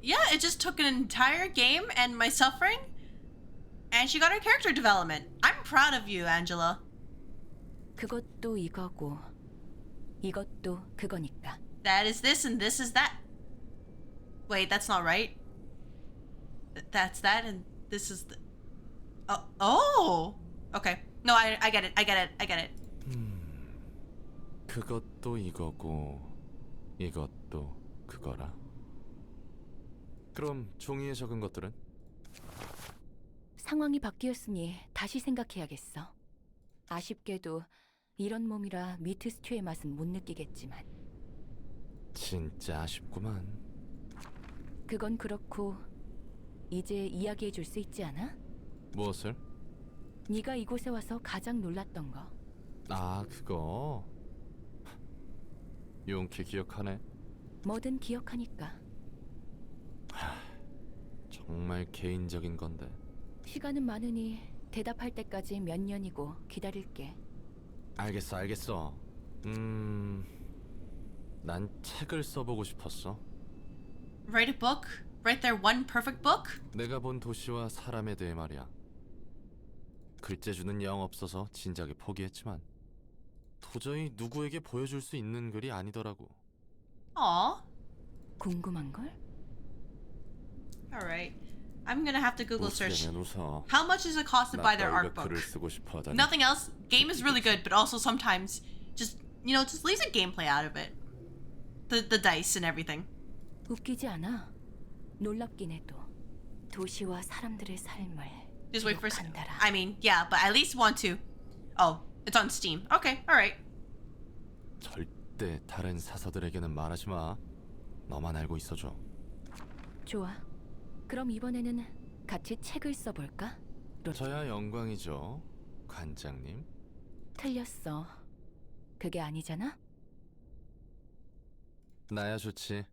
Yeah, it just took an entire game and my suffering, and she got her character development. I'm proud of you, Angela. 그것도 이거고 이것도 그거니까. That is this and this is that. Wait, that's not right. That's that, and this is the... Oh! Okay. No, I get it. I get it. I get it. 그것도 이거고 이것도 그거라. 그럼 종이에 적은 것들은? 상황이 바뀌었으니 다시 생각해야겠어. 아쉽게도 이런 몸이라 미트 스튜의 맛은 못 느끼겠지만. 진짜 아쉽구만. 그건 그렇고 이제 이야기해 줄 수 있지 않아? 무엇을? 네가 이곳에 와서 가장 놀랐던 거. 아, 그거. 용케 기억하네. 뭐든 기억하니까. 정말 개인적인 건데. 시간은 많으니 대답할 때까지 몇 년이고 기다릴게. 알겠어. 난 책을 써보고 싶었어. Write a book? Write their one perfect book? 내가 본 도시와 사람에 대해 말이야. 글재주는 영 없어서 진작에 포기했지만 도저히 누구에게 보여줄 수 있는 글이 아니더라고. Aw. 궁금한 걸? Alright. I'm gonna have to Google search. 웃으면 웃어. How much is it cost to buy their art book? 글을 쓰고 싶어 하다니. Nothing else. Game is really good, but also sometimes just, you know, just leaves a gameplay out of it. The dice and everything. 웃기지 않아. 놀랍긴 해도 도시와 사람들의 삶을 Just wait for a second. 기록한다라. I mean, yeah, but at least want to. Oh, it's on Steam. Okay, alright. 절대 다른 사서들에게는 말하지 마. 너만 알고 있어줘. 좋아. 그럼 이번에는 같이 책을 써볼까? 저야 영광이죠, 관장님. 틀렸어. 그게 아니잖아? 나야 좋지,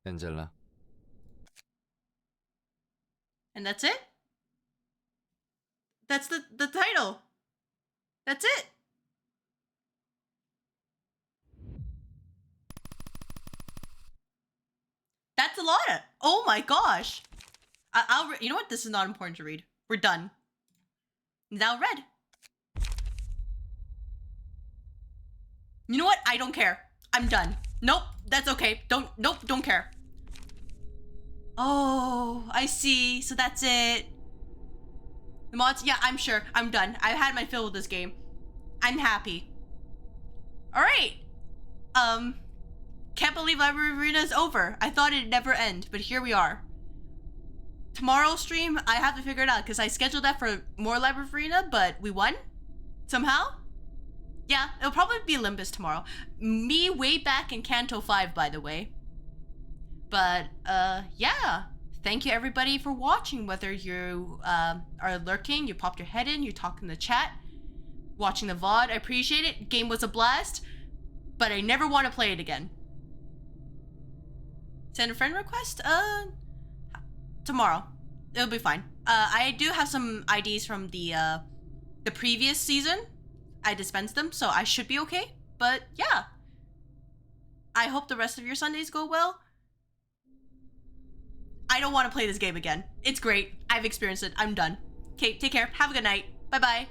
엔젤라. And that's it? That's the title. That's it. That's a lot. Oh my gosh. You know what? This is not important to read. We're done. Now read. You know what? I don't care. I'm done. Nope. That's okay. Don't care. Oh, I see. So that's it. The mods? Yeah, I'm sure. I'm done. I've had my fill with this game. I'm happy. Alright. Can't believe Library of Ruina is over. I thought it'd never end, but here we are. Tomorrow's stream, I have to figure it out because I scheduled that for more Library of Ruina, but we won? Somehow? Yeah, it'll probably be Olympus tomorrow. Me way back in Kanto 5, by the way. But, yeah. Thank you everybody for watching, whether you are lurking, you popped your head in, you talked in the chat, watching the VOD, I appreciate it. Game was a blast, but I never want to play it again. Send a friend request? Tomorrow. It'll be fine. I do have some IDs from the previous season. I dispensed them, so I should be okay. But yeah. I hope the rest of your Sundays go well. I don't want to play this game again. It's great. I've experienced it. I'm done. Okay, take care. Have a good night. Bye-bye.